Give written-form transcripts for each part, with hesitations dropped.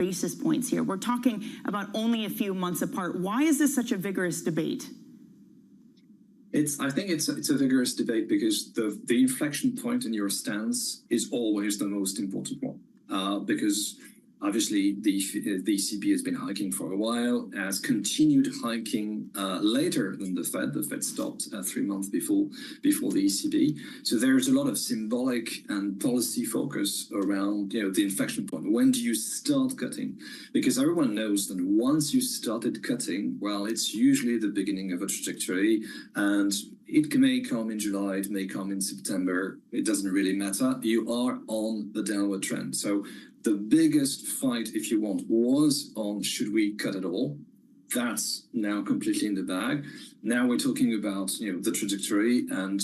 basis points here. We're talking about only a few months apart. Why is this such a vigorous debate? I think it's a vigorous debate because the inflection point in your stance is always the most important one. Because obviously the ECB has been hiking for a while, has continued hiking later than the Fed. The Fed stopped 3 months before the ECB. So there's a lot of symbolic and policy focus around the inflection point. When do you start cutting? Because everyone knows that once you started cutting, well, it's usually the beginning of a trajectory, and it may come in July, it may come in September. It doesn't really matter. You are on the downward trend. So the biggest fight, if you want, was on should we cut at all? That's now completely in the bag. Now we're talking about the trajectory, and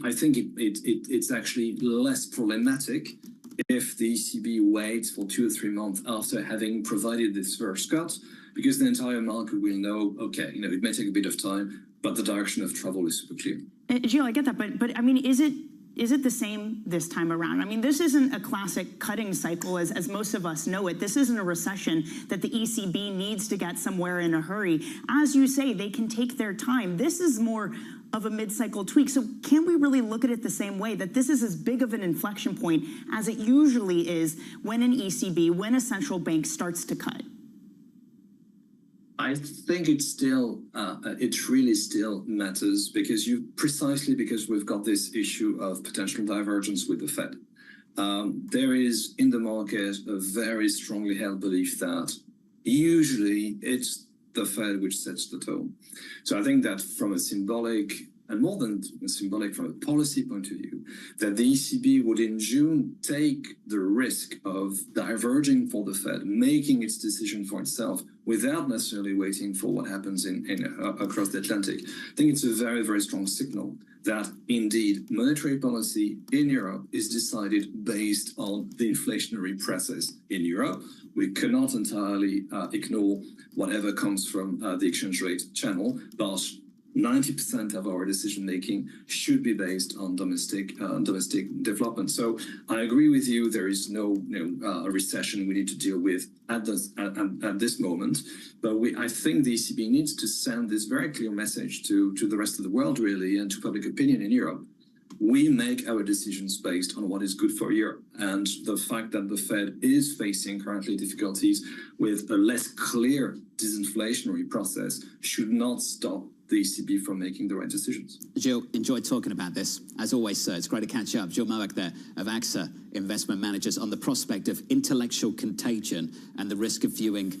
I think it's actually less problematic if the ECB waits for 2 or 3 months after having provided this first cut, because the entire market will know, okay, it may take a bit of time, but the direction of travel is super clear. Gilles, I get that, but I mean, is it the same this time around? I mean, this isn't a classic cutting cycle as most of us know it. This isn't a recession that the ECB needs to get somewhere in a hurry. As you say, they can take their time. This is more of a mid-cycle tweak. So can we really look at it the same way, that this is as big of an inflection point as it usually is when an ECB, when a central bank starts to cut? I think it really still matters precisely because we've got this issue of potential divergence with the Fed. There is in the market a very strongly held belief that usually it's the Fed which sets the tone. So I think that from a symbolic, and more than symbolic, from a policy point of view, that the ECB would in June take the risk of diverging for the Fed, making its decision for itself without necessarily waiting for what happens across the Atlantic. I think it's a very, very strong signal that indeed monetary policy in Europe is decided based on the inflationary process in Europe. We cannot entirely ignore whatever comes from the exchange rate channel, but 90% of our decision-making should be based on domestic development. So I agree with you, there is no recession we need to deal with at this moment. But I think the ECB needs to send this very clear message to the rest of the world, really, and to public opinion in Europe. We make our decisions based on what is good for Europe. And the fact that the Fed is facing currently difficulties with a less clear disinflationary process should not stop the ECB from making the right decisions. Gilles, enjoyed talking about this. As always, sir, it's great to catch up. Gilles Mowac there of AXA Investment Managers on the prospect of intellectual contagion and the risk of viewing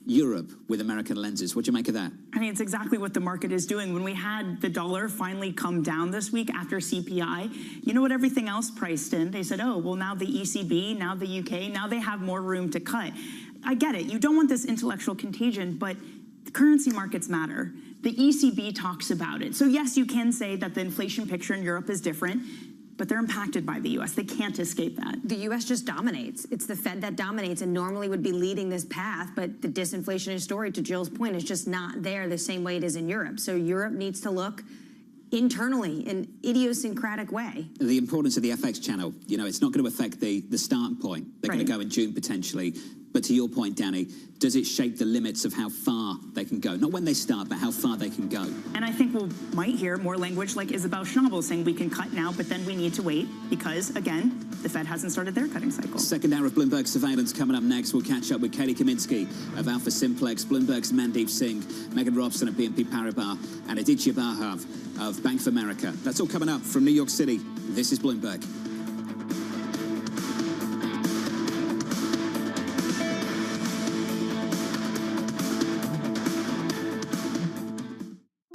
Europe with American lenses. What do you make of that? I mean, it's exactly what the market is doing. When we had the dollar finally come down this week after CPI, you know what everything else priced in? They said, oh, well, now the ECB, now the UK, now they have more room to cut. I get it. You don't want this intellectual contagion, but the currency markets matter. The ECB talks about it. So yes, you can say that the inflation picture in Europe is different, but they're impacted by the U.S. They can't escape that. The U.S. just dominates. It's the Fed that dominates and normally would be leading this path, but the disinflationary story, to Jill's point, is just not there the same way it is in Europe. So Europe needs to look internally in an idiosyncratic way. The importance of the FX channel, it's not going to affect the starting point. They're going to go in June potentially. But to your point, Danny, does it shape the limits of how far they can go? Not when they start, but how far they can go. And I think we might hear more language like Isabel Schnabel saying we can cut now, but then we need to wait because, again, the Fed hasn't started their cutting cycle. Second hour of Bloomberg Surveillance coming up next. We'll catch up with Katie Kaminsky of Alpha Simplex, Bloomberg's Mandeep Singh, Megan Robson of BNP Paribas, and Aditya Bhargava of Bank of America. That's all coming up from New York City. This is Bloomberg.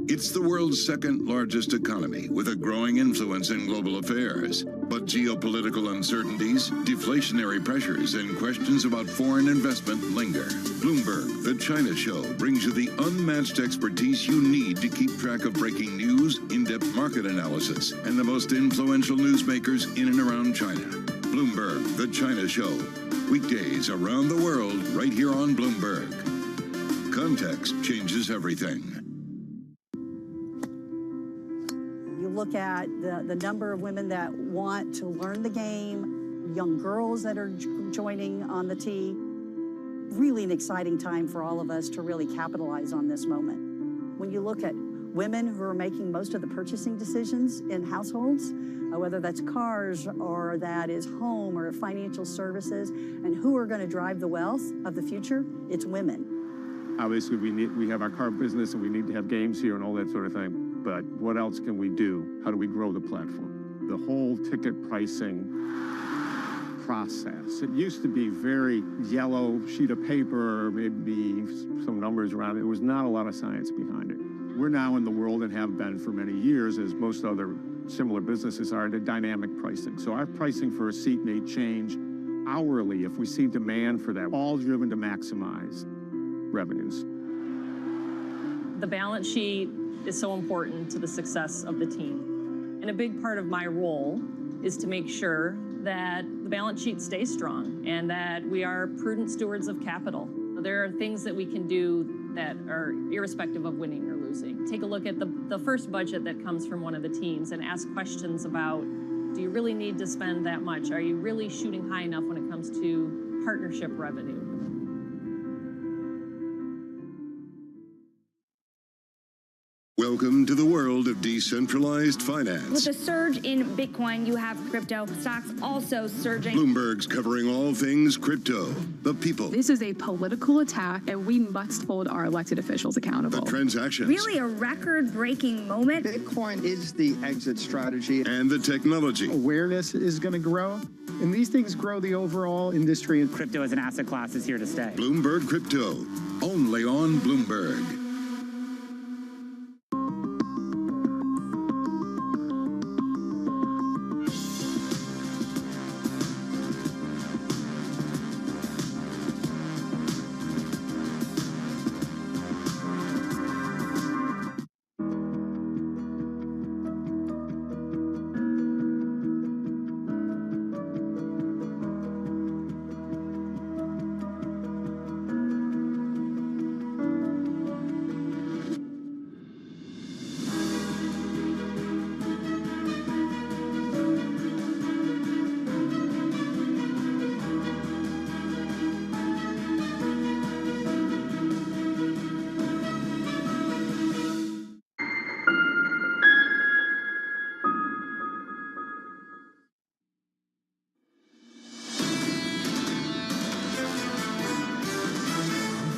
It's the world's second largest economy with a growing influence in global affairs. But geopolitical uncertainties, deflationary pressures, and questions about foreign investment linger. Bloomberg, the China Show, brings you the unmatched expertise you need to keep track of breaking news, in-depth market analysis, and the most influential newsmakers in and around China. Bloomberg, the China Show. Weekdays around the world, right here on Bloomberg. Context changes everything. Look at the number of women that want to learn the game, young girls that are joining on the T. Really an exciting time for all of us to really capitalize on this moment. When you look at women who are making most of the purchasing decisions in households, whether that's cars or that is home or financial services, and who are going to drive the wealth of the future, it's women. Obviously, we have our car business and we need to have games here and all that sort of thing. But what else can we do? How do we grow the platform? The whole ticket pricing process. It used to be very yellow sheet of paper, maybe some numbers around it. There was not a lot of science behind it. We're now in the world and have been for many years, as most other similar businesses are, into dynamic pricing. So our pricing for a seat may change hourly if we see demand for that, all driven to maximize revenues. The balance sheet is so important to the success of the team. And a big part of my role is to make sure that the balance sheet stays strong and that we are prudent stewards of capital. There are things that we can do that are irrespective of winning or losing. Take a look at the first budget that comes from one of the teams and ask questions about, do you really need to spend that much? Are you really shooting high enough when it comes to partnership revenue? Welcome to the world of decentralized finance. With the surge in Bitcoin, you have crypto stocks also surging. Bloomberg's covering all things crypto, the people, This is a political attack, and we must hold our elected officials accountable. the transactions, Really a record-breaking moment. Bitcoin is the exit strategy. and the technology. Awareness is going to grow, and these things grow the overall industry. Crypto as an asset class is here to stay. Bloomberg Crypto, only on Bloomberg.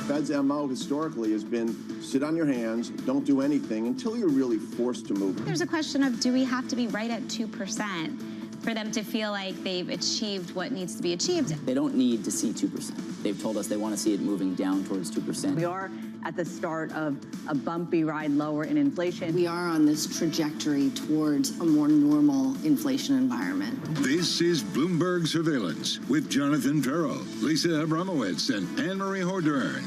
Fed's MO historically has been sit on your hands, don't do anything until you're really forced to move. There's a question of, do we have to be right at 2% for them to feel like they've achieved what needs to be achieved? They don't need to see 2%. They've told us they want to see it moving down towards 2%. We are at the start of a bumpy ride lower in inflation. We are on this trajectory towards a more normal inflation environment. This is Bloomberg Surveillance with Jonathan Ferro, Lisa Abramowitz, and Anne-Marie Hordern.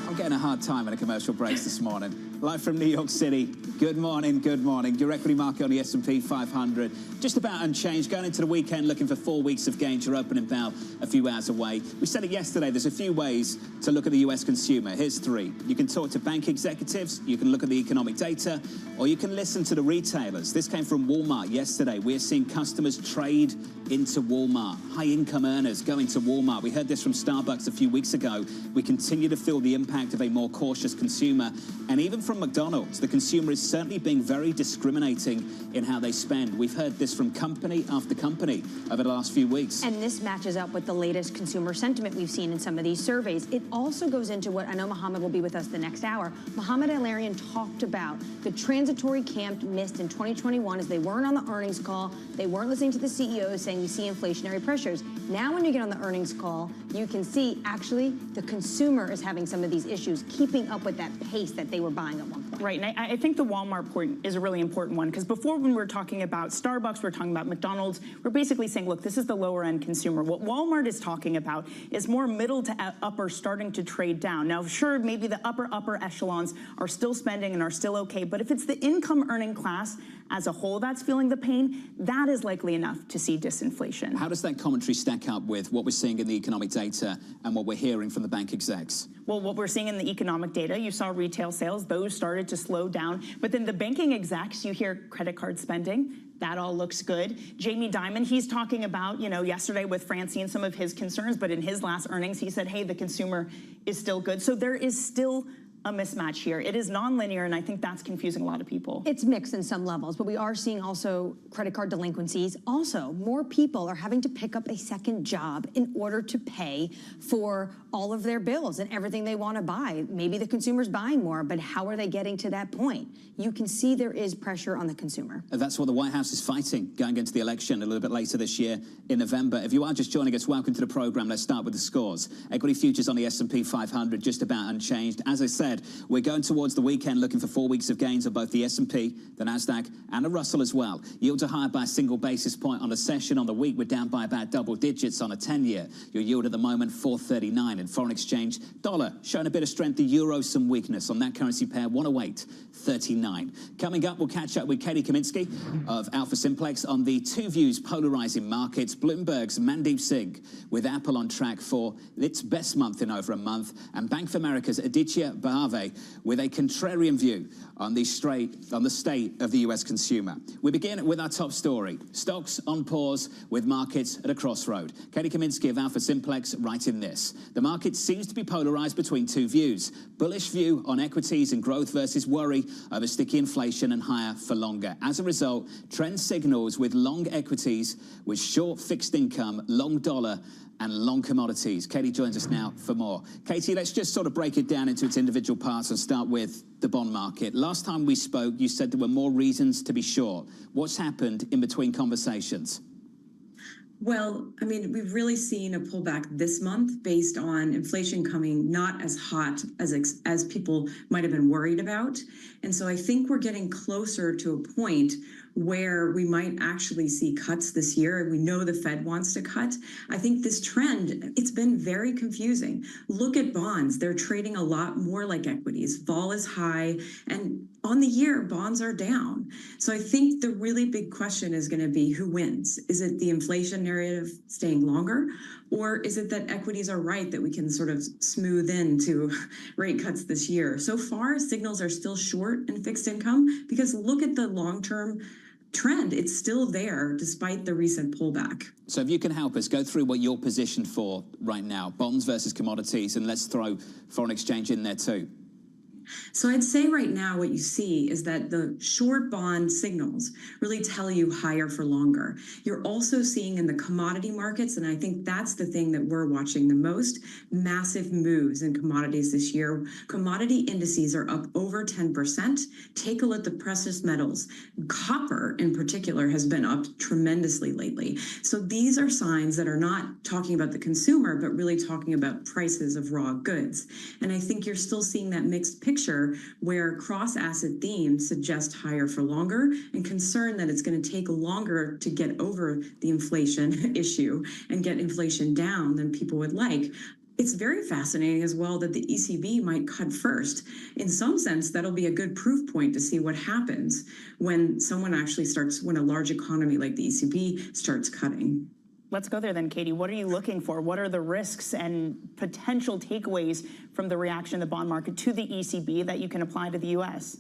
I'm getting a hard time in a commercial breaks this morning. Live from New York City. Good morning, good morning. Your equity market on the S&P 500, just about unchanged. Going into the weekend, looking for 4 weeks of gains. Your opening bell a few hours away. We said it yesterday, there's a few ways to look at the US consumer. Here's three. You can talk to bank executives, you can look at the economic data, or you can listen to the retailers. This came from Walmart yesterday. We're seeing customers trade into Walmart. High-income earners going to Walmart. We heard this from Starbucks a few weeks ago. We continue to feel the impact of a more cautious consumer. And even from McDonald's, the consumer is certainly being very discriminating in how they spend. We've heard this from company after company over the last few weeks. And this matches up with the latest consumer sentiment we've seen in some of these surveys. It also goes into what, I know Mohammed will be with us the next hour. Mohammed El-Arian talked about the transitory camp missed in 2021 as they weren't on the earnings call. They weren't listening to the CEOs saying we see inflationary pressures. Now when you get on the earnings call, you can see actually the consumer is having some of these issues, keeping up with that pace that they were buying at one point. Right, and I think the Walmart point is a really important one, because before, when we were talking about Starbucks, we were talking about McDonald's, we're basically saying, look, this is the lower end consumer. What Walmart is talking about is more middle to upper starting to trade down. Now, sure, maybe the upper echelons are still spending and are still okay, but if it's the income earning class as a whole that's feeling the pain, that is likely enough to see disinflation. How does that commentary stack up with what we're seeing in the economic data and what we're hearing from the bank execs? Well, what we're seeing in the economic data, you saw retail sales, those started to slow down. But then the banking execs, you hear credit card spending, That all looks good. Jamie Dimon, he's talking about, yesterday with Francine, some of his concerns, but in his last earnings, he said, hey, the consumer is still good. So there is still a mismatch here. It is nonlinear, and I think that's confusing a lot of people. It's mixed in some levels, but we are seeing also credit card delinquencies. Also, more people are having to pick up a second job in order to pay for all of their bills and everything they want to buy. Maybe the consumer's buying more, but how are they getting to that point? You can see there is pressure on the consumer. That's what the White House is fighting going into the election a little bit later this year in November. If you are just joining us, welcome to the program. Let's start with the scores. Equity futures on the S&P 500 just about unchanged. As I said, we're going towards the weekend looking for 4 weeks of gains on both the S&P, the Nasdaq, and the Russell as well. Yields are higher by a single basis point on the session. On the week, we're down by about double digits on a 10-year. Your yield at the moment, 4.39. In foreign exchange, dollar showing a bit of strength. The euro, some weakness on that currency pair, 108.39. Coming up, we'll catch up with Katie Kaminsky of Alpha Simplex on the two views polarizing markets. Bloomberg's Mandeep Singh with Apple on track for its best month in over a month, and Bank of America's Aditya Bharve with a contrarian view on the state of the US consumer. We begin with our top story. Stocks on pause with markets at a crossroad. Katie Kaminsky of Alpha Simplex writing this. The market seems to be polarized between two views. Bullish view on equities and growth versus worry over sticky inflation and higher for longer. As a result, trend signals with long equities, with short fixed income, long dollar, and long commodities. Katie joins us now for more. Katie, let's just sort of break it down into its individual parts and start with the bond market. Last time we spoke, you said there were more reasons to be short. What's happened in between conversations? Well, I mean, we've really seen a pullback this month based on inflation coming not as hot as people might have been worried about. And so I think we're getting closer to a point where we might actually see cuts this year. We know the Fed wants to cut. I think this trend, it's been very confusing. Look at bonds. They're trading a lot more like equities. Vol is high, and on the year, bonds are down. So I think the really big question is going to be who wins? Is it the inflation narrative staying longer? Or is it that equities are right, that we can sort of smooth into rate cuts this year? So far, signals are still short in fixed income because look at the long-term trend. It's still there despite the recent pullback. So if you can help us go through what you're positioned for right now, bonds versus commodities, and let's throw foreign exchange in there too. So I'd say right now what you see is that the short bond signals really tell you higher for longer. You're also seeing in the commodity markets, and I think that's the thing that we're watching the most, massive moves in commodities this year. Commodity indices are up over 10%. Take a look at the precious metals. Copper in particular has been up tremendously lately. So these are signs that are not talking about the consumer, but really talking about prices of raw goods. And I think you're still seeing that mixed picture where cross-asset themes suggest higher for longer and concern that it's going to take longer to get over the inflation issue and get inflation down than people would like. It's very fascinating as well that the ECB might cut first. In some sense, that'll be a good proof point to see what happens when when a large economy like the ECB starts cutting. Let's go there then, Katie. What are you looking for? What are the risks and potential takeaways from the reaction of the bond market to the ECB that you can apply to the U.S.?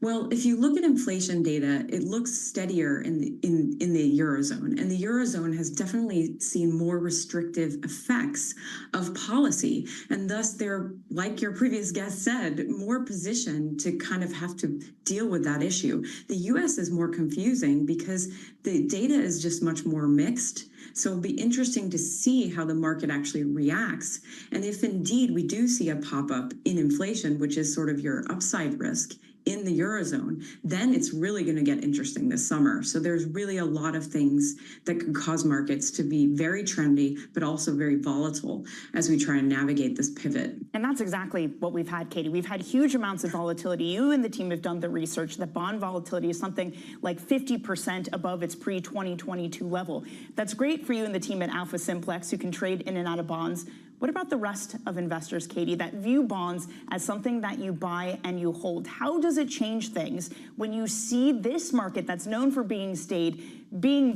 Well, if you look at inflation data, it looks steadier in the Eurozone. And the Eurozone has definitely seen more restrictive effects of policy. And thus, they're, like your previous guest said, more positioned to kind of have to deal with that issue. The U.S. is more confusing because the data is just much more mixed. So it'll be interesting to see how the market actually reacts. And if indeed we do see a pop-up in inflation, which is sort of your upside risk in the Eurozone, then it's really going to get interesting this summer. So there's really a lot of things that could cause markets to be very trendy, but also very volatile as we try and navigate this pivot. And that's exactly what we've had, Katie. We've had huge amounts of volatility. You and the team have done the research that bond volatility is something like 50% above its pre-2022 level. That's great for you and the team at Alpha Simplex who can trade in and out of bonds. What about the rest of investors, Katie, that view bonds as something that you buy and you hold? How does it change things when you see this market that's known for being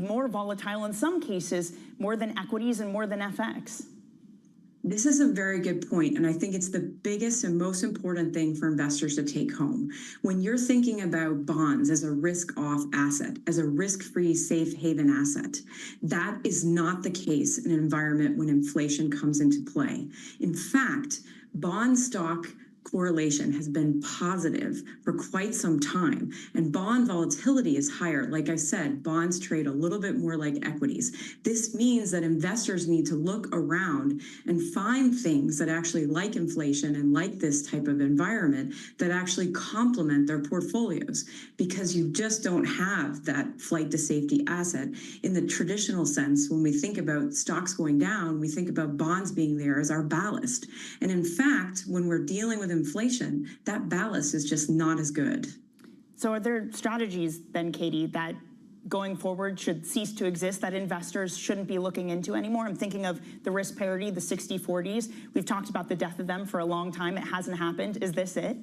more volatile in some cases, more than equities and more than FX? This is a very good point, and I think it's the biggest and most important thing for investors to take home. When you're thinking about bonds as a risk-off asset, as a risk-free safe haven asset, that is not the case in an environment when inflation comes into play. In fact, bond stock correlation has been positive for quite some time, and bond volatility is higher. Like I said, bonds trade a little bit more like equities. This means that investors need to look around and find things that actually, like inflation and like this type of environment, that actually complement their portfolios, because you just don't have that flight to safety asset in the traditional sense. When we think about stocks going down, we think about bonds being there as our ballast. And in fact, when we're dealing with inflation, that ballast is just not as good. So are there strategies then, Katie, that going forward should cease to exist, that investors shouldn't be looking into anymore? I'm thinking of the risk parity, the 60-40s. We've talked about the death of them for a long time. It hasn't happened. Is this it?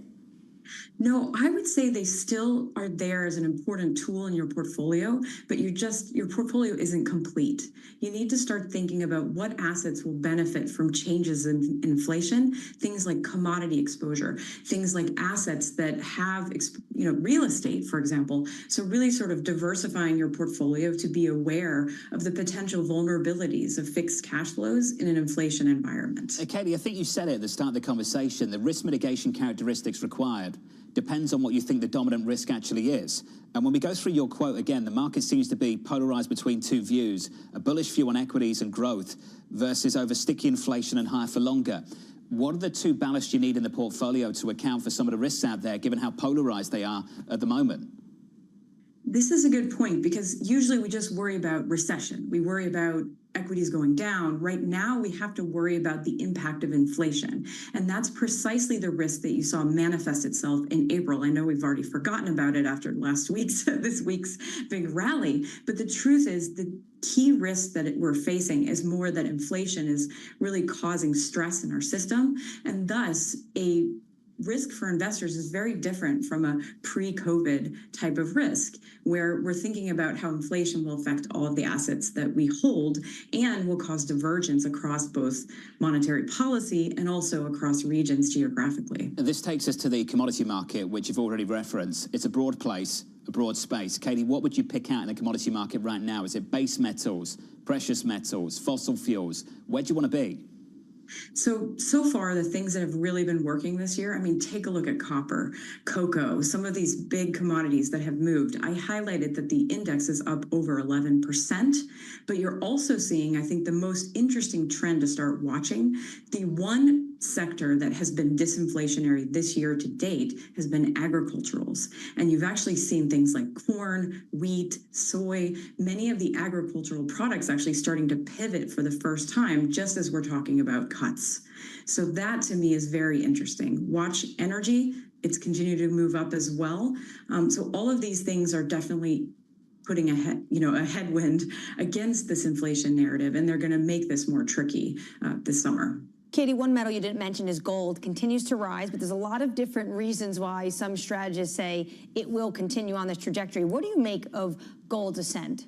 No, I would say they still are there as an important tool in your portfolio, but your portfolio isn't complete. You need to start thinking about what assets will benefit from changes in inflation, things like commodity exposure, things like assets that have, real estate, for example. So really sort of diversifying your portfolio to be aware of the potential vulnerabilities of fixed cash flows in an inflation environment. Katie, I think you said it at the start of the conversation, the risk mitigation characteristics required depends on what you think the dominant risk actually is. And when we go through your quote again, the market seems to be polarized between two views, a bullish view on equities and growth versus over sticky inflation and higher for longer. What are the two ballasts you need in the portfolio to account for some of the risks out there, given how polarized they are at the moment? This is a good point, because usually we just worry about recession. We worry about equities going down. Right now, we have to worry about the impact of inflation. And that's precisely the risk that you saw manifest itself in April. I know we've already forgotten about it after this week's big rally. But the truth is, the key risk that we're facing is more that inflation is really causing stress in our system. And thus, a risk for investors is very different from a pre-COVID type of risk, where we're thinking about how inflation will affect all of the assets that we hold and will cause divergence across both monetary policy and also across regions geographically. And this takes us to the commodity market, which you've already referenced. It's a broad place, a broad space. Katie, what would you pick out in the commodity market right now? Is it base metals, precious metals, fossil fuels? Where do you want to be? So far, the things that have really been working this year, take a look at copper, cocoa, some of these big commodities that have moved. I highlighted that the index is up over 11%, but you're also seeing, I think, the most interesting trend to start watching. The one sector that has been disinflationary this year to date has been agriculturals. And you've actually seen things like corn, wheat, soy, many of the agricultural products actually starting to pivot for the first time, just as we're talking about cuts. So that to me is very interesting. Watch energy. It's continued to move up as well. So all of these things are definitely putting a headwind against this inflation narrative, and they're going to make this more tricky this summer. Katie, one metal you didn't mention is gold. Continues to rise, but there's a lot of different reasons why some strategists say it will continue on this trajectory. What do you make of gold's ascent?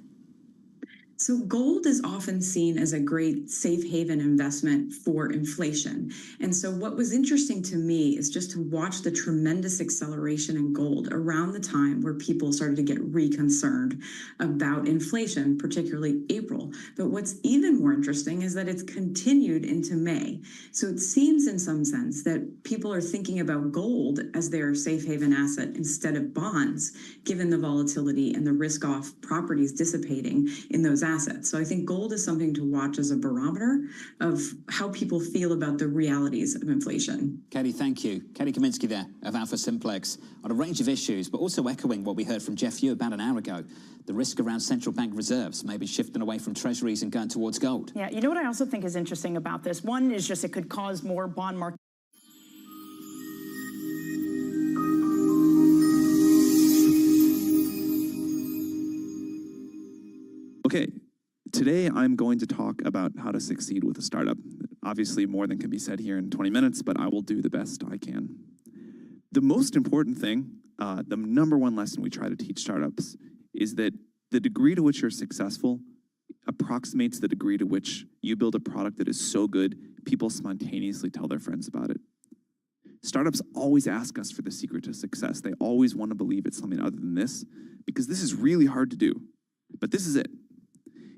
So gold is often seen as a great safe haven investment for inflation. And so what was interesting to me is just to watch the tremendous acceleration in gold around the time where people started to get reconcerned about inflation, particularly April. But what's even more interesting is that it's continued into May. So it seems in some sense that people are thinking about gold as their safe haven asset instead of bonds, given the volatility and the risk-off properties dissipating in those assets. So I think gold is something to watch as a barometer of how people feel about the realities of inflation. Katie, thank you. Katie Kaminsky there of Alpha Simplex on a range of issues, but also echoing what we heard from Jeff Yu about an hour ago. The risk around central bank reserves, maybe shifting away from treasuries and going towards gold. Yeah, you know what I also think is interesting about this? One is just it could cause more bond market. Okay, today I'm going to talk about how to succeed with a startup. Obviously, more than can be said here in 20 minutes, but I will do the best I can. The most important thing, the number one lesson we try to teach startups is that the degree to which you're successful approximates the degree to which you build a product that is so good people spontaneously tell their friends about it. Startups always ask us for the secret to success. They always want to believe it's something other than this, because this is really hard to do. But this is it.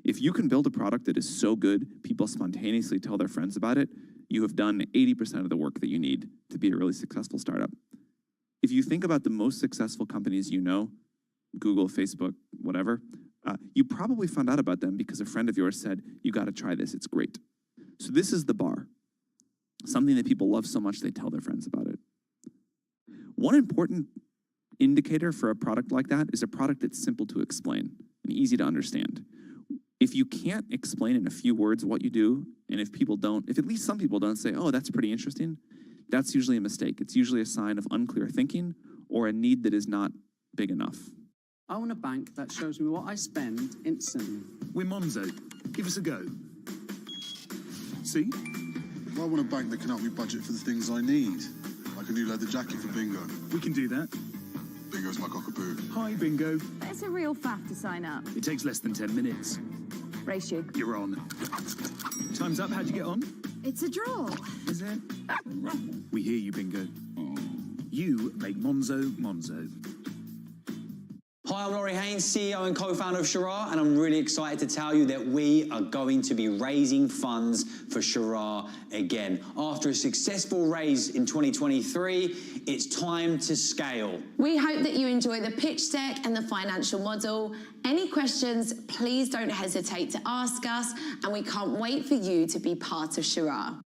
If you can build a product that is so good, people spontaneously tell their friends about it, you have done 80% of the work that you need to be a really successful startup. If you think about the most successful companies you know, Google, Facebook, whatever, you probably found out about them because a friend of yours said, you got to try this, it's great. So this is the bar. Something that people love so much they tell their friends about it. One important indicator for a product like that is a product that's simple to explain and easy to understand. If you can't explain in a few words what you do, and if at least some people don't say, oh, that's pretty interesting, that's usually a mistake. It's usually a sign of unclear thinking or a need that is not big enough. I want a bank that shows me what I spend instantly. We're Monzo. Give us a go. See? I want a bank that can help me budget for the things I need, like a new leather jacket for Bingo. We can do that. Bingo's my cockapoo. Hi, Bingo. It's a real faff to sign up. It takes less than 10 minutes. Race you. You're on. Time's up. How'd you get on? It's a draw. Is it? We hear you, Bingo. You make Monzo Monzo. Hi, I'm Laurie Haynes, CEO and co-founder of Shirar, and I'm really excited to tell you that we are going to be raising funds for Shirar again. After a successful raise in 2023, it's time to scale. We hope that you enjoy the pitch deck and the financial model. Any questions, please don't hesitate to ask us, and we can't wait for you to be part of Shirar.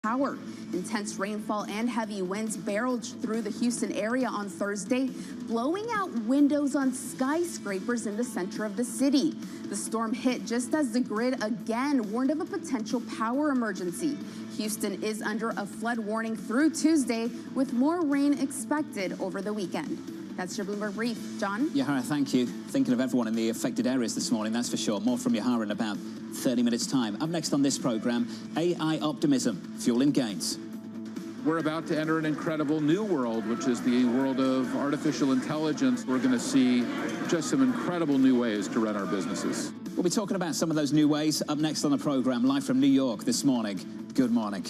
Power. Intense rainfall and heavy winds barreled through the Houston area on Thursday, blowing out windows on skyscrapers in the center of the city. The storm hit just as the grid again warned of a potential power emergency. Houston is under a flood warning through Tuesday, with more rain expected over the weekend. That's your Bloomberg Brief. John? Yahara, thank you. Thinking of everyone in the affected areas this morning, that's for sure. More from Yahara in about 30 minutes' time. Up next on this program, AI optimism, fueling gains. We're about to enter an incredible new world, which is the world of artificial intelligence. We're going to see just some incredible new ways to run our businesses. We'll be talking about some of those new ways up next on the program, live from New York this morning. Good morning.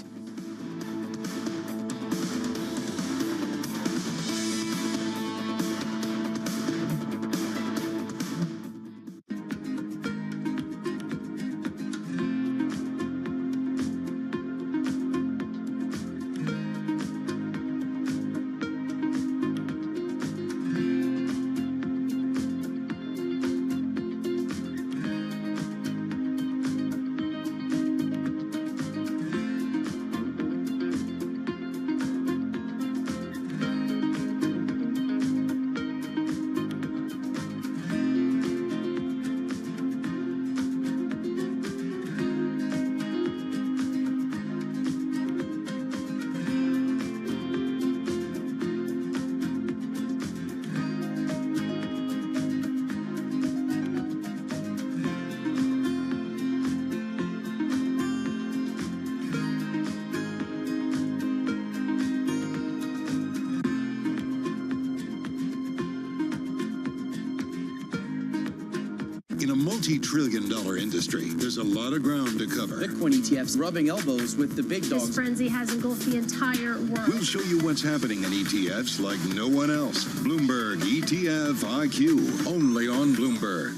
In a multi-trillion-dollar industry, there's a lot of ground to cover. Bitcoin ETFs rubbing elbows with the big dogs. This frenzy has engulfed the entire world. We'll show you what's happening in ETFs like no one else. Bloomberg ETF IQ, only on Bloomberg.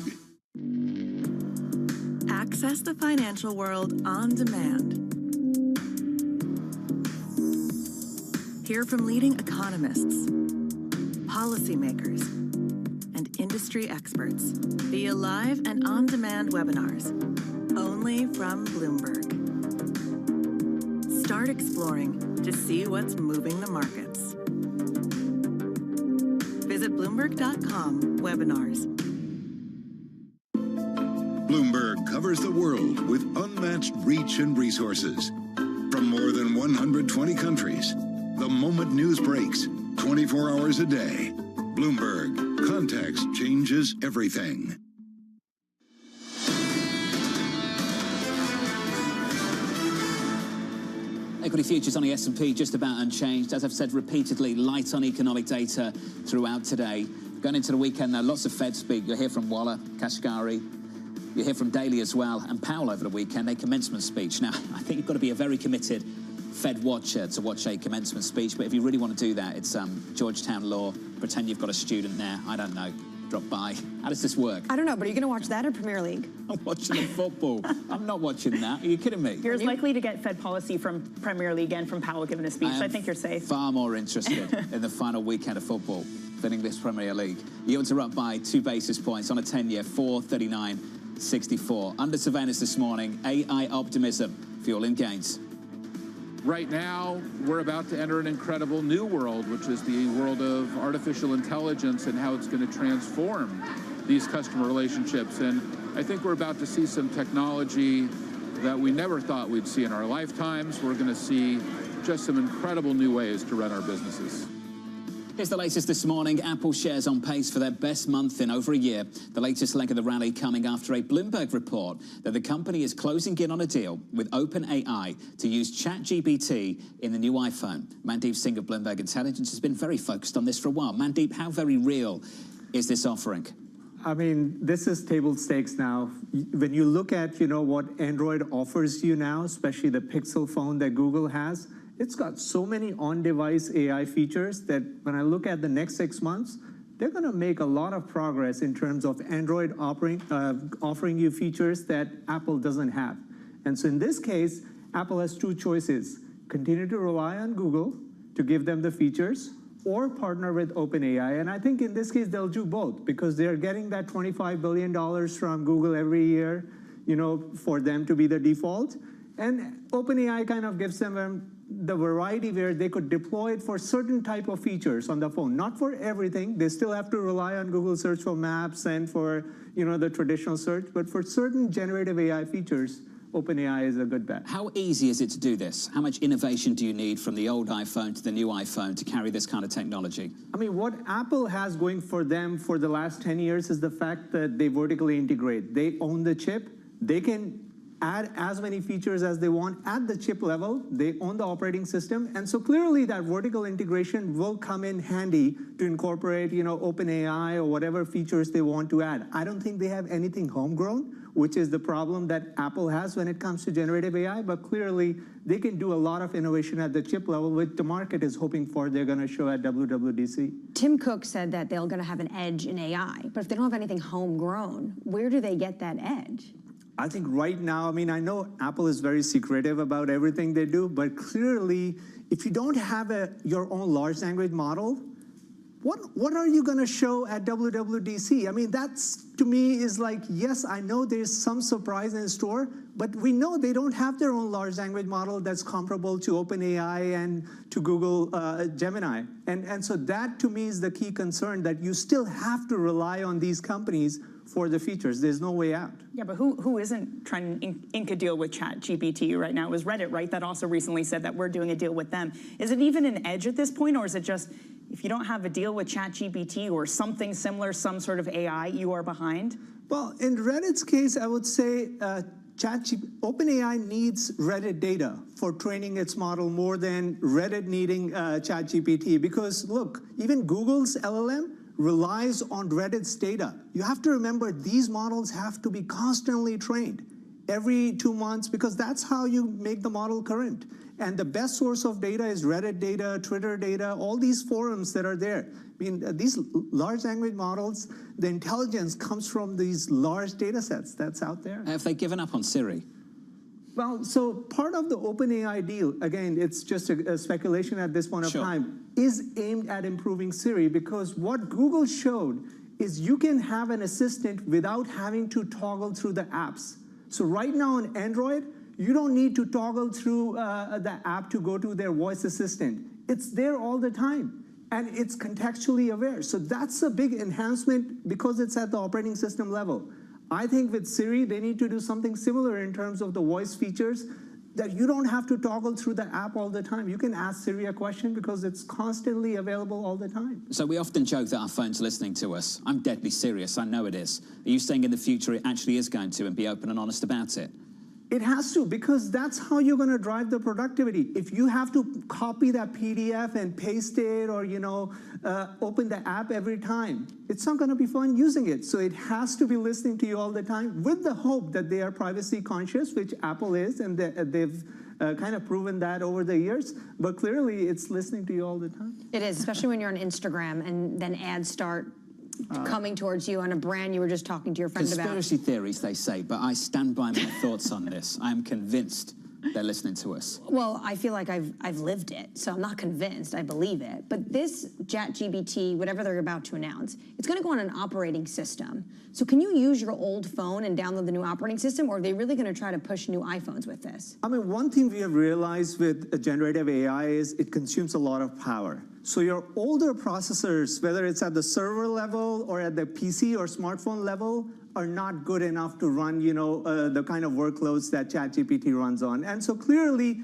Access the financial world on demand. Hear from leading economists, policymakers, and industry experts via live and on-demand webinars, only from Bloomberg. Start exploring to see what's moving the markets. Visit Bloomberg.com/webinars. Bloomberg covers the world with unmatched reach and resources. From more than 120 countries, the moment news breaks, 24 hours a day. Bloomberg, context changes everything. Equity futures on the S&P just about unchanged. As I've said repeatedly, light on economic data throughout today. Going into the weekend, though, lots of Fed speak. You'll hear from Waller, Kashkari. You'll hear from Daly as well, and Powell over the weekend, a commencement speech. Now, I think you've got to be a very committed Fed watcher to watch a commencement speech, but if you really want to do that, it's Georgetown Law. Pretend you've got a student there. I don't know. Drop by. How does this work? I don't know, but are you going to watch that or Premier League? I'm watching the football. I'm not watching that. Are you kidding me? You're as likely to get Fed policy from Premier League and from Powell giving a speech. I think you're safe. Far more interested in the final weekend of football than English Premier League. Yields are up by 2 basis points on a 10-year, 439.64. Under surveillance this morning, AI optimism fueling gains. Right now, we're about to enter an incredible new world, which is the world of artificial intelligence and how it's going to transform these customer relationships. And I think we're about to see some technology that we never thought we'd see in our lifetimes. We're going to see just some incredible new ways to run our businesses. Here's the latest this morning. Apple shares on pace for their best month in over a year. The latest leg of the rally coming after a Bloomberg report that the company is closing in on a deal with OpenAI to use ChatGPT in the new iPhone. Mandeep Singh of Bloomberg Intelligence has been very focused on this for a while. Mandeep, how very real is this offering? I mean, this is table stakes now. When you look at, what Android offers you now, especially the Pixel phone that Google has, it's got so many on-device AI features that when I look at the next 6 months, they're going to make a lot of progress in terms of Android offering you features that Apple doesn't have. And so in this case, Apple has two choices: continue to rely on Google to give them the features, or partner with OpenAI. And I think in this case, they'll do both, because they're getting that $25 billion from Google every year, for them to be the default. And OpenAI kind of gives them the variety where they could deploy it for certain type of features on the phone, not for everything. They still have to rely on Google search for maps and for, the traditional search, but for certain generative AI features, OpenAI is a good bet. How easy is it to do this? How much innovation do you need from the old iPhone to the new iPhone to carry this kind of technology? I mean, what Apple has going for them for the last 10 years is the fact that they vertically integrate. They own the chip. They can add as many features as they want at the chip level. They own the operating system. And so clearly that vertical integration will come in handy to incorporate, OpenAI or whatever features they want to add. I don't think they have anything homegrown, which is the problem that Apple has when it comes to generative AI, but clearly they can do a lot of innovation at the chip level, which the market is hoping for. They're going to show at WWDC. Tim Cook said that they're going to have an edge in AI, but if they don't have anything homegrown, where do they get that edge? I think right now, I know Apple is very secretive about everything they do, but clearly, if you don't have your own large language model, what are you going to show at WWDC? That's, to me, is like, yes, I know there's some surprise in store, but we know they don't have their own large language model that's comparable to OpenAI and to Google Gemini. And so that, to me, is the key concern, that you still have to rely on these companies for the features. There's no way out. Yeah, but who isn't trying to ink a deal with ChatGPT right now? It was Reddit, right? That also recently said that we're doing a deal with them. Is it even an edge at this point, or is it just, if you don't have a deal with ChatGPT or something similar, some sort of AI, you are behind? Well, in Reddit's case, I would say OpenAI needs Reddit data for training its model more than Reddit needing ChatGPT, because look, even Google's LLM relies on Reddit's data. You have to remember, these models have to be constantly trained every 2 months, because that's how you make the model current. And the best source of data is Reddit data, Twitter data, all these forums that are there. These large language models, the intelligence comes from these large data sets that's out there. Have they given up on Siri? Well, so part of the OpenAI deal, again, it's just a speculation at this point of time, is aimed at improving Siri, because what Google showed is you can have an assistant without having to toggle through the apps. So right now on Android, you don't need to toggle through the app to go to their voice assistant. It's there all the time, and it's contextually aware. So that's a big enhancement because it's at the operating system level. I think with Siri, they need to do something similar in terms of the voice features, that you don't have to toggle through the app all the time. You can ask Siri a question because it's constantly available all the time. So we often joke that our phone's listening to us. I'm deadly serious. I know it is. Are you saying in the future it actually is going to, and be open and honest about it? It has to, because that's how you're going to drive the productivity. If you have to copy that PDF and paste it, or open the app every time, it's not going to be fun using it. So it has to be listening to you all the time, with the hope that they are privacy conscious, which Apple is, and they've kind of proven that over the years. But clearly, it's listening to you all the time. It is, especially when you're on Instagram and then ads start coming towards you on a brand you were just talking to your friend about. Conspiracy theories, they say, but I stand by my thoughts on this. I am convinced they're listening to us. Well, I feel like I've lived it, so I'm not convinced. I believe it. But this ChatGPT, whatever they're about to announce, it's going to go on an operating system. So can you use your old phone and download the new operating system, or are they really going to try to push new iPhones with this? I mean, one thing we have realized with generative AI is it consumes a lot of power. So your older processors, whether it's at the server level or at the PC or smartphone level, are not good enough to run, the kind of workloads that ChatGPT runs on. And so clearly,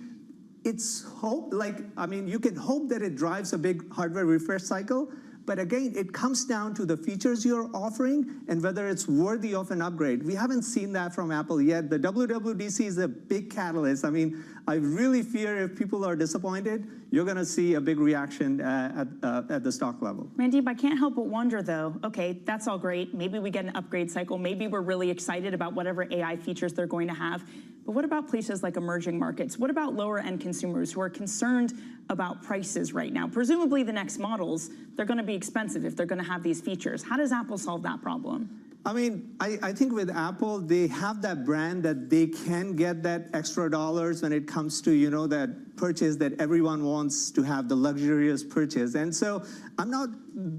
it's you can hope that it drives a big hardware refresh cycle. But again, it comes down to the features you're offering and whether it's worthy of an upgrade. We haven't seen that from Apple yet. The WWDC is a big catalyst. I mean, I really fear if people are disappointed, you're going to see a big reaction at the stock level. Mandeep, I can't help but wonder, though, okay, that's all great. Maybe we get an upgrade cycle. Maybe we're really excited about whatever AI features they're going to have. But what about places like emerging markets? What about lower-end consumers who are concerned about prices right now? Presumably the next models, they're going to be expensive if they're going to have these features. How does Apple solve that problem? I mean, I think with Apple, they have that brand that they can get that extra dollars when it comes to, that purchase that everyone wants to have, the luxurious purchase. And so I'm not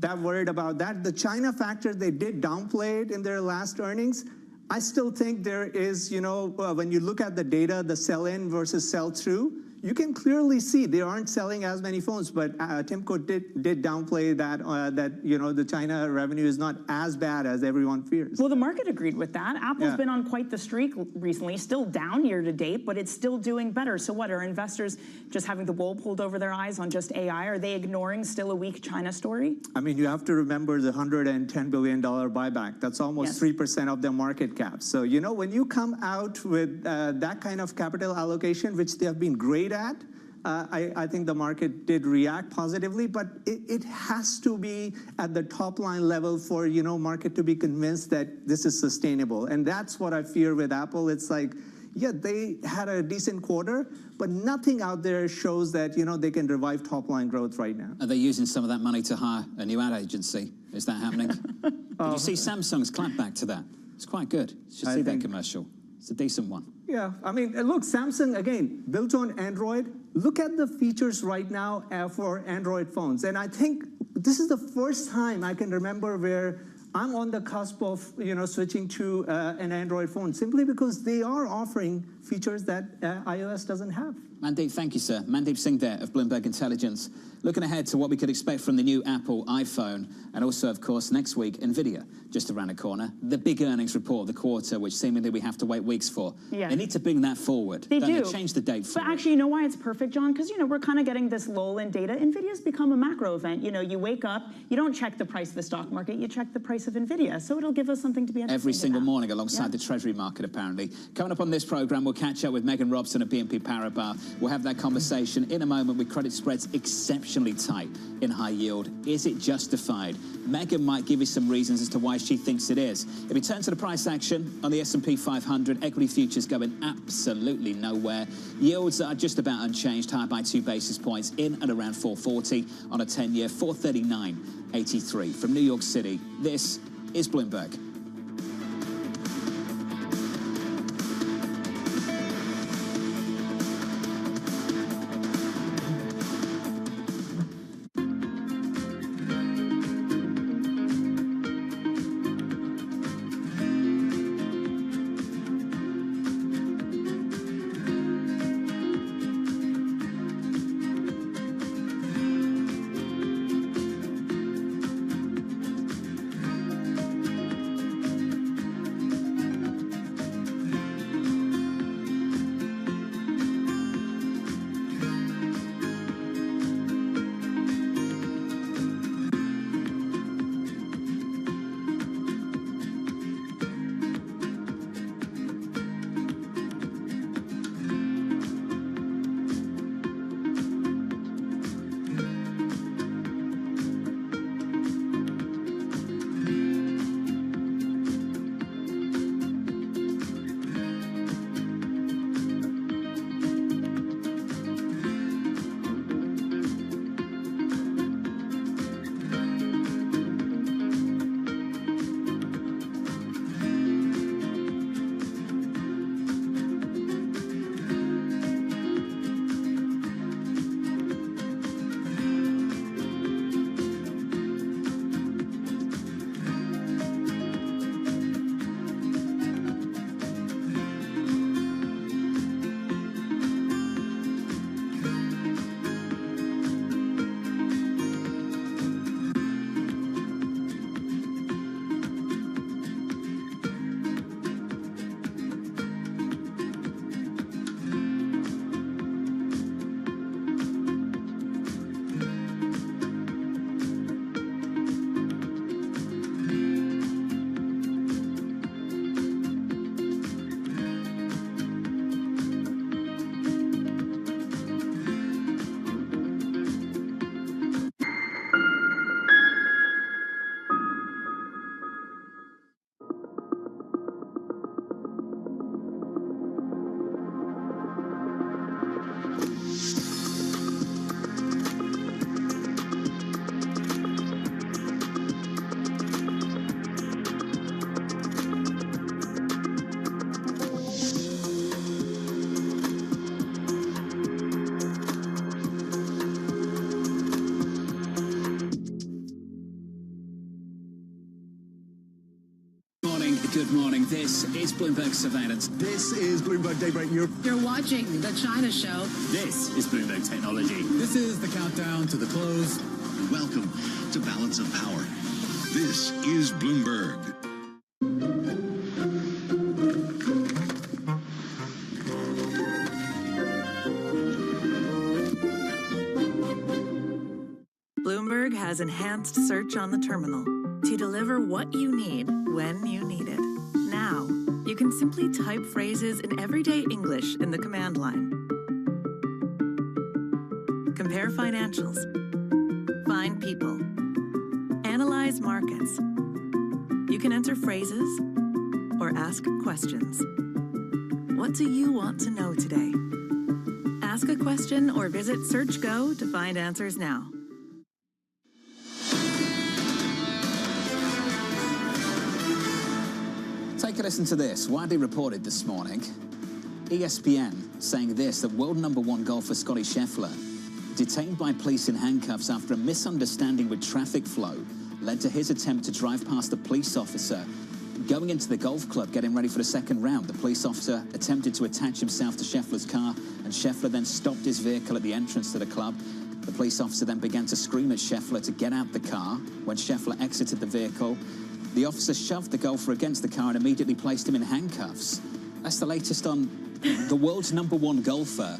that worried about that. The China factor, they did downplay it in their last earnings. I still think there is, when you look at the data, the sell-in versus sell-through, you can clearly see they aren't selling as many phones, but Tim Cook did downplay that, the China revenue is not as bad as everyone fears. Well, the market agreed with that. Apple's been on quite the streak recently, still down year to date, but it's still doing better. So what, are investors just having the wool pulled over their eyes on just AI? Are they ignoring still a weak China story? I mean, you have to remember the $110 billion buyback. That's almost 3% of their market cap. So, when you come out with that kind of capital allocation, which they have been great at, I think the market did react positively, but it has to be at the top line level for, market to be convinced that this is sustainable. And that's what I fear with Apple. It's like, yeah, they had a decent quarter, but nothing out there shows that, they can revive top line growth right now. Are they using some of that money to hire a new ad agency? Is that happening? Did you see Samsung's clapback to that? It's quite good. You should see that commercial. It's a decent one. Yeah, I mean, look, Samsung, again, built on Android. Look at the features right now for Android phones. And I think this is the first time I can remember where I'm on the cusp of, switching to an Android phone, simply because they are offering features that iOS doesn't have. Mandeep, thank you, sir. Mandeep Singh there of Bloomberg Intelligence. Looking ahead to what we could expect from the new Apple iPhone, and also, of course, next week, NVIDIA, just around the corner. The big earnings report of the quarter, which seemingly we have to wait weeks for. Yeah. They need to bring that forward. They do. They change the date for But actually, you know why it's perfect, John? Because, we're kind of getting this lull in data. NVIDIA's become a macro event. You wake up, you don't check the price of the stock market, you check the price of NVIDIA. So it'll give us something to be entertained every single about. morning alongside the Treasury market, apparently. Coming up on this program, we'll catch up with Megan Robson of BNP Paribas. We'll have that conversation in a moment with credit spreads exceptionally tight in high yield. Is it justified? Megan might give you some reasons as to why she thinks it is. If we turn to the price action on the S&P 500, equity futures going absolutely nowhere. Yields are just about unchanged, higher by 2 basis points, in and around 440 on a 10-year, 439.83. From New York City, this is Bloomberg. Good morning. This is Bloomberg Surveillance. This is Bloomberg Daybreak Europe. You're watching The China Show. This is Bloomberg Technology. This is the countdown to the close. Welcome to Balance of Power. This is Bloomberg. Bloomberg has enhanced search on the terminal to deliver what you need when you need it. Now, you can simply type phrases in everyday English in the command line. Compare financials. Find people. Analyze markets. You can enter phrases or ask questions. What do you want to know today? Ask a question or visit SearchGo to find answers now. Take a listen to this. Widely reported this morning, ESPN saying this, that world #1 golfer Scottie Scheffler, detained by police in handcuffs after a misunderstanding with traffic flow, led to his attempt to drive past a police officer going into the golf club, getting ready for the second round. The police officer attempted to attach himself to Scheffler's car, and Scheffler then stopped his vehicle at the entrance to the club. The police officer then began to scream at Scheffler to get out the car. When Scheffler exited the vehicle, the officer shoved the golfer against the car and immediately placed him in handcuffs. That's the latest on the world's #1 golfer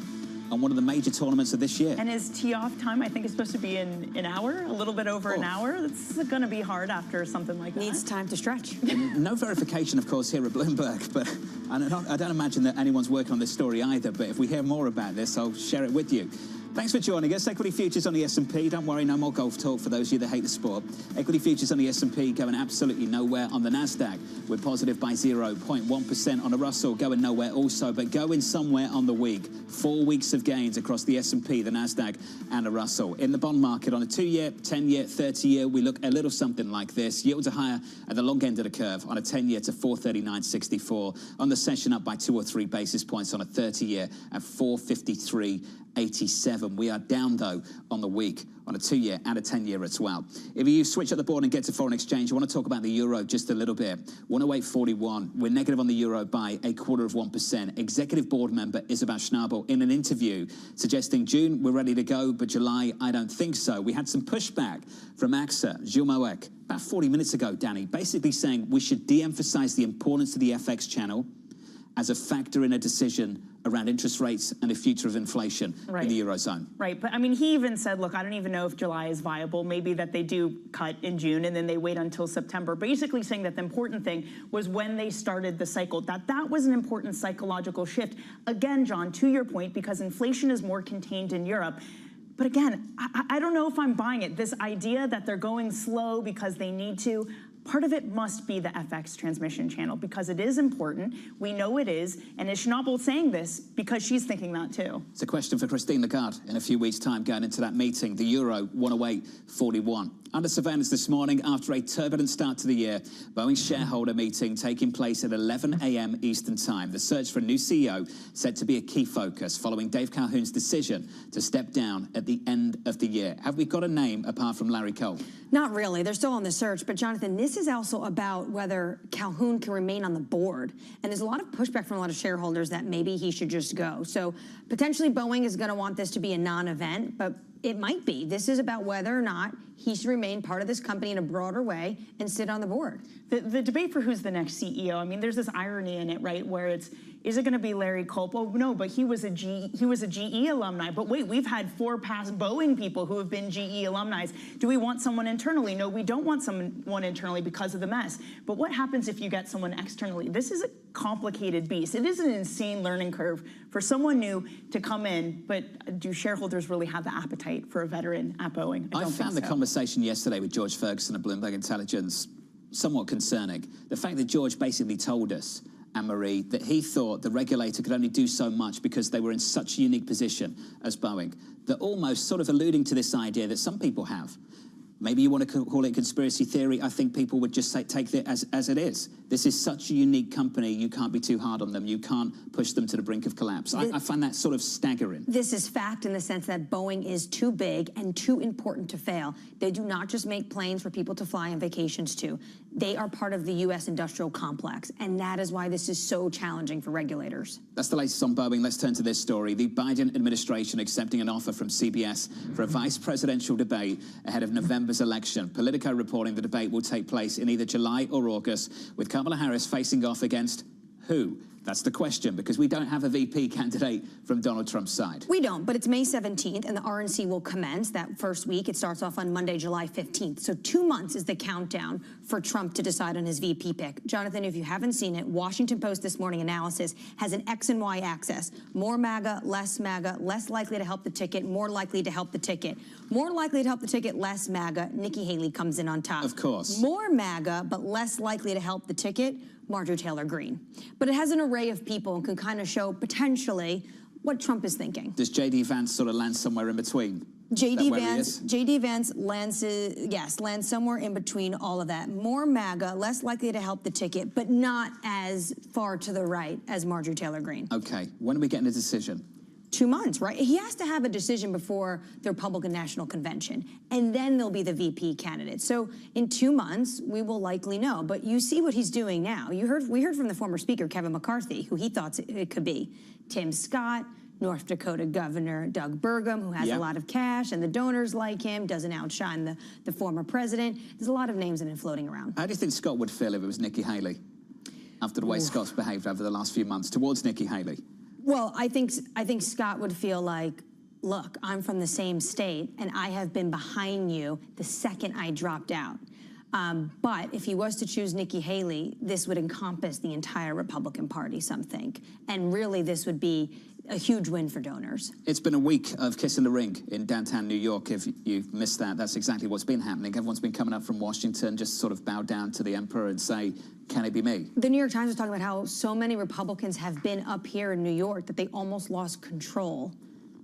on one of the major tournaments of this year. And his tee-off time, I think, is supposed to be in an hour, a little bit over an hour. It's going to be hard after something like that. Needs time to stretch. No verification, of course, here at Bloomberg, but I don't imagine that anyone's working on this story either, but if we hear more about this, I'll share it with you. Thanks for joining us. Equity futures on the S&P. Don't worry, no more golf talk for those of you that hate the sport. Equity futures on the S&P going absolutely nowhere. On the Nasdaq, we're positive by 0.1%. On the Russell, going nowhere also, but going somewhere on the week. 4 weeks of gains across the S&P, the Nasdaq, and the Russell. In the bond market, on a 2-year, 10-year, 30-year, we look a little something like this. Yields are higher at the long end of the curve. On a 10-year to 439.64. On the session, up by 2 or 3 basis points. On a 30-year at 453.87. We are down, though, on the week, on a 2-year and a 10-year as well. If you switch up the board and get to foreign exchange, I want to talk about the euro just a little bit. 108.41. We're negative on the euro by 0.25%. Executive board member Isabel Schnabel in an interview suggesting June, we're ready to go, but July, I don't think so. We had some pushback from AXA, Gilles Moek, about 40 minutes ago, Danny, basically saying we should de-emphasize the importance of the FX channel as a factor in a decision around interest rates and the future of inflation in the Eurozone. Right, but I mean, he even said, look, I don't even know if July is viable. Maybe that they do cut in June and then they wait until September. Basically saying that the important thing was when they started the cycle, that was an important psychological shift. Again, John, to your point, because inflation is more contained in Europe. But again, I don't know if I'm buying it. This idea that they're going slow because they need to, part of it must be the FX transmission channel because it is important. We know it is. And is Schnabel saying this because she's thinking that too? It's a question for Christine Lagarde in a few weeks' time going into that meeting. The euro, 108.41. Under surveillance this morning after a turbulent start to the year. Boeing's shareholder meeting taking place at 11 a.m. Eastern Time. The search for a new CEO said to be a key focus following Dave Calhoun's decision to step down at the end of the year. Have we got a name apart from Larry Cole? Not really. They're still on the search. But, Jonathan, this is also about whether Calhoun can remain on the board. And there's a lot of pushback from a lot of shareholders that maybe he should just go. So potentially Boeing is going to want this to be a non-event, but it might be. This is about whether or not he should remain part of this company in a broader way and sit on the board. The debate for who's the next CEO, I mean, there's this irony in it, right, where is it going to be Larry Culp? Oh, no, but he was a GE alumni. But wait, we've had 4 past Boeing people who have been GE alumni. Do we want someone internally? No, we don't want someone internally because of the mess. But what happens if you get someone externally? This is a complicated beast. It is an insane learning curve for someone new to come in, but do shareholders really have the appetite for a veteran at Boeing? I found the conversation yesterday with George Ferguson of Bloomberg Intelligence somewhat concerning. The fact that George basically told us, Anne-Marie, that he thought the regulator could only do so much because they were in such a unique position as Boeing, that almost sort of alluding to this idea that some people have. Maybe you want to call it conspiracy theory. I think people would just say, take it as it is. This is such a unique company, you can't be too hard on them. You can't push them to the brink of collapse. I find that sort of staggering. This is fact in the sense that Boeing is too big and too important to fail. They do not just make planes for people to fly on vacations to. They are part of the U.S. industrial complex, and that is why this is so challenging for regulators. That's the latest on Boeing. Let's turn to this story. The Biden administration accepting an offer from CBS for a vice presidential debate ahead of November's election. Politico reporting the debate will take place in either July or August, with Kamala Harris facing off against who? That's the question, because we don't have a VP candidate from Donald Trump's side. We don't, but it's May 17th, and the RNC will commence that first week. It starts off on Monday, July 15th. So 2 months is the countdown for Trump to decide on his VP pick. Jonathan, if you haven't seen it, Washington Post this morning analysis has an X and Y axis. More MAGA, less likely to help the ticket, more likely to help the ticket. More likely to help the ticket, less MAGA. Nikki Haley comes in on top. Of course. More MAGA, but less likely to help the ticket, Marjorie Taylor Greene. But it has an array of people and can kind of show potentially what Trump is thinking. Does J.D. Vance sort of land somewhere in between? J.D. Vance lands somewhere in between all of that. More MAGA, less likely to help the ticket, but not as far to the right as Marjorie Taylor Greene. Okay, when are we getting a decision? 2 months, right? He has to have a decision before the Republican National Convention, and then there'll be the VP candidate. So in 2 months, we will likely know. But you see what he's doing now. We heard from the former Speaker, Kevin McCarthy, who he thought it could be. Tim Scott, North Dakota Governor Doug Burgum, who has a lot of cash, and the donors like him, doesn't outshine the former president. There's a lot of names that have been floating around. How do you think Scott would feel if it was Nikki Haley, after the way Scott's behaved over the last few months towards Nikki Haley? Well, I think Scott would feel like, look, I'm from the same state, and I have been behind you the second I dropped out. But if he was to choose Nikki Haley, this would encompass the entire Republican Party, some think. And really, this would be a huge win for donors. It's been a week of kissing the ring in downtown New York. If you've missed that, that's exactly what's been happening. Everyone's been coming up from Washington, just sort of bow down to the emperor and say, can it be me? The New York Times was talking about how so many Republicans have been up here in New York that they almost lost control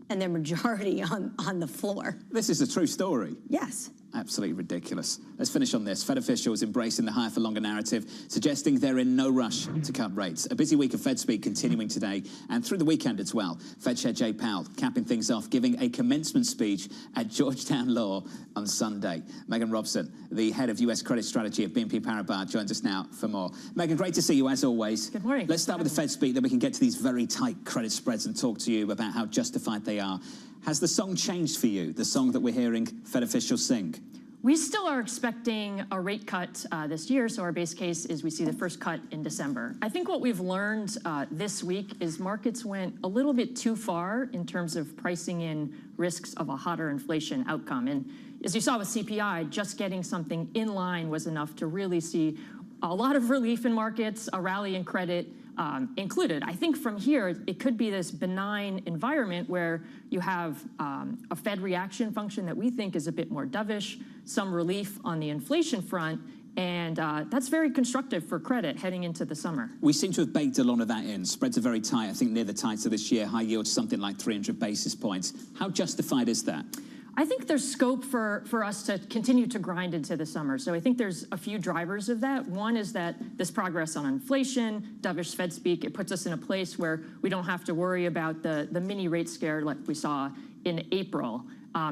and their majority on the floor. This is a true story. Yes. Absolutely ridiculous. Let's finish on this. Fed officials embracing the higher for longer narrative, suggesting they're in no rush to cut rates. A busy week of Fed speak continuing today and through the weekend as well. Fed Chair Jay Powell capping things off, giving a commencement speech at Georgetown Law on Sunday. Megan Robson, the head of US credit strategy at BNP Paribas, joins us now for more. Megan, great to see you as always. Good morning. Let's start with the Fed speak, then we can get to these very tight credit spreads and talk to you about how justified they are. Has the song changed for you, the song that we're hearing Fed officials sing? We still are expecting a rate cut this year, so our base case is we see the first cut in December. I think what we've learned this week is markets went a little bit too far in terms of pricing in risks of a hotter inflation outcome. And as you saw with CPI, just getting something in line was enough to really see a lot of relief in markets, a rally in credit, included. I think from here, it could be this benign environment where you have a Fed reaction function that we think is a bit more dovish, some relief on the inflation front, and that's very constructive for credit heading into the summer. We seem to have baked a lot of that in. Spreads are very tight, I think near the tights of this year. High yield something like 300 basis points. How justified is that? I think there's scope for us to continue to grind into the summer. So I think there's a few drivers of that. One is that this progress on inflation, dovish Fed speak, it puts us in a place where we don't have to worry about the mini rate scare like we saw in April.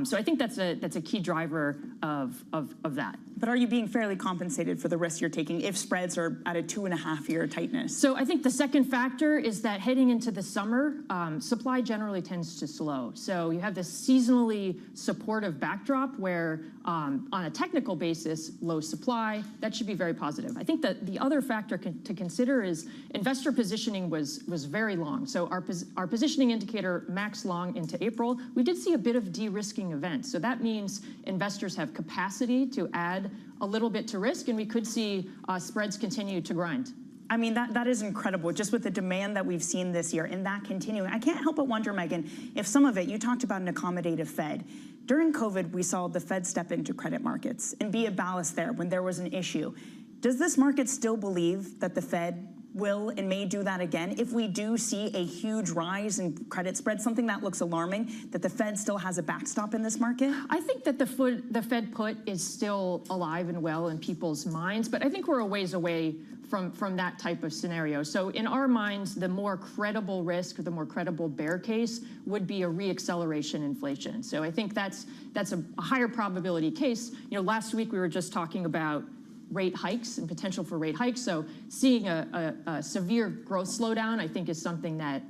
So I think that's a key driver of that. But are you being fairly compensated for the risk you're taking if spreads are at a 2.5-year tightness? So I think the second factor is that heading into the summer, supply generally tends to slow. So you have this seasonally supportive backdrop where on a technical basis, low supply, that should be very positive. I think that the other factor to consider is investor positioning was very long. So our positioning indicator max long into April, we did see a bit of de-risking events. So that means investors have capacity to add a little bit to risk, and we could see spreads continue to grind. I mean, that is incredible, just with the demand that we've seen this year and that continuing. I can't help but wonder, Megan, if some of it, you talked about an accommodative Fed. During COVID, we saw the Fed step into credit markets and be a ballast there when there was an issue. Does this market still believe that the Fed will and may do that again if we do see a huge rise in credit spread, something that looks alarming, that the Fed still has a backstop in this market? I think that the Fed put is still alive and well in people's minds, but I think we're a ways away from that type of scenario. So in our minds, the more credible risk or the more credible bear case would be a reacceleration inflation. So I think that's a higher probability case. You know, last week we were just talking about rate hikes and potential for rate hikes. So seeing a severe growth slowdown, I think, is something that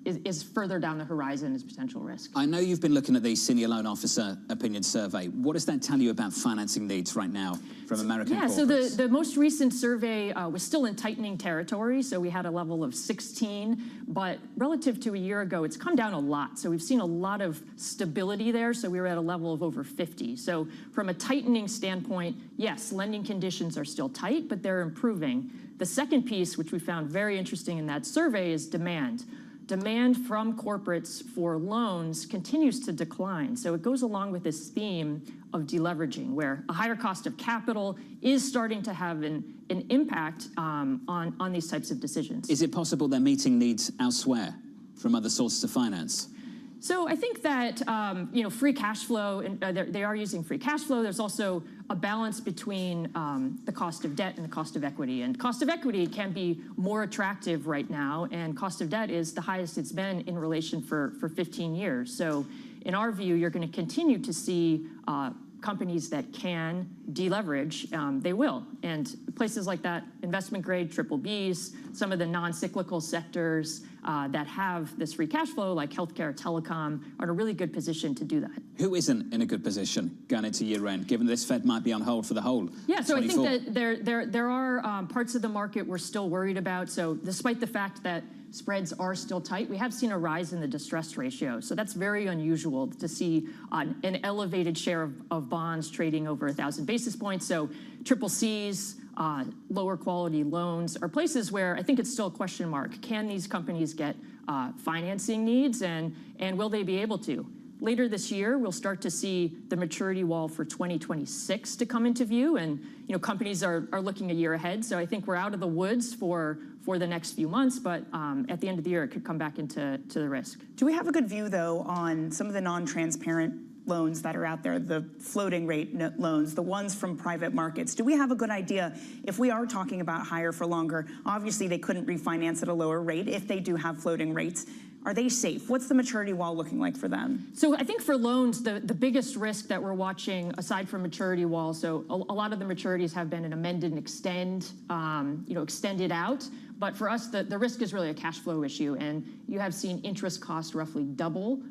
is further down the horizon as potential risk. I know you've been looking at the Senior Loan Officer Opinion Survey. What does that tell you about financing needs right now from American corporates? So the most recent survey was still in tightening territory. So we had a level of 16, but relative to a year ago, it's come down a lot. So we've seen a lot of stability there. So we were at a level of over 50. So from a tightening standpoint, yes, lending conditions are still tight, but they're improving. The second piece, which we found very interesting in that survey, is demand. Demand from corporates for loans continues to decline. So it goes along with this theme of deleveraging, where a higher cost of capital is starting to have an impact on these types of decisions. Is it possible they're meeting needs elsewhere from other sources of finance? So I think that, free cash flow, they are using free cash flow. There's also a balance between the cost of debt and the cost of equity. And cost of equity can be more attractive right now, and cost of debt is the highest it's been in relation for 15 years. So in our view, you're going to continue to see companies that can deleverage, they will. And places like that, investment grade, triple Bs, some of the non-cyclical sectors that have this free cash flow, like healthcare, telecom, are in a really good position to do that. Who isn't in a good position going into year end, given this Fed might be on hold for the whole? Yeah, so 24? I think that there are parts of the market we're still worried about. So despite the fact that spreads are still tight, we have seen a rise in the distress ratio. So that's very unusual to see an elevated share of bonds trading over 1,000 basis points. So triple Cs, lower quality loans are places where I think it's still a question mark. Can these companies get financing needs, and will they be able to? Later this year, we'll start to see the maturity wall for 2026 to come into view, and companies are looking a year ahead. So I think we're out of the woods for the next few months, but at the end of the year, it could come back into the risk. Do we have a good view, though, on some of the non-transparent loans that are out there, the floating rate loans, the ones from private markets? Do we have a good idea if we are talking about higher for longer? Obviously, they couldn't refinance at a lower rate if they do have floating rates. Are they safe? What's the maturity wall looking like for them? So I think for loans, the biggest risk that we're watching, aside from maturity wall, so a lot of the maturities have been an amend and extend, extended out. But for us, the risk is really a cash flow issue, and you have seen interest costs roughly double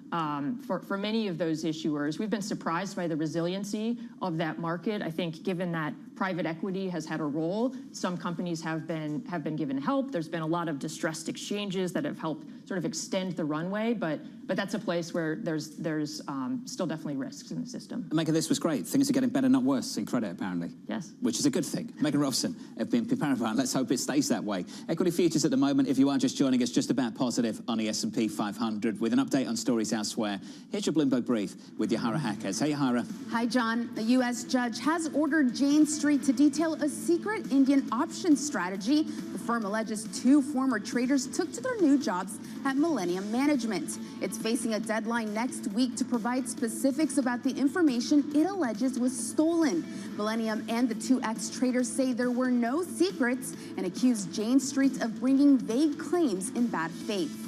for many of those issuers. We've been surprised by the resiliency of that market. I think given that private equity has had a role, some companies have been given help. There's been a lot of distressed exchanges that have helped sort of extend the runway, but that's a place where there's still definitely risks in the system. Megan, this was great. Things are getting better, not worse, in credit, apparently. Yes. Which is a good thing. Megan Robson of BNP Paribas. Let's hope it stays that way. Equity futures at the moment, if you are just joining us, just about positive on the S&P 500. With an update on stories elsewhere, here's your Bloomberg Brief with Yahara Hackers. Hey, Yahara. Hi, John. A U.S. judge has ordered Jane Street to detail a secret Indian options strategy. The firm alleges 2 former traders took to their new jobs at Millennium Management. It's facing a deadline next week to provide specifics about the information it alleges was stolen. Millennium and the 2 ex-traders say there were no secrets and accuse Jane Street of bringing vague claims in bad faith.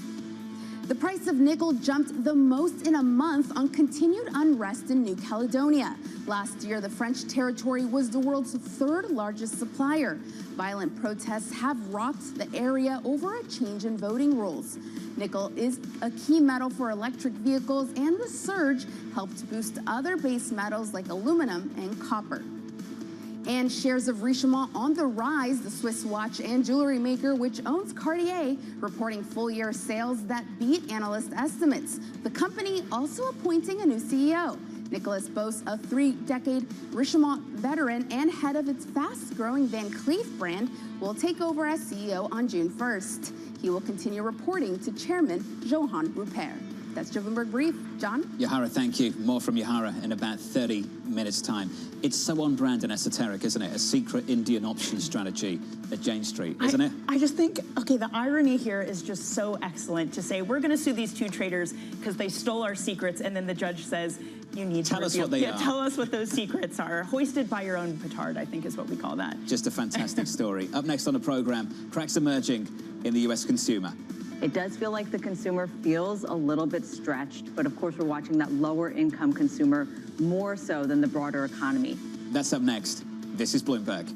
The price of nickel jumped the most in a month on continued unrest in New Caledonia. Last year, the French territory was the world's 3rd largest supplier. Violent protests have rocked the area over a change in voting rules. Nickel is a key metal for electric vehicles, and the surge helped boost other base metals like aluminum and copper. And shares of Richemont on the rise. The Swiss watch and jewelry maker, which owns Cartier, reporting full-year sales that beat analyst estimates. The company also appointing a new CEO. Nicolas boasts a 3-decade Richemont veteran and head of its fast-growing Van Cleef brand, will take over as CEO on June 1st. He will continue reporting to Chairman Johann Rupert. That's your Bloomberg Brief. John? Yahara, thank you. More from Yahara in about 30 minutes' time. It's so on brand and esoteric, isn't it? A secret Indian option strategy at Jane Street, isn't it? I just think, okay, the irony here is just so excellent to say, we're going to sue these 2 traders because they stole our secrets, and then the judge says, you need to tell us what they are. Tell us what those secrets are. Hoisted by your own petard, I think is what we call that. Just a fantastic story. Up next on the program, cracks emerging in the U.S. consumer. It does feel like the consumer feels a little bit stretched, but of course we're watching that lower income consumer more so than the broader economy. That's up next. This is Bloomberg.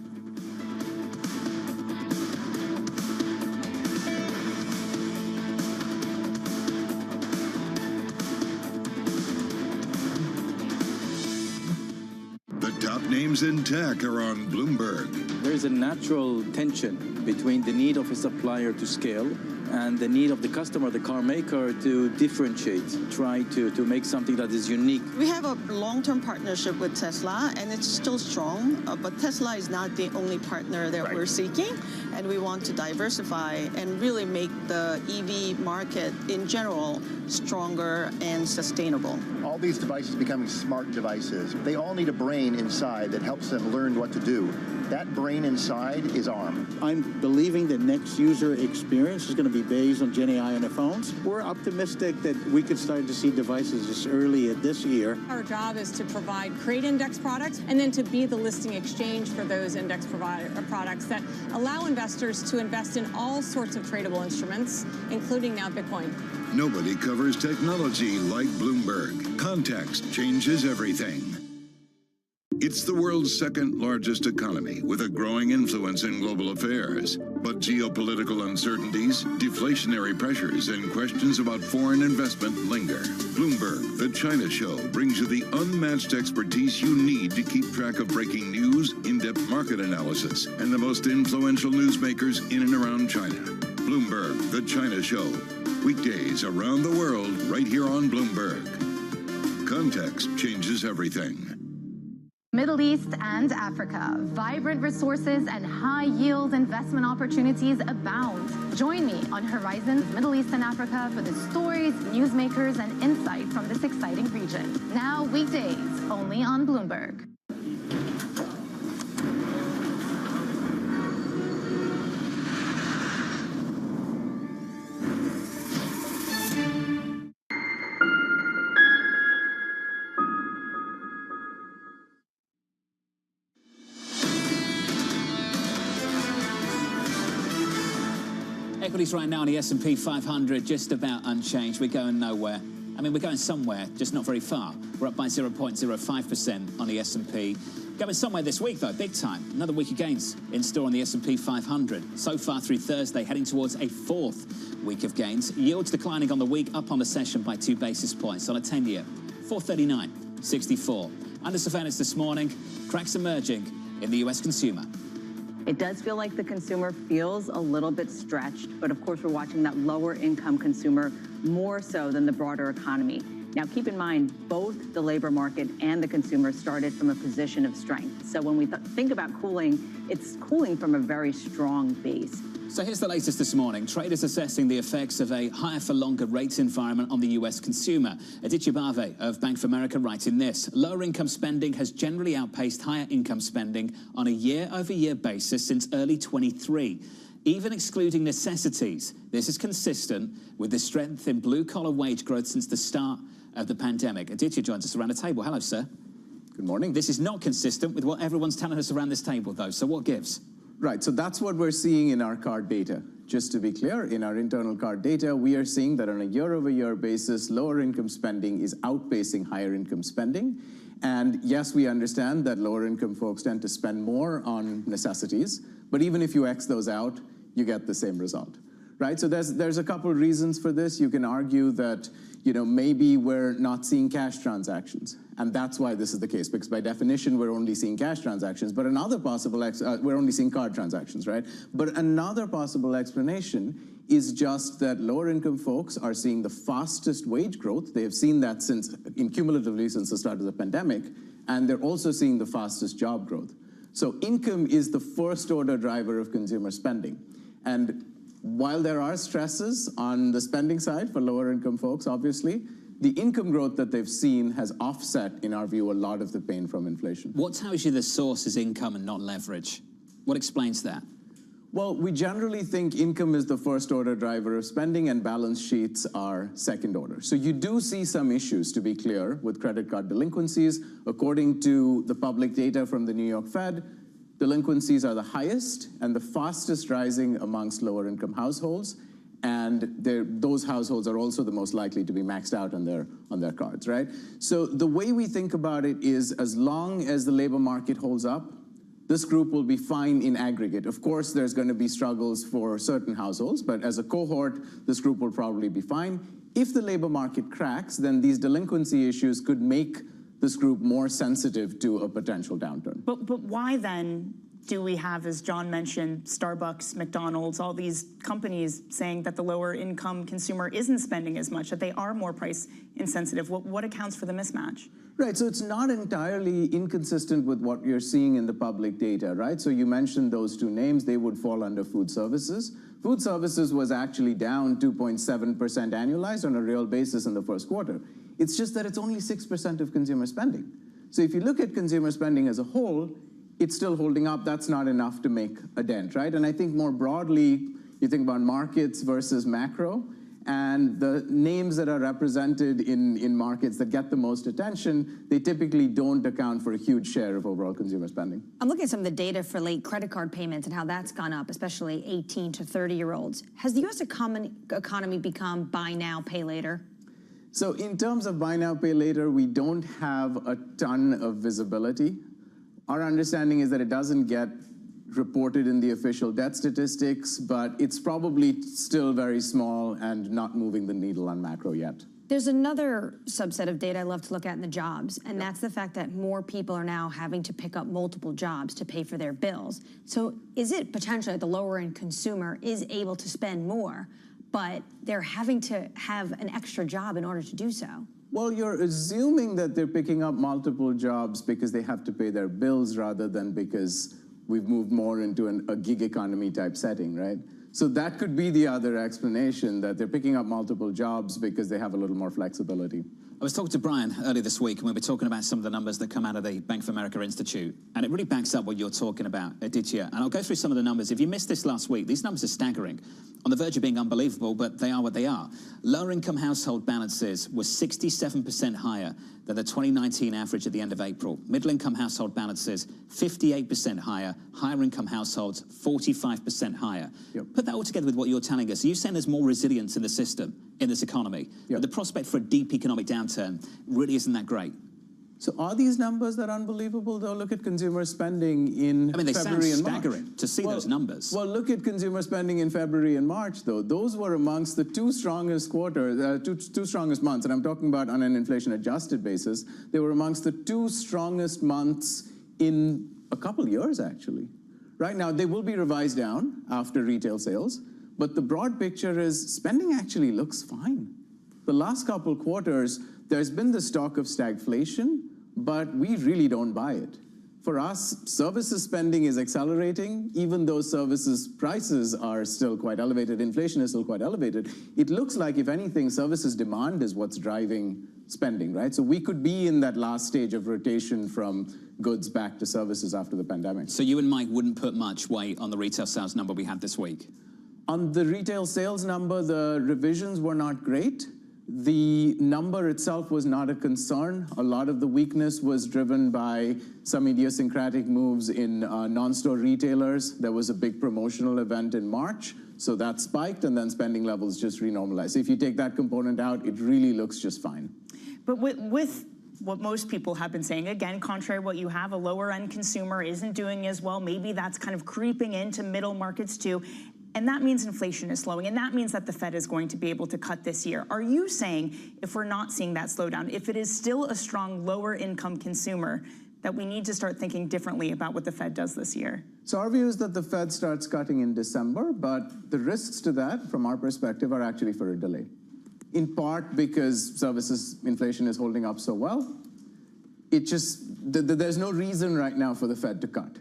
top names in tech are on Bloomberg. There's a natural tension between the need of a supplier to scale and the need of the customer, the car maker, to differentiate, try to make something that is unique. We have a long-term partnership with Tesla, and it's still strong, but Tesla is not the only partner that we're seeking, and we want to diversify and really make the EV market in general stronger and sustainable. All these devices becoming smart devices. They all need a brain inside that helps them learn what to do. That brain inside is ARM. I'm believing the next user experience is going to be based on Gen AI on the phones. We're optimistic that we could start to see devices as early as this year. Our job is to provide great index products and then to be the listing exchange for those index products that allow investors to invest in all sorts of tradable instruments, including now Bitcoin. Nobody covers technology like Bloomberg. Context changes everything. It's the world's second largest economy with a growing influence in global affairs. But geopolitical uncertainties, deflationary pressures, and questions about foreign investment linger. Bloomberg, the China Show, brings you the unmatched expertise you need to keep track of breaking news, in-depth market analysis, and the most influential newsmakers in and around China. Bloomberg, the China Show. Weekdays around the world, right here on Bloomberg. Context changes everything. Middle East and Africa, vibrant resources and high-yield investment opportunities abound. Join me on Horizons Middle East and Africa for the stories, newsmakers, and insight from this exciting region. Now weekdays, only on Bloomberg. Equities right now on the S&P 500 just about unchanged. We're going nowhere. I mean, we're going somewhere, just not very far. We're up by 0.05% on the S&P. Going somewhere this week, though, big time. Another week of gains in store on the S&P 500. So far through Thursday, heading towards a fourth week of gains. Yields declining on the week, up on the session by 2 basis points on a 10-year. 439.64. Under surveillance this morning, cracks emerging in the U.S. consumer. It does feel like the consumer feels a little bit stretched, but of course we're watching that lower income consumer more so than the broader economy. Now keep in mind, both the labor market and the consumer started from a position of strength. So when we think about cooling, it's cooling from a very strong base. So here's the latest this morning. Traders assessing the effects of a higher for longer rates environment on the US consumer. Aditya Bave of Bank of America writing this. Lower income spending has generally outpaced higher income spending on a year-over-year basis since early 23. Even excluding necessities, this is consistent with the strength in blue-collar wage growth since the start of the pandemic. Aditya joins us around the table. Hello, sir. Good morning. This is not consistent with what everyone's telling us around this table, though. So what gives? Right, so that's what we're seeing in our card data. Just to be clear, in our internal card data, we are seeing that on a year-over-year basis, lower income spending is outpacing higher income spending. And yes, we understand that lower income folks tend to spend more on necessities, but even if you X those out, you get the same result, right? So there's a couple of reasons for this. You can argue that, maybe we're not seeing cash transactions. And that's why this is the case, because by definition, we're only seeing cash transactions. But another possible, we're only seeing card transactions, right? But another possible explanation is just that lower income folks are seeing the fastest wage growth. They have seen that cumulatively since the start of the pandemic. And they're also seeing the fastest job growth. So income is the first order driver of consumer spending. And while there are stresses on the spending side for lower income folks, obviously, the income growth that they've seen has offset, in our view, a lot of the pain from inflation. What tells you the source is income and not leverage? What explains that? Well, we generally think income is the first order driver of spending and balance sheets are second order. So you do see some issues, to be clear, with credit card delinquencies. According to the public data from the New York Fed, delinquencies are the highest and the fastest rising amongst lower income households. And those households are also the most likely to be maxed out on their cards, right? So the way we think about it is, as long as the labor market holds up, this group will be fine in aggregate. Of course, there's going to be struggles for certain households, but as a cohort, this group will probably be fine. If the labor market cracks, then these delinquency issues could make this group more sensitive to a potential downturn. But why then do we have, as John mentioned, Starbucks, McDonald's, all these companies saying that the lower income consumer isn't spending as much, that they are more price insensitive? What accounts for the mismatch? Right, so it's not entirely inconsistent with what you're seeing in the public data, right? So you mentioned those two names, they would fall under food services. Food services was actually down 2.7% annualized on a real basis in the first quarter. It's just that it's only 6% of consumer spending. So if you look at consumer spending as a whole, it's still holding up. That's not enough to make a dent, right? And I think more broadly, you think about markets versus macro, and the names that are represented in markets that get the most attention, they typically don't account for a huge share of overall consumer spending. I'm looking at some of the data for late credit card payments and how that's gone up, especially 18 to 30-year-olds. Has the U.S. economy become buy now, pay later? So in terms of buy now, pay later, we don't have a ton of visibility. Our understanding is that it doesn't get reported in the official debt statistics, but it's probably still very small and not moving the needle on macro yet. There's another subset of data I love to look at in the jobs, and that's the fact that more people are now having to pick up multiple jobs to pay for their bills. So is it potentially that the lower-end consumer is able to spend more, but they're having to have an extra job in order to do so? Well, you're assuming that they're picking up multiple jobs because they have to pay their bills rather than because we've moved more into a gig economy type setting, right? So that could be the other explanation, that they're picking up multiple jobs because they have a little more flexibility. I was talking to Brian earlier this week, and we were talking about some of the numbers that come out of the Bank of America Institute, and it really backs up what you're talking about, Aditya. And I'll go through some of the numbers. If you missed this last week, these numbers are staggering, on the verge of being unbelievable, but they are what they are. Lower-income household balances were 67% higher than the 2019 average at the end of April. Middle-income household balances, 58% higher. Higher-income households, 45% higher. Yep. Put that all together with what you're telling us. Are you saying there's more resilience in the system, in this economy? But the prospect for a deep economic downturn really isn't that great. So are these numbers that unbelievable, though? Look at consumer spending in they February and sound March. staggering to see those numbers. Well, look at consumer spending in February and March, though. Those were amongst the two strongest quarters, two strongest months, and I'm talking about on an inflation-adjusted basis. They were amongst the two strongest months in a couple years, actually. Right now, they will be revised down after retail sales, but the broad picture is spending actually looks fine. The last couple quarters, there's been this talk of stagflation, but we really don't buy it. For us, services spending is accelerating, even though services prices are still quite elevated, inflation is still quite elevated. It looks like, if anything, services demand is what's driving spending, right? So we could be in that last stage of rotation from goods back to services after the pandemic. So you and Mike wouldn't put much weight on the retail sales number we had this week? On the retail sales number, the revisions were not great. The number itself was not a concern. A lot of the weakness was driven by some idiosyncratic moves in non-store retailers. There was a big promotional event in March, so that spiked, and then spending levels just renormalized. If you take that component out, it really looks just fine. But with what most people have been saying, again, contrary to what you have, a lower-end consumer isn't doing as well. Maybe that's kind of creeping into middle markets too. And that means inflation is slowing, and that means that the Fed is going to be able to cut this year. Are you saying, if we're not seeing that slowdown, if it is still a strong lower-income consumer, that we need to start thinking differently about what the Fed does this year? So our view is that the Fed starts cutting in December, but the risks to that, from our perspective, are actually for a delay. In part because services inflation is holding up so well. There's no reason right now for the Fed to cut.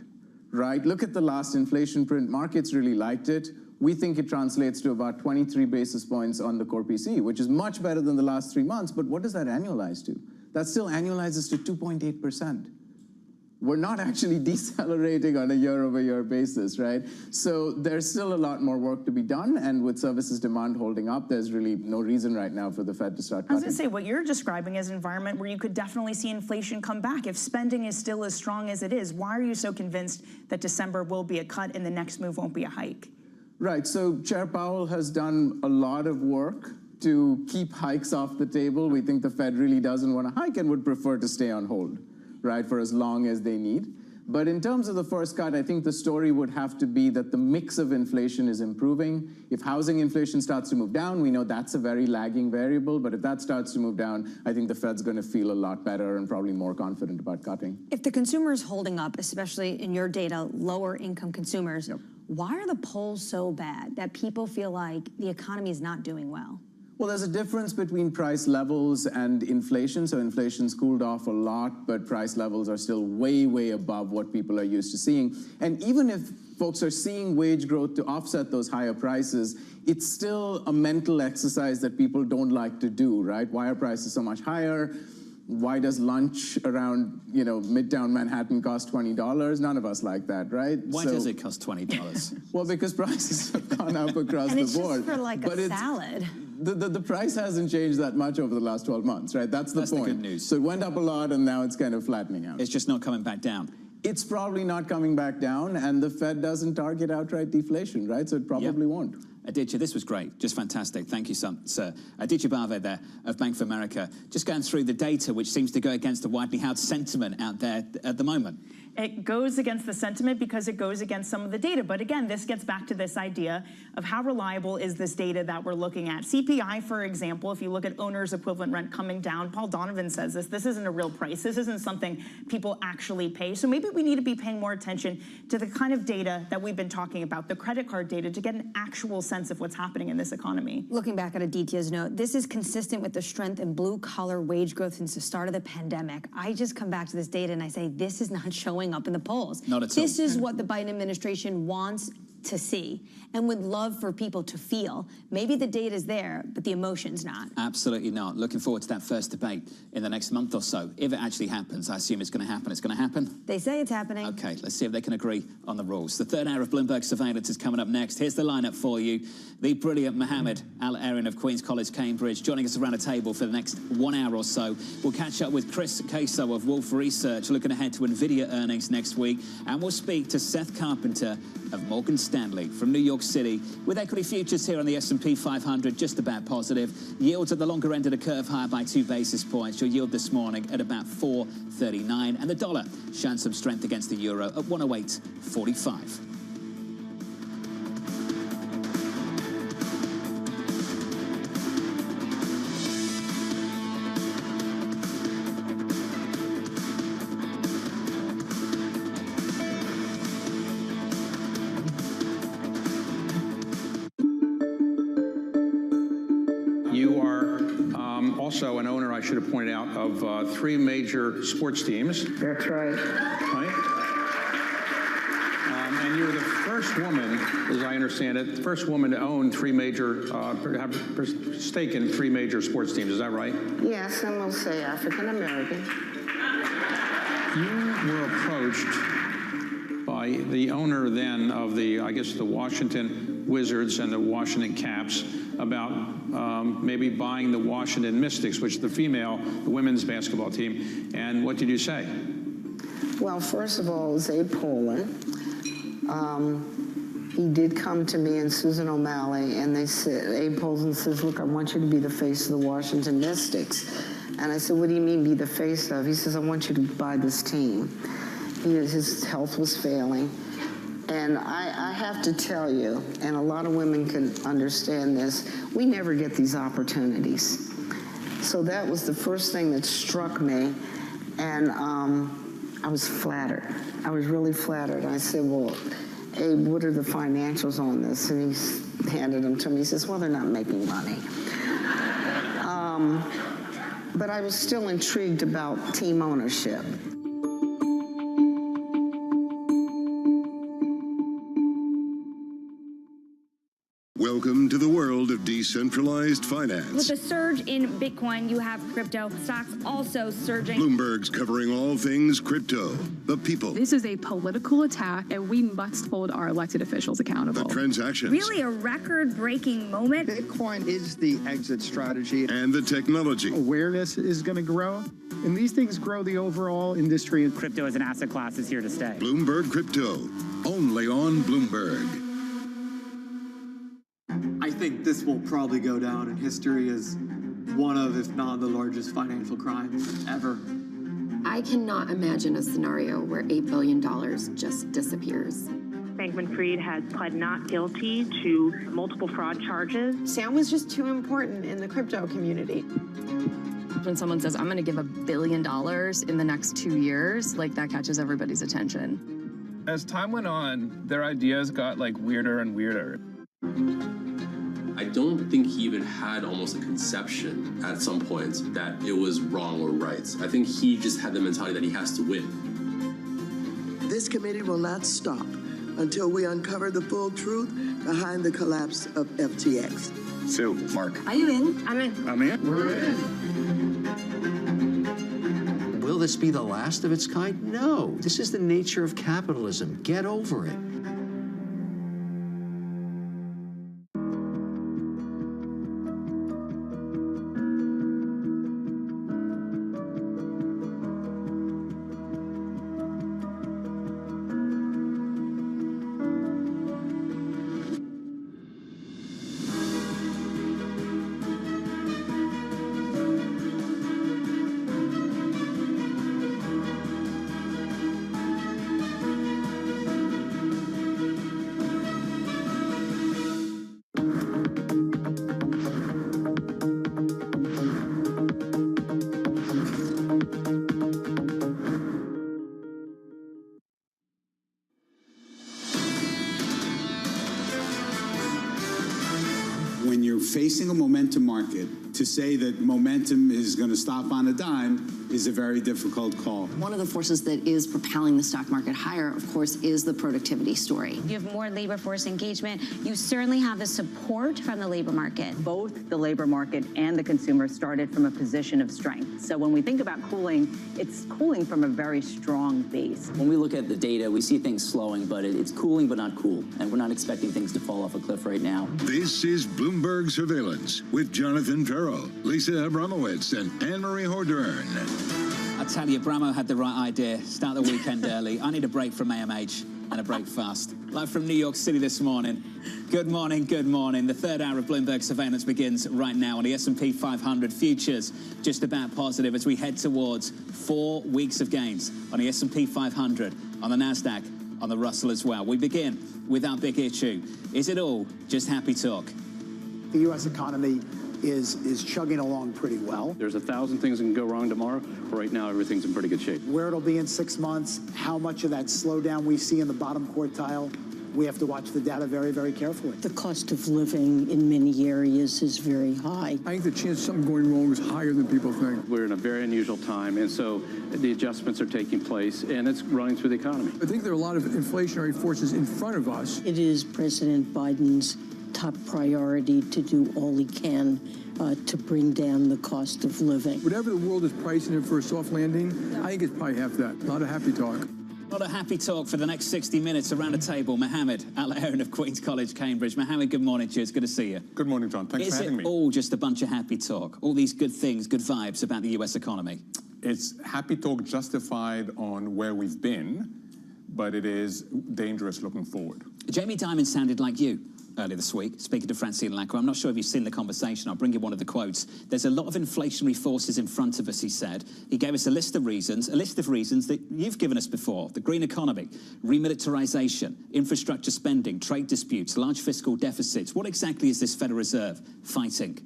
Right? Look at the last inflation print. Markets really liked it. We think it translates to about 23 basis points on the core PCE, which is much better than the last 3 months. But what does that annualize to? That still annualizes to 2.8%. We're not actually decelerating on a year-over-year basis, right? So there's still a lot more work to be done, and with services demand holding up, there's really no reason right now for the Fed to start cutting. I was going to say, what you're describing is an environment where you could definitely see inflation come back. If spending is still as strong as it is, why are you so convinced that December will be a cut and the next move won't be a hike? Right, so Chair Powell has done a lot of work to keep hikes off the table. We think the Fed really doesn't want to hike and would prefer to stay on hold, right, for as long as they need. But in terms of the first cut, I think the story would have to be that the mix of inflation is improving. If housing inflation starts to move down, we know that's a very lagging variable, but if that starts to move down, I think the Fed's going to feel a lot better and probably more confident about cutting. If the consumer is holding up, especially in your data, lower income consumers, why are the polls so bad that people feel like the economy is not doing well? Well, there's a difference between price levels and inflation. So inflation's cooled off a lot, but price levels are still way, way above what people are used to seeing. And even if folks are seeing wage growth to offset those higher prices, it's still a mental exercise that people don't like to do, right? Why are prices so much higher? Why does lunch around, Midtown Manhattan cost $20? None of us like that, right? Why does it cost $20? Well, because prices have gone up across the board. And it's just for like a salad. The price hasn't changed that much over the last 12 months, right? That's the point. The good news. So it went up a lot, and now it's kind of flattening out. It's just not coming back down. It's probably not coming back down, and the Fed doesn't target outright deflation, right? So it probably won't. Aditya, this was great, just fantastic. Thank you, sir. Aditya Bave there of Bank of America, just going through the data, which seems to go against the widely held sentiment out there at the moment. It goes against the sentiment because it goes against some of the data. But again, this gets back to this idea of how reliable is this data that we're looking at. CPI, for example, if you look at owner's equivalent rent coming down, Paul Donovan says this isn't a real price. This isn't something people actually pay. So maybe we need to be paying more attention to the kind of data that we've been talking about, the credit card data, to get an actual sense of what's happening in this economy. Looking back at Aditya's note, this is consistent with the strength in blue-collar wage growth since the start of the pandemic. I just come back to this data and I say, this is not showing up in the polls. Not at all. This is what the Biden administration wants to see and would love for people to feel. Maybe the data's there, but the emotion's not. Absolutely not. Looking forward to that first debate in the next month or so. If it actually happens, I assume it's going to happen. It's going to happen? They say it's happening. Okay, let's see if they can agree on the rules. The third hour of Bloomberg Surveillance is coming up next. Here's the lineup for you. The brilliant Mohammed Al-Erin of Queen's College, Cambridge, joining us around a table for the next 1 hour or so. We'll catch up with Chris Caso of Wolf Research, looking ahead to NVIDIA earnings next week. And we'll speak to Seth Carpenter of Morgan Stanley from New York City, with equity futures here on the S&P 500 just about positive. Yields at the longer end of the curve higher by 2 basis points. Your yield this morning at about 4.39, and the dollar showing some strength against the euro at 108.45. You are also an owner, I should have pointed out, of 3 major sports teams. That's right. And you're the first woman, as I understand it, the first woman to own 3 major, have a stake in 3 major sports teams. Is that right? Yes, and we'll say African American. You were approached by the owner then of the, I guess, the Washington Wizards and the Washington Caps about maybe buying the Washington Mystics, which is the women's basketball team. And what did you say? Well, first of all, Abe Pollin. He did come to me and Susan O'Malley, and they said, Abe Pollin says, look, I want you to be the face of the Washington Mystics. And I said, what do you mean be the face of? He says, I want you to buy this team. His health was failing. And I have to tell you, and a lot of women can understand this, we never get these opportunities. So that was the first thing that struck me, and I was flattered. I was really flattered. I said, well, Abe, what are the financials on this? And he handed them to me. He says, well, they're not making money. But I was still intrigued about team ownership. Welcome to the world of decentralized finance. With the surge in Bitcoin, you have crypto stocks also surging. Bloomberg's covering all things crypto, the people, This is a political attack, and we must hold our elected officials accountable. the transactions, Really a record-breaking moment. Bitcoin is the exit strategy. and the technology. Awareness is going to grow, and these things grow the overall industry. Crypto as an asset class is here to stay. Bloomberg Crypto, only on Bloomberg. I think this will probably go down in history as one of, if not the largest financial crimes ever. I cannot imagine a scenario where $8 billion just disappears. Bankman-Fried has pled not guilty to multiple fraud charges. Sam was just too important in the crypto community. When someone says, I'm going to give $1 billion in the next 2 years, like that catches everybody's attention. As time went on, their ideas got like weirder and weirder. I don't think he even had almost a conception at some points that it was wrong or right. I think he just had the mentality that he has to win. This committee will not stop until we uncover the full truth behind the collapse of FTX. Sue, Mark. Are you in? I'm in. I'm in. We're in. Will this be the last of its kind? No. This is the nature of capitalism. Get over it. When you're facing a momentum market, to say that momentum is going to stop on a dime is a very difficult call. One of the forces that is propelling the stock market higher, of course, is the productivity story. You have more labor force engagement. You certainly have the support from the labor market. Both the labor market and the consumer started from a position of strength. So when we think about cooling, it's cooling from a very strong base. When we look at the data, we see things slowing, but it's cooling but not cool. And we're not expecting things to fall off a cliff right now. This is Bloomberg Surveillance with Jonathan Ferro, Lisa Abramowitz, and Anne-Marie Hordern. I tell you, Bramo had the right idea. Start the weekend early. I need a break from AMH and a break fast. Live from New York City this morning. Good morning, good morning. The third hour of Bloomberg Surveillance begins right now on the S&P 500 futures. Just about positive as we head towards 4 weeks of gains on the S&P 500, on the NASDAQ, on the Russell as well. We begin with our big issue. Is it all just happy talk? The U.S. economy is chugging along pretty well. There's 1,000 things that can go wrong tomorrow. Right now, everything's in pretty good shape. Where it'll be in 6 months, how much of that slowdown we see in the bottom quartile, we have to watch the data very, very carefully. The cost of living in many areas is very high. I think the chance of something going wrong is higher than people think. We're in a very unusual time, and so the adjustments are taking place, and it's running through the economy. I think there are a lot of inflationary forces in front of us. It is President Biden's top priority to do all he can to bring down the cost of living. Whatever the world is pricing in for a soft landing, I think it's probably half that. A lot of happy talk. A lot of happy talk for the next 60 minutes around the table. Mohammed Al-Aaron of Queen's College, Cambridge. Mohammed, good morning to you. It's good to see you. Good morning, John. Thanks for having me. Is it all just a bunch of happy talk? All these good things, good vibes about the U.S. economy? It's happy talk justified on where we've been, but it is dangerous looking forward. Jamie Dimon sounded like you earlier this week, speaking to Francine Lacqua. I'm not sure if you've seen the conversation. I'll bring you one of the quotes. There's a lot of inflationary forces in front of us, he said. He gave us a list of reasons that you've given us before. The green economy, remilitarization, infrastructure spending, trade disputes, large fiscal deficits. What exactly is this Federal Reserve fighting?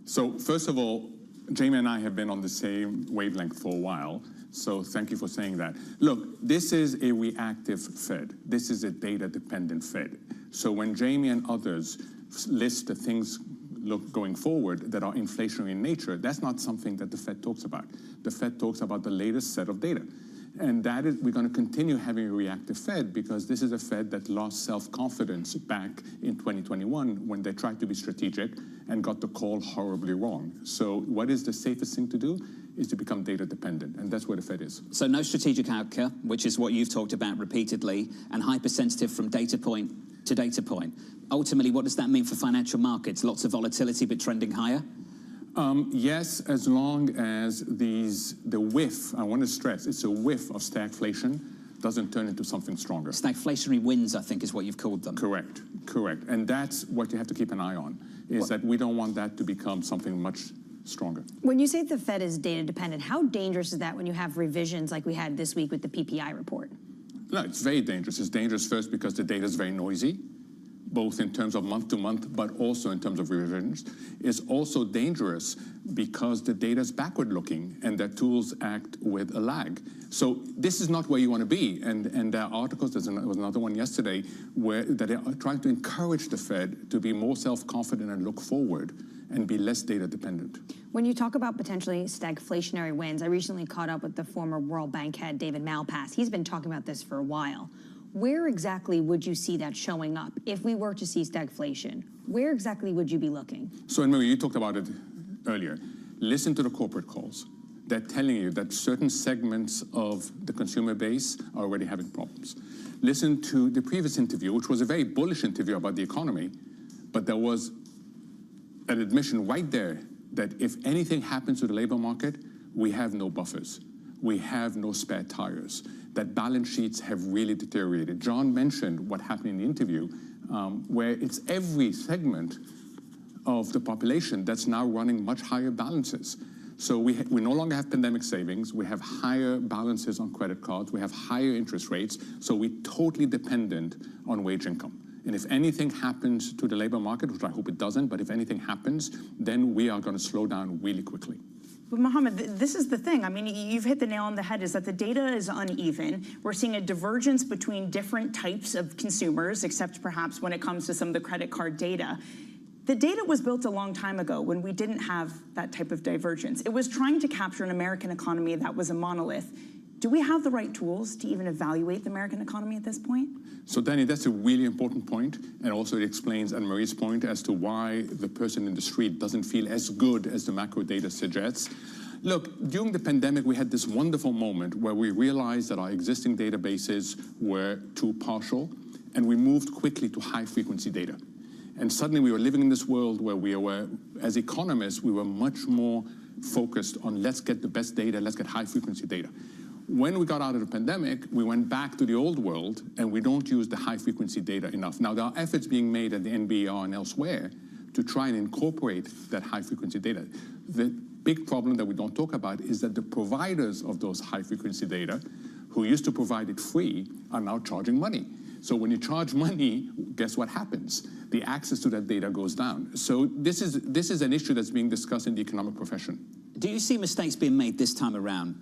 So, first of all, Jamie and I have been on the same wavelength for a while, so thank you for saying that. Look, this is a reactive Fed. This is a data-dependent Fed. So when Jamie and others list the things going forward that are inflationary in nature, that's not something that the Fed talks about. The Fed talks about the latest set of data. And that is, we're going to continue having a reactive Fed because this is a Fed that lost self-confidence back in 2021 when they tried to be strategic and got the call horribly wrong. So what is the safest thing to do is to become data dependent, and that's where the Fed is. So no strategic outcome, which is what you've talked about repeatedly, and hypersensitive from data point to data point. Ultimately, what does that mean for financial markets? Lots of volatility, but trending higher? Yes, as long as the whiff, I want to stress, it's a whiff of stagflation, doesn't turn into something stronger. Stagflationary winds, I think, is what you've called them. Correct. And that's what you have to keep an eye on, is that we don't want that to become something much stronger. When you say the Fed is data dependent, how dangerous is that when you have revisions like we had this week with the PPI report? No, it's very dangerous. It's dangerous first because the data is very noisy, both in terms of month to month, but also in terms of revisions. It's also dangerous because the data is backward looking and that tools act with a lag. So this is not where you want to be. And there are articles, there was another one yesterday, where that they are trying to encourage the Fed to be more self-confident and look forward and be less data dependent. When you talk about potentially stagflationary winds, I recently caught up with the former World Bank head, David Malpass. He's been talking about this for a while. Where exactly would you see that showing up if we were to see stagflation? Where exactly would you be looking? So, Anne-Marie, you talked about it earlier. Listen to the corporate calls. They're telling you that certain segments of the consumer base are already having problems. Listen to the previous interview, which was a very bullish interview about the economy, but there was an admission right there that if anything happens to the labor market, we have no buffers. We have no spare tires. That balance sheets have really deteriorated. John mentioned what happened in the interview, where it's every segment of the population that's now running much higher balances. So we no longer have pandemic savings. We have higher balances on credit cards. We have higher interest rates. So we're totally dependent on wage income. And if anything happens to the labor market, which I hope it doesn't, but if anything happens, then we are going to slow down really quickly. But Mohammed, this is the thing. I mean, you've hit the nail on the head, is that the data is uneven. We're seeing a divergence between different types of consumers, except perhaps when it comes to some of the credit card data. The data was built a long time ago when we didn't have that type of divergence. It was trying to capture an American economy that was a monolith. Do we have the right tools to even evaluate the American economy at this point? So, Danny, that's a really important point, and also it explains Anne-Marie's point as to why the person in the street doesn't feel as good as the macro data suggests. Look, during the pandemic, we had this wonderful moment where we realized that our existing databases were too partial, and we moved quickly to high-frequency data. And suddenly we were living in this world where we were, as economists, we were much more focused on let's get the best data, let's get high-frequency data. When we got out of the pandemic, we went back to the old world, and we don't use the high-frequency data enough. Now, there are efforts being made at the NBER and elsewhere to try and incorporate that high-frequency data. The big problem that we don't talk about is that the providers of those high-frequency data, who used to provide it free, are now charging money. So when you charge money, guess what happens? The access to that data goes down. So this is an issue that's being discussed in the economic profession. Do you see mistakes being made this time around,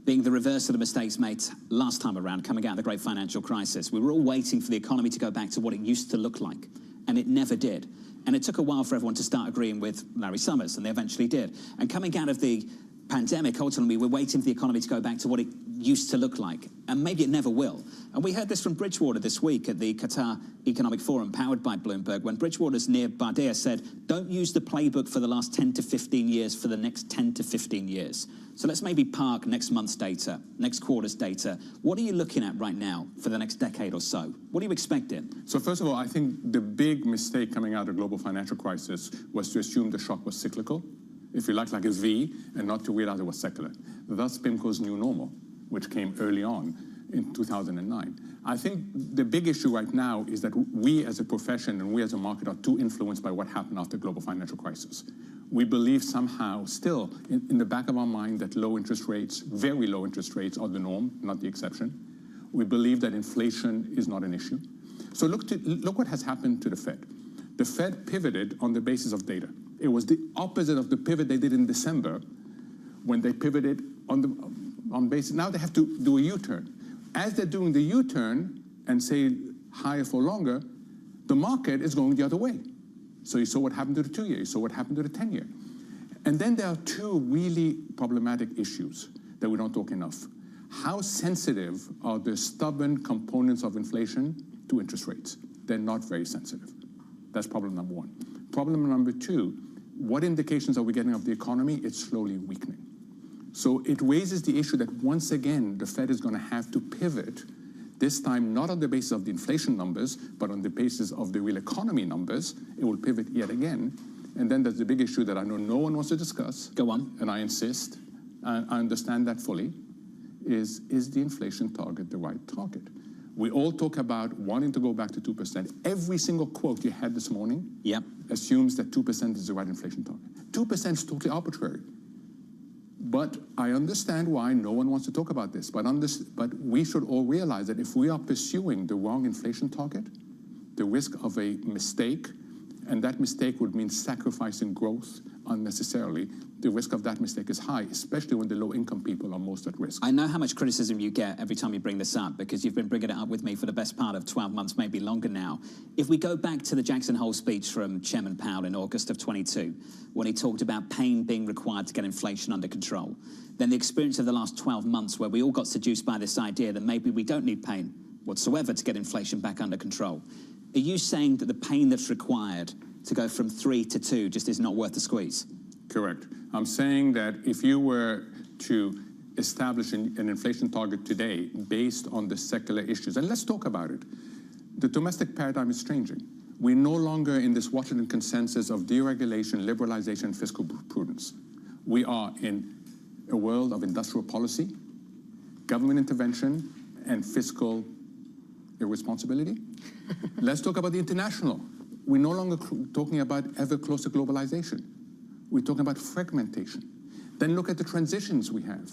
being the reverse of the mistakes made last time around, coming out of the great financial crisis? We were all waiting for the economy to go back to what it used to look like, and it never did. And it took a while for everyone to start agreeing with Larry Summers, and they eventually did. And coming out of the pandemic, ultimately, we're waiting for the economy to go back to what it used to look like, and maybe it never will. And we heard this from Bridgewater this week at the Qatar Economic Forum, powered by Bloomberg, when Bridgewater's Nir Bardia said, don't use the playbook for the last 10 to 15 years for the next 10 to 15 years. So let's maybe park next month's data, next quarter's data. What are you looking at right now for the next decade or so? What are you expecting? So first of all, I think the big mistake coming out of the global financial crisis was to assume the shock was cyclical, if you like a V, and not to realize it was secular. Thus PIMCO's new normal, which came early on in 2009. I think the big issue right now is that we as a profession and we as a market are too influenced by what happened after the global financial crisis. We believe somehow still in the back of our mind that low interest rates, very low interest rates, are the norm, not the exception. We believe that inflation is not an issue. So look what has happened to the Fed. The Fed pivoted on the basis of data. It was the opposite of the pivot they did in December when they pivoted on basis. Now they have to do a U-turn. As they're doing the U-turn and say higher for longer, the market is going the other way. So you saw what happened to the 2-year, you saw what happened to the 10-year. And then there are two really problematic issues that we don't talk enough. How sensitive are the stubborn components of inflation to interest rates? They're not very sensitive. That's problem number one. Problem number two, what indications are we getting of the economy? It's slowly weakening. So it raises the issue that once again, the Fed is going to have to pivot, this time not on the basis of the inflation numbers, but on the basis of the real economy numbers. It will pivot yet again. And then there's the big issue that I know no one wants to discuss. Go on. And I insist, and I understand that fully, is the inflation target the right target? We all talk about wanting to go back to 2%. Every single quote you had this morning assumes that 2% is the right inflation target. 2% is totally arbitrary. But I understand why no one wants to talk about this. But we should all realize that if we are pursuing the wrong inflation target, the risk of a mistake, and that mistake would mean sacrificing growth unnecessarily, the risk of that mistake is high, especially when the low-income people are most at risk. I know how much criticism you get every time you bring this up, because you've been bringing it up with me for the best part of 12 months, maybe longer now. If we go back to the Jackson Hole speech from Chairman Powell in August of 22, when he talked about pain being required to get inflation under control, then the experience of the last 12 months where we all got seduced by this idea that maybe we don't need pain whatsoever to get inflation back under control. Are you saying that the pain that's required to go from 3 to 2 just is not worth the squeeze? Correct. I'm saying that if you were to establish an inflation target today based on the secular issues, and let's talk about it, the domestic paradigm is changing. We're no longer in this Washington consensus of deregulation, liberalization, and fiscal prudence. We are in a world of industrial policy, government intervention, and fiscal irresponsibility. Let's talk about the international. We're no longer talking about ever closer globalization. We're talking about fragmentation. Then look at the transitions we have.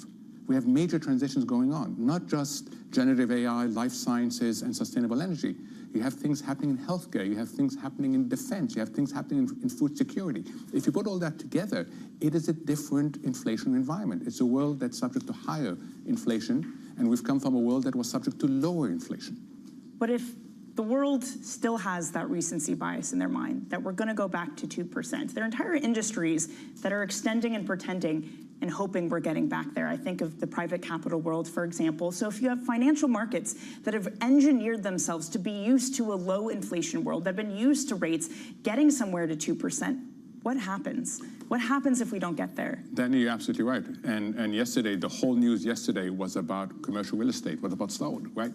We have major transitions going on, not just generative AI, life sciences, and sustainable energy. You have things happening in healthcare. You have things happening in defense. You have things happening in food security. If you put all that together, it is a different inflation environment. It's a world that's subject to higher inflation, and we've come from a world that was subject to lower inflation. But if the world still has that recency bias in their mind that we're going to go back to 2%. There are entire industries that are extending and pretending and hoping we're getting back there. I think of the private capital world, for example. So if you have financial markets that have engineered themselves to be used to a low inflation world, that have been used to rates getting somewhere to 2%, what happens? What happens if we don't get there? Danny, you're absolutely right. And yesterday, the whole news yesterday was about commercial real estate, was about slowing, right?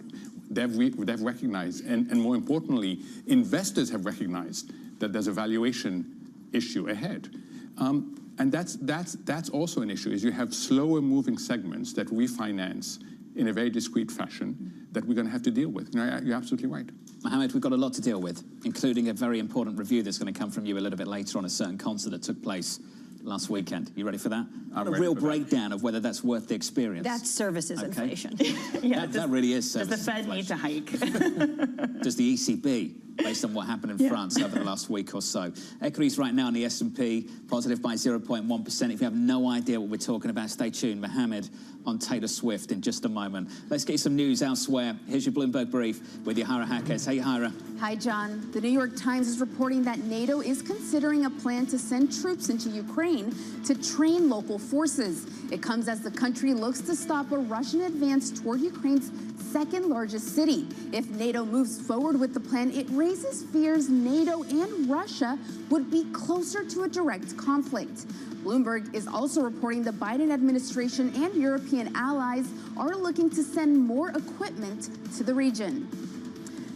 They've recognized, and more importantly, investors have recognized that there's a valuation issue ahead. And that's also an issue, is you have slower moving segments that refinance in a very discrete fashion that we're going to have to deal with. You're absolutely right. Mohammed, we've got a lot to deal with, including a very important review that's going to come from you a little bit later on a certain concert that took place last weekend. You ready for that? I'm a ready real for that. breakdown of whether that's worth the experience. That's services inflation. Yeah, that really is does services the Fed inflation. need to hike? Does the ECB, based on what happened in France over the last week or so? Equities right now on the S&P, positive by 0.1%. If you have no idea what we're talking about, stay tuned. Mohammed on Taylor Swift in just a moment. Let's get some news elsewhere. Here's your Bloomberg Brief with Yahara Hackers. Hey, Yahara. Hi, John. The New York Times is reporting that NATO is considering a plan to send troops into Ukraine to train local forces. It comes as the country looks to stop a Russian advance toward Ukraine's second largest city. If NATO moves forward with the plan, it raises fears NATO and Russia would be closer to a direct conflict. Bloomberg is also reporting the Biden administration and European allies are looking to send more equipment to the region.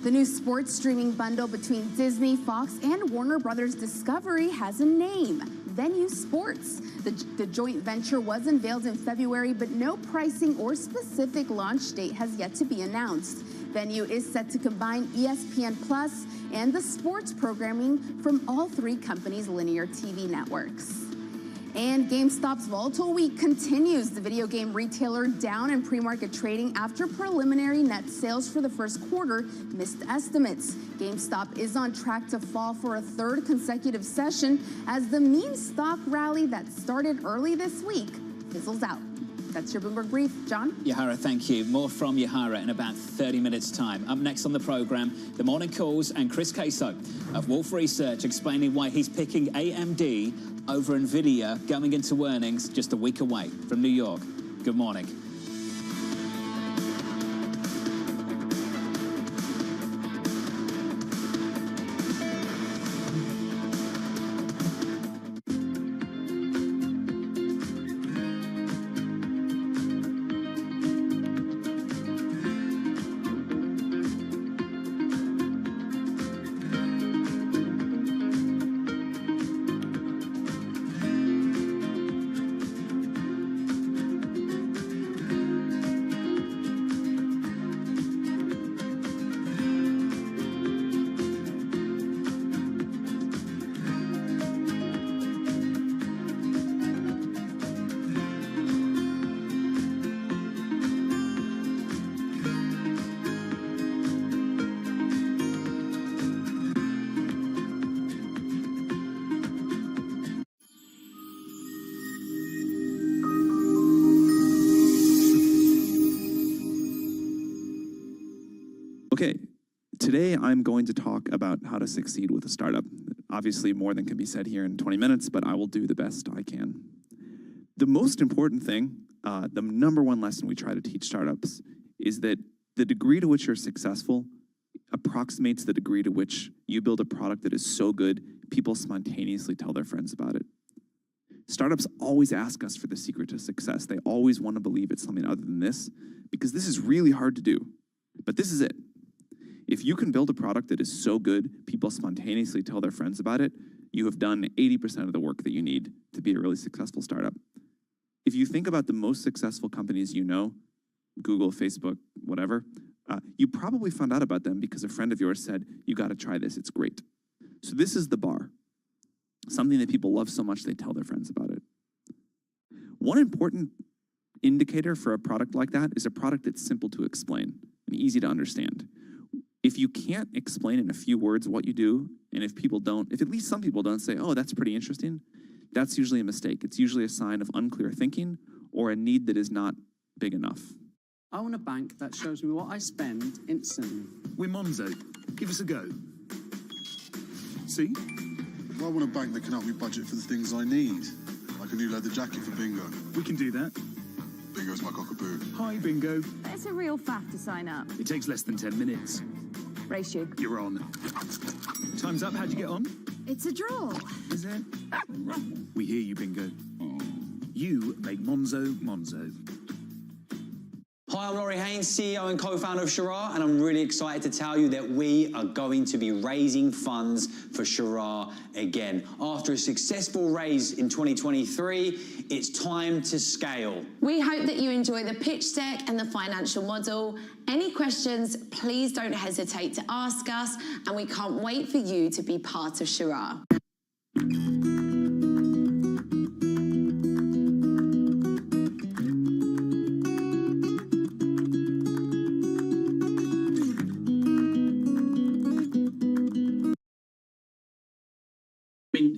The new sports streaming bundle between Disney, Fox, and Warner Brothers Discovery has a name: Venue Sports. The joint venture was unveiled in February, but no pricing or specific launch date has yet to be announced. Venue is set to combine ESPN Plus and the sports programming from all three companies' linear TV networks. And GameStop's volatile week continues. The video game retailer down in pre-market trading after preliminary net sales for the first quarter missed estimates. GameStop is on track to fall for a third consecutive session as the meme stock rally that started early this week fizzles out. That's your Bloomberg Brief. John? Yahara, thank you. More from Yahara in about 30 minutes' time. Up next on the program, the morning calls and Chris Caso of Wolf Research explaining why he's picking AMD over Nvidia going into earnings just a week away from New York. Good morning. Okay, today I'm going to talk about how to succeed with a startup. Obviously, more than can be said here in 20 minutes, but I will do the best I can. The most important thing, the number one lesson we try to teach startups is that the degree to which you're successful approximates the degree to which you build a product that is so good, people spontaneously tell their friends about it. Startups always ask us for the secret to success. They always want to believe it's something other than this, because this is really hard to do. But this is it. If you can build a product that is so good, people spontaneously tell their friends about it, you have done 80% of the work that you need to be a really successful startup. If you think about the most successful companies you know, Google, Facebook, whatever, you probably found out about them because a friend of yours said, you got to try this, it's great. So this is the bar. Something that people love so much they tell their friends about it. One important indicator for a product like that is a product that's simple to explain and easy to understand. If you can't explain in a few words what you do, and if at least some people don't say, oh, that's pretty interesting, that's usually a mistake. It's usually a sign of unclear thinking or a need that is not big enough. I want a bank that shows me what I spend instantly. We're Monzo. Give us a go. See? I want a bank that can help me budget for the things I need, like a new leather jacket for Bingo. We can do that. Bingo's my cockapoo. Hi, Bingo. It's a real faff to sign up. It takes less than 10 minutes. Race you. You're on. Time's up. How'd you get on? It's a draw. Is it? We hear you, Bingo. You make Monzo Monzo. Hi, I'm Laurie Haynes, CEO and co-founder of Shirar, and I'm really excited to tell you that we are going to be raising funds for Shirar again. After a successful raise in 2023, it's time to scale. We hope that you enjoy the pitch deck and the financial model. Any questions, please don't hesitate to ask us, and we can't wait for you to be part of Shirar.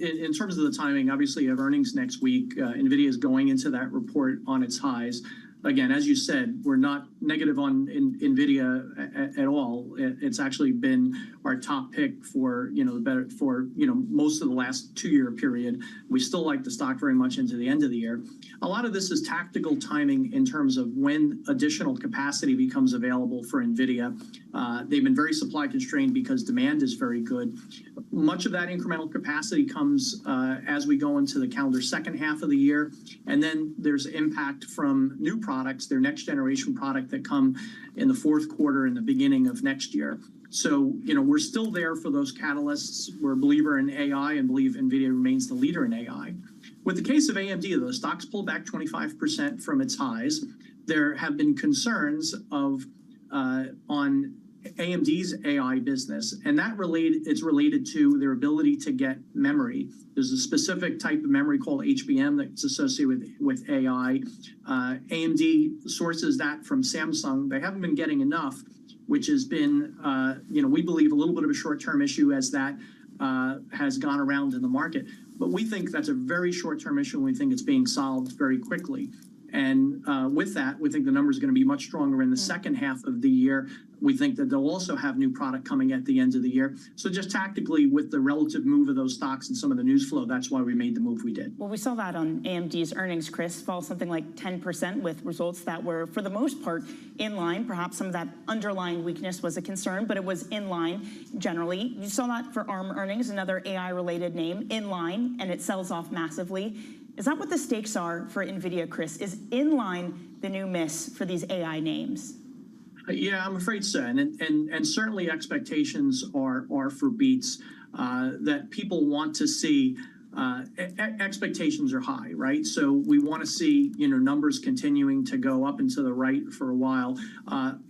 In terms of the timing, obviously you have earnings next week. NVIDIA is going into that report on its highs. Again, as you said, we're not negative on NVIDIA at all. It's actually been our top pick for most of the last 2-year period. We still like the stock very much into the end of the year. A lot of this is tactical timing in terms of when additional capacity becomes available for NVIDIA. They've been very supply constrained because demand is very good. Much of that incremental capacity comes as we go into the calendar second half of the year. And then there's impact from new products, their next generation product that come in the fourth quarter and the beginning of next year. So, we're still there for those catalysts. We're a believer in AI and believe NVIDIA remains the leader in AI. With the case of AMD, the stock's pulled back 25% from its highs. There have been concerns on AMD's AI business, and it's related to their ability to get memory. There's a specific type of memory called HBM that's associated with AI. AMD sources that from Samsung. They haven't been getting enough, which has been, we believe, a little bit of a short-term issue as that has gone around in the market. But we think that's a very short-term issue, and we think it's being solved very quickly. And with that, we think the number is going to be much stronger in the second half of the year. We think that they'll also have new product coming at the end of the year. So just tactically, with the relative move of those stocks and some of the news flow, that's why we made the move we did. Well, we saw that on AMD's earnings, Chris, fall something like 10% with results that were, for the most part, in line. Perhaps some of that underlying weakness was a concern, but it was in line generally. You saw that for ARM earnings, another AI-related name, in line, and it sells off massively. Is that what the stakes are for NVIDIA, Chris? Is in line the new miss for these AI names? Yeah, I'm afraid so. And certainly expectations are for beats that people want to see. Expectations are high, right? So we want to see, numbers continuing to go up and to the right for a while.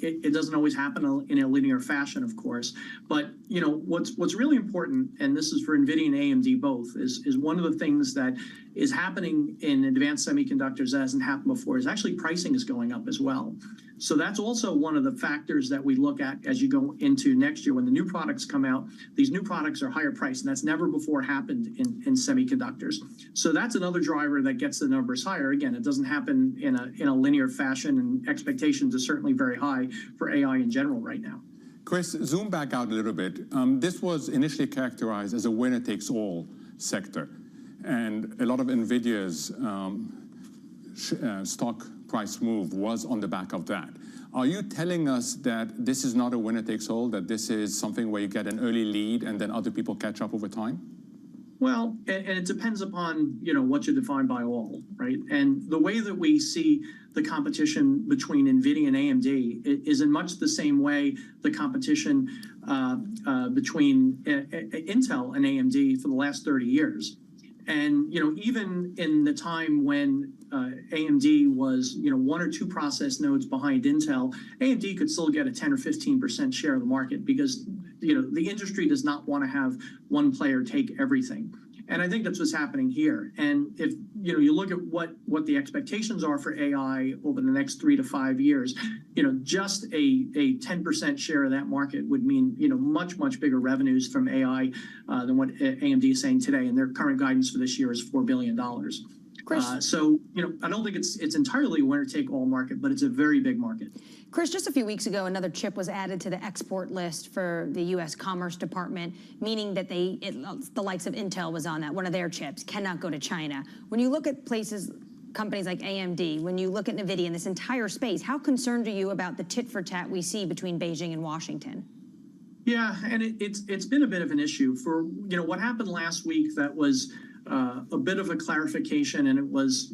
It doesn't always happen in a linear fashion, of course. But, what's really important, and this is for NVIDIA and AMD both, is one of the things that is happening in advanced semiconductors that hasn't happened before is actually pricing is going up as well. So that's also one of the factors that we look at as you go into next year. When the new products come out, these new products are higher priced, and that's never before happened in semiconductors. So that's another driver that gets the numbers higher. Again, it doesn't happen in a linear fashion, and expectations are certainly very high for AI in general right now. Chris, zoom back out a little bit. This was initially characterized as a winner-takes-all sector, and a lot of NVIDIA's stock price move was on the back of that. Are you telling us that this is not a winner-takes-all, that this is something where you get an early lead and then other people catch up over time? Well, and it depends upon, what you define by all, right? And the way that we see the competition between NVIDIA and AMD is in much the same way the competition between Intel and AMD for the last 30 years. And, even in the time when AMD was, 1 or 2 process nodes behind Intel, AMD could still get a 10 or 15% share of the market because, the industry does not want to have one player take everything. And I think that's what's happening here. And if, you look at what the expectations are for AI over the next 3 to 5 years, just a 10% share of that market would mean, much, much bigger revenues from AI than what AMD is saying today. And their current guidance for this year is $4 billion. So, I don't think it's entirely a winner-take-all market, but it's a very big market. Chris, just a few weeks ago, another chip was added to the export list for the U.S. Commerce Department, meaning that the likes of Intel was on that. One of their chips cannot go to China. When you look at companies like AMD, when you look at NVIDIA in this entire space, how concerned are you about the tit-for-tat we see between Beijing and Washington? Yeah, and it's been a bit of an issue. For, what happened last week, that was a bit of a clarification, and it was,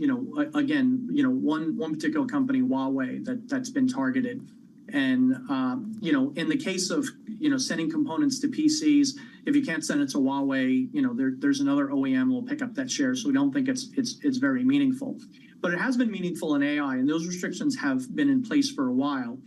again, one particular company, Huawei, that's been targeted. And, in the case of, sending components to PCs, if you can't send it to Huawei, there's another OEM will pick up that share. So we don't think it's very meaningful. But it has been meaningful in AI, and those restrictions have been in place for a while,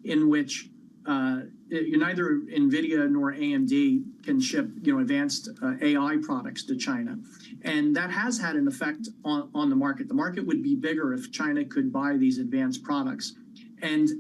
in which neither NVIDIA nor AMD can ship, advanced AI products to China. And that has had an effect on the market. The market would be bigger if China could buy these advanced products. And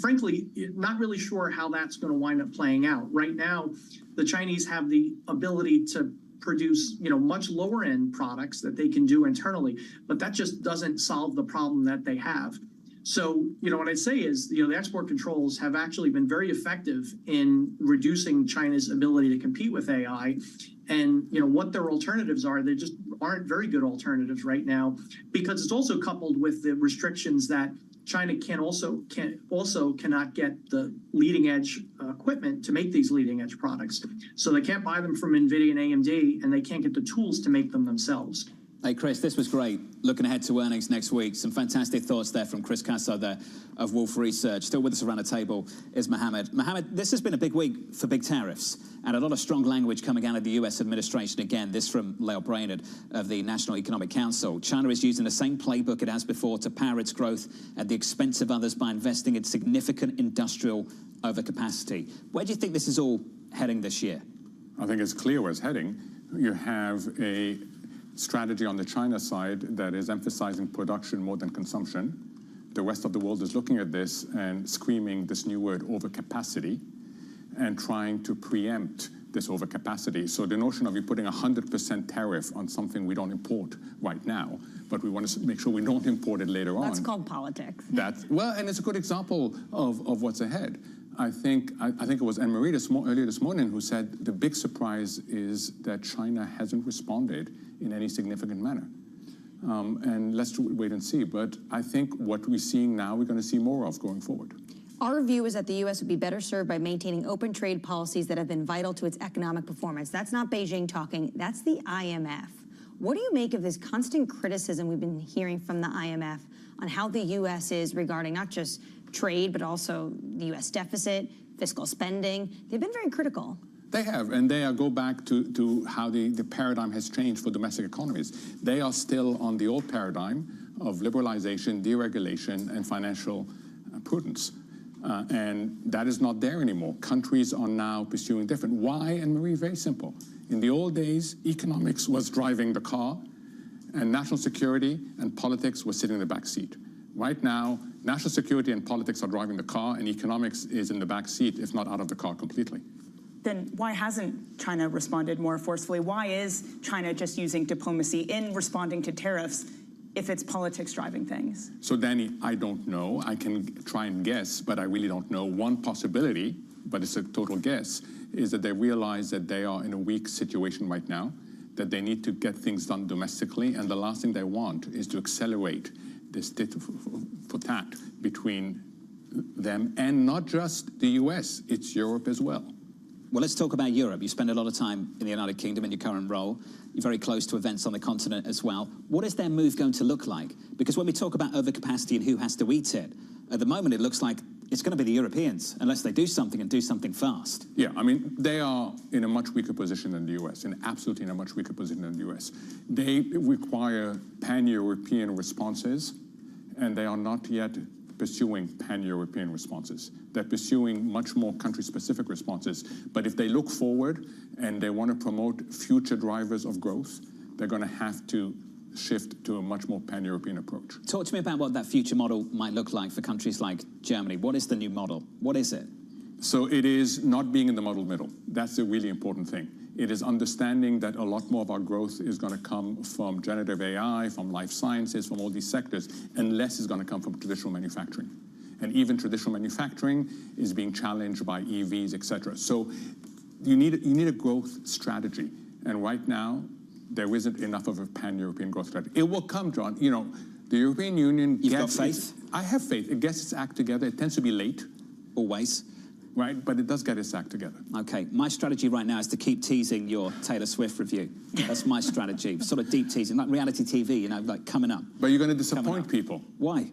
frankly, not really sure how that's going to wind up playing out. Right now, the Chinese have the ability to produce, much lower end products that they can do internally, but that just doesn't solve the problem that they have. So, what I'd say is, the export controls have actually been very effective in reducing China's ability to compete with AI. And, what their alternatives are, they just aren't very good alternatives right now, because it's also coupled with the restrictions that China cannot get the leading edge equipment to make these leading edge products. So they can't buy them from NVIDIA and AMD, and they can't get the tools to make them themselves. Hey, Chris, this was great. Looking ahead to earnings next week. Some fantastic thoughts there from Chris Casso there of Wolf Research. Still with us around the table is Mohammed. Mohammed, this has been a big week for big tariffs and a lot of strong language coming out of the U.S. administration. Again, this from Lael Brainerd of the National Economic Council. China is using the same playbook it has before to power its growth at the expense of others by investing in significant industrial overcapacity. Where do you think this is all heading this year? I think it's clear where it's heading. You have a strategy on the China side that is emphasizing production more than consumption. The rest of the world is looking at this and screaming this new word, overcapacity, and trying to preempt this overcapacity. So the notion of you putting 100% tariff on something we don't import right now, but we want to make sure we don't import it later on. That's called politics. Well, and it's a good example of what's ahead. I think it was Anne-Marie earlier this morning who said the big surprise is that China hasn't responded in any significant manner. And let's wait and see. But I think what we're seeing now, we're going to see more of going forward. Our view is that the U.S. would be better served by maintaining open trade policies that have been vital to its economic performance. That's not Beijing talking. That's the IMF. What do you make of this constant criticism we've been hearing from the IMF on how the U.S. is regarding not just trade, but also the U.S. deficit, fiscal spending? They've been very critical. They have, and they go back to how the paradigm has changed for domestic economies. They are still on the old paradigm of liberalization, deregulation, and financial prudence. And that is not there anymore. Countries are now pursuing different. Why? And Marie, very simple. In the old days, economics was driving the car, and national security and politics was sitting in the back seat. Right now, national security and politics are driving the car, and economics is in the back seat, if not out of the car completely. Then why hasn't China responded more forcefully? Why is China just using diplomacy in responding to tariffs if it's politics driving things? So, Danny, I don't know. I can try and guess, but I really don't know. One possibility but it's a total guess, is that they realize that they are in a weak situation right now, that they need to get things done domestically, and the last thing they want is to accelerate this tit for tat between them and not just the US, it's Europe as well. Well, let's talk about Europe. You spend a lot of time in the United Kingdom in your current role. You're very close to events on the continent as well. What is their move going to look like? Because when we talk about overcapacity and who has to eat it, at the moment it looks like it's going to be the Europeans, unless they do something and do something fast. Yeah, I mean, they are in a much weaker position than the US, absolutely in a much weaker position than the US. They require pan-European responses, and they are not yet pursuing pan-European responses. They're pursuing much more country-specific responses. But if they look forward and they want to promote future drivers of growth, they're going to have to shift to a much more pan-European approach. Talk to me about what that future model might look like for countries like Germany. What is the new model? What is it? So it is not being in the muddled middle. That's a really important thing. It is understanding that a lot more of our growth is going to come from generative AI, from life sciences, from all these sectors, and less is going to come from traditional manufacturing. And even traditional manufacturing is being challenged by EVs, et cetera. So you need a growth strategy. And right now, there isn't enough of a pan-European growth strategy. It will come, John. You know, the European Union You've got faith? I have faith. It gets its act together. It tends to be late. Always. Right, but it does get its act together. Okay, my strategy right now is to keep teasing your Taylor Swift review. That's my strategy, sort of deep teasing, like reality TV, you know, like coming up. But you're going to disappoint people. Why?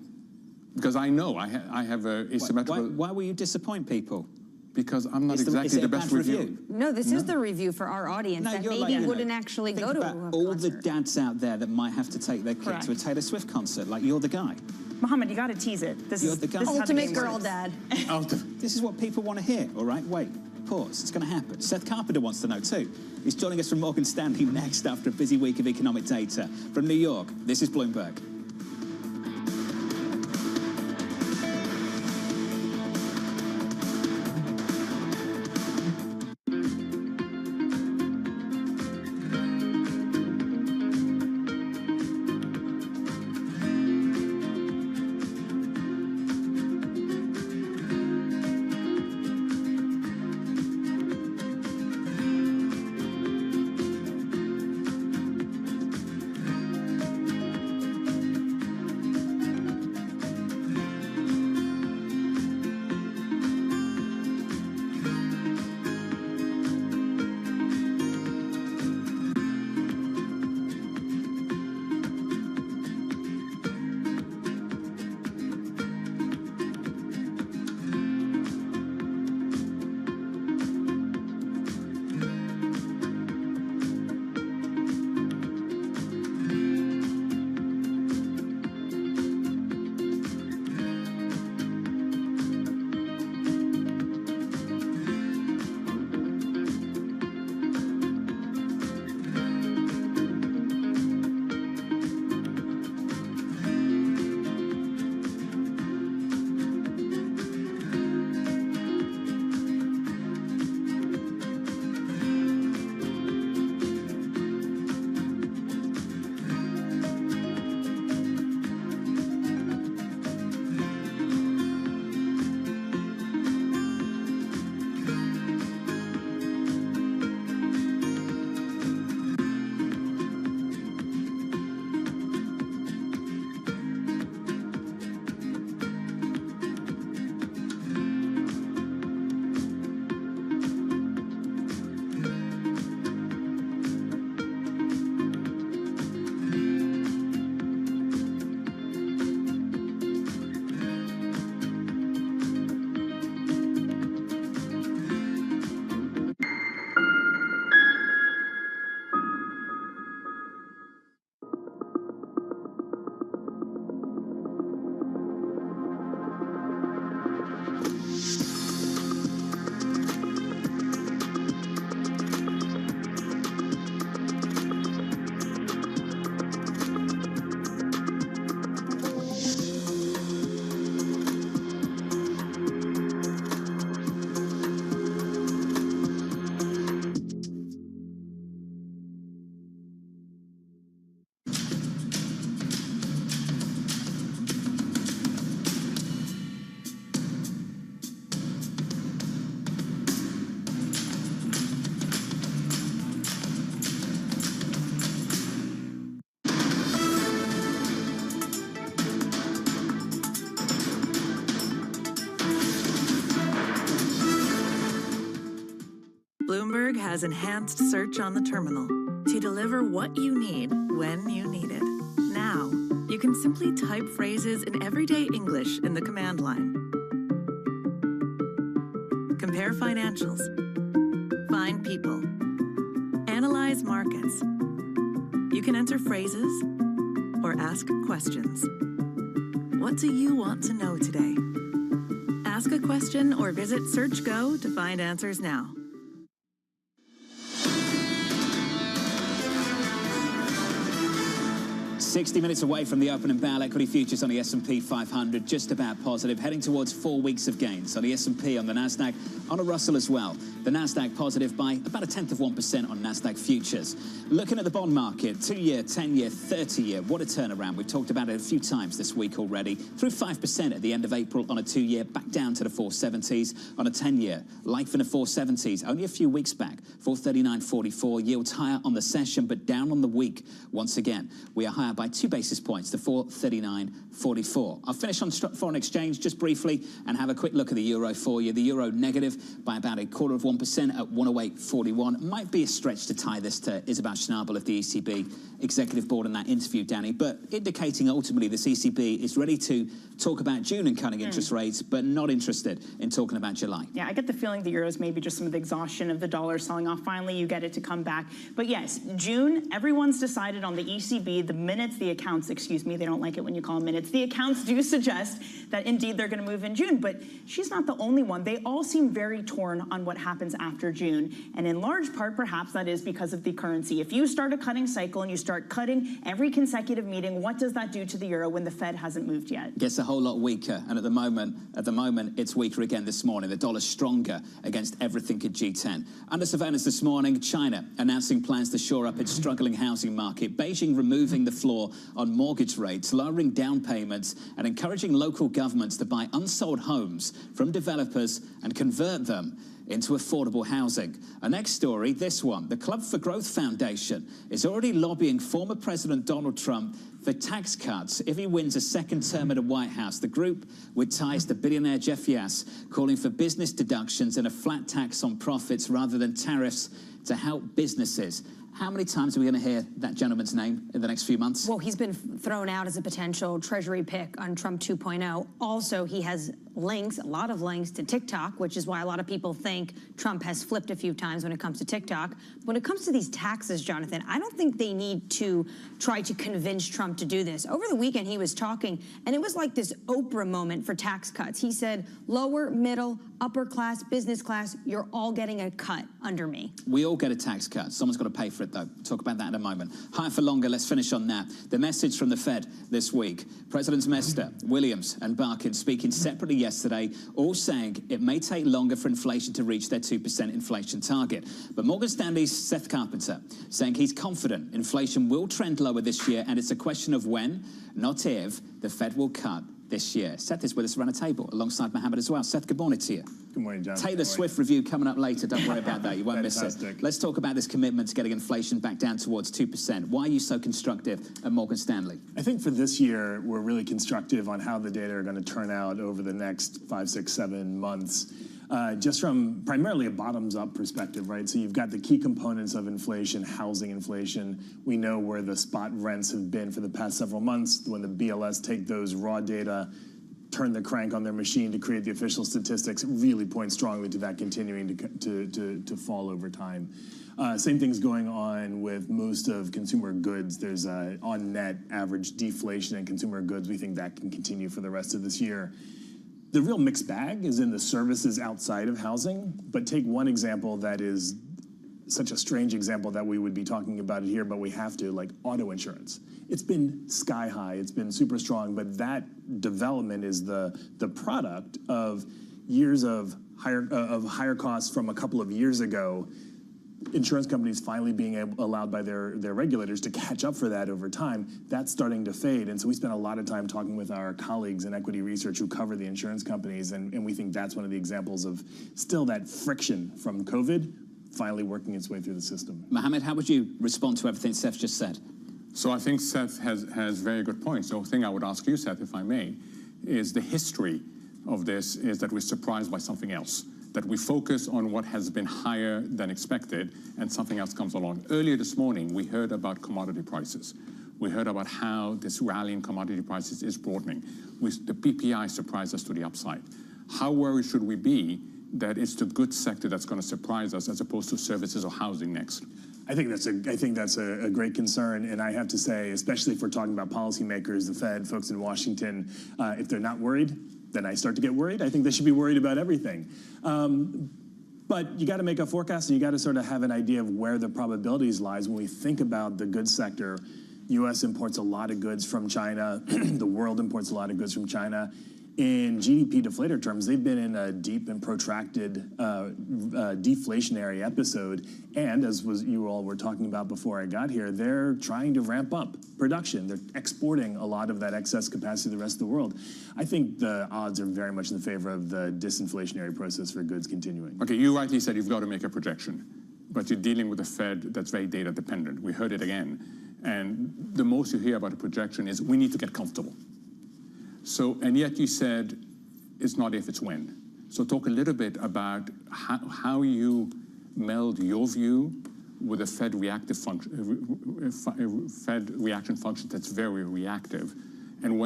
Because I know I have a asymmetrical... Why will you disappoint people? Because I'm not exactly the best review. No, this is the review for our audience that maybe wouldn't actually go to a concert. All the dads out there that might have to take their kid to a Taylor Swift concert, like you're the guy. Mohammed, you got to tease it. You're the guy. Ultimate girl dad. This is what people want to hear, all right? Wait, pause. It's going to happen. Seth Carpenter wants to know too. He's joining us from Morgan Stanley next after a busy week of economic data. From New York, this is Bloomberg. Bloomberg has enhanced search on the terminal to deliver what you need when you need it. Now, you can simply type phrases in everyday English in the command line. Compare financials. Find people. Analyze markets. You can enter phrases or ask questions. What do you want to know today? Ask a question or visit SearchGo to find answers now. 60 minutes away from the open and Unveiled equity futures on the S&P 500, just about positive, heading towards 4 weeks of gains. On the S&P, on the Nasdaq, on a Russell as well. The Nasdaq positive by about 0.1% on Nasdaq futures. Looking at the bond market, 2-year, 10-year, 30-year, what a turnaround. We've talked about it a few times this week already. Through 5% at the end of April on a 2-year, back down to the 470s on a 10-year. Life in the 470s, only a few weeks back, 439.44, yields higher on the session, but down on the week. Once again, we are higher by 2 basis points to 439.44. I'll finish on foreign exchange just briefly and have a quick look at the euro for you. The euro negative by about 0.25% at 108.41. Might be a stretch to tie this to Isabel Schnabel of the ECB Executive Board in that interview, Danny, but indicating ultimately this ECB is ready to talk about June and cutting interest rates, but not interested in talking about July. Yeah, I get the feeling the euro is maybe just some of the exhaustion of the dollar selling off. Finally, you get it to come back. But yes, June, everyone's decided on the ECB, the minutes, the accounts, excuse me, they don't like it when you call them minutes. The accounts do suggest that indeed they're going to move in June, but she's not the only one. They all seem very torn on what happens after June. And in large part, perhaps that is because of the currency. If you start a cutting cycle and you start cutting every consecutive meeting, what does that do to the euro when the Fed hasn't moved yet? Gets a whole lot weaker, and at the moment, it's weaker again this morning. The dollar's stronger against everything at G10. Under surveillance this morning, China announcing plans to shore up its struggling housing market. Beijing removing the floor on mortgage rates, lowering down payments, and encouraging local governments to buy unsold homes from developers and convert them into affordable housing. Our next story, this one. The Club for Growth Foundation is already lobbying former President Donald Trump for tax cuts if he wins a second term at the White House. The group, with ties to billionaire Jeff Yass, calling for business deductions and a flat tax on profits rather than tariffs to help businesses. How many times are we going to hear that gentleman's name in the next few months? Well, he's been thrown out as a potential Treasury pick on Trump 2.0. Also, he has links, a lot of links to TikTok, which is why a lot of people think Trump has flipped a few times when it comes to TikTok. When it comes to these taxes, Jonathan, I don't think they need to try to convince Trump to do this. Over the weekend, he was talking, and it was like this Oprah moment for tax cuts. He said, lower, middle, upper class, business class, you're all getting a cut under me. We all get a tax cut. Someone's got to pay for it, though. Talk about that in a moment. Higher for longer, let's finish on that. The message from the Fed this week. Presidents Mester, Williams and Barkin speaking separately yesterday, all saying it may take longer for inflation to reach their 2% inflation target. But Morgan Stanley's Seth Carpenter saying he's confident inflation will trend lower this year, and it's a question of when, not if, the Fed will cut this year. Seth is with us around a table alongside Mohammed as well. Seth, good morning to you. Good morning, John. Taylor Swift review coming up later. Don't worry about that. You won't miss it. Let's talk about this commitment to getting inflation back down towards 2%. Why are you so constructive at Morgan Stanley? I think for this year, we're really constructive on how the data are going to turn out over the next 5, 6, 7 months. Just from primarily a bottoms-up perspective, right? So you've got the key components of inflation, housing inflation. We know where the spot rents have been for the past several months. When the BLS take those raw data, turn the crank on their machine to create the official statistics, it really points strongly to that continuing to fall over time. Same thing's going on with most of consumer goods. There's on net average deflation in consumer goods. We think that can continue for the rest of this year. The real mixed bag is in the services outside of housing, but take one example that is such a strange example that we would be talking about it here, but we have to, like auto insurance. It's been sky high, it's been super strong, but that development is the product of years of higher costs from a couple of years ago. Insurance companies finally being allowed by their regulators to catch up for that over time. That's starting to fade, and so we spend a lot of time talking with our colleagues in equity research who cover the insurance companies, and we think that's one of the examples of still that friction from COVID finally working its way through the system. Mohammed, how would you respond to everything Seth just said? So I think Seth has very good points. The thing I would ask you, Seth, if I may, is the history of this is that we're surprised by something else. that we focus on what has been higher than expected and something else comes along. Earlier this morning, we heard about commodity prices. We heard about how this rally in commodity prices is broadening. The PPI surprised us to the upside. How worried should we be that it's the goods sector that's going to surprise us as opposed to services or housing next? I think that's a great concern, and I have to say, especially if we're talking about policymakers, the Fed, folks in Washington, if they're not worried, then I start to get worried. I think they should be worried about everything. But you got to make a forecast, and you got to sort of have an idea of where the probabilities lies. When we think about the goods sector, U.S. imports a lot of goods from China. The world imports a lot of goods from China. In GDP deflator terms, they've been in a deep and protracted deflationary episode. And as you all were talking about before I got here, they're trying to ramp up production. They're exporting a lot of that excess capacity to the rest of the world. I think the odds are very much in the favor of the disinflationary process for goods continuing. Okay, you rightly said you've got to make a projection, but you're dealing with a Fed that's very data dependent. We heard it again. And the most you hear about a projection is we need to get comfortable. So, and yet you said it's not if, it's when. So talk a little bit about how you meld your view with a Fed reactive function, Fed reaction function that's very reactive, and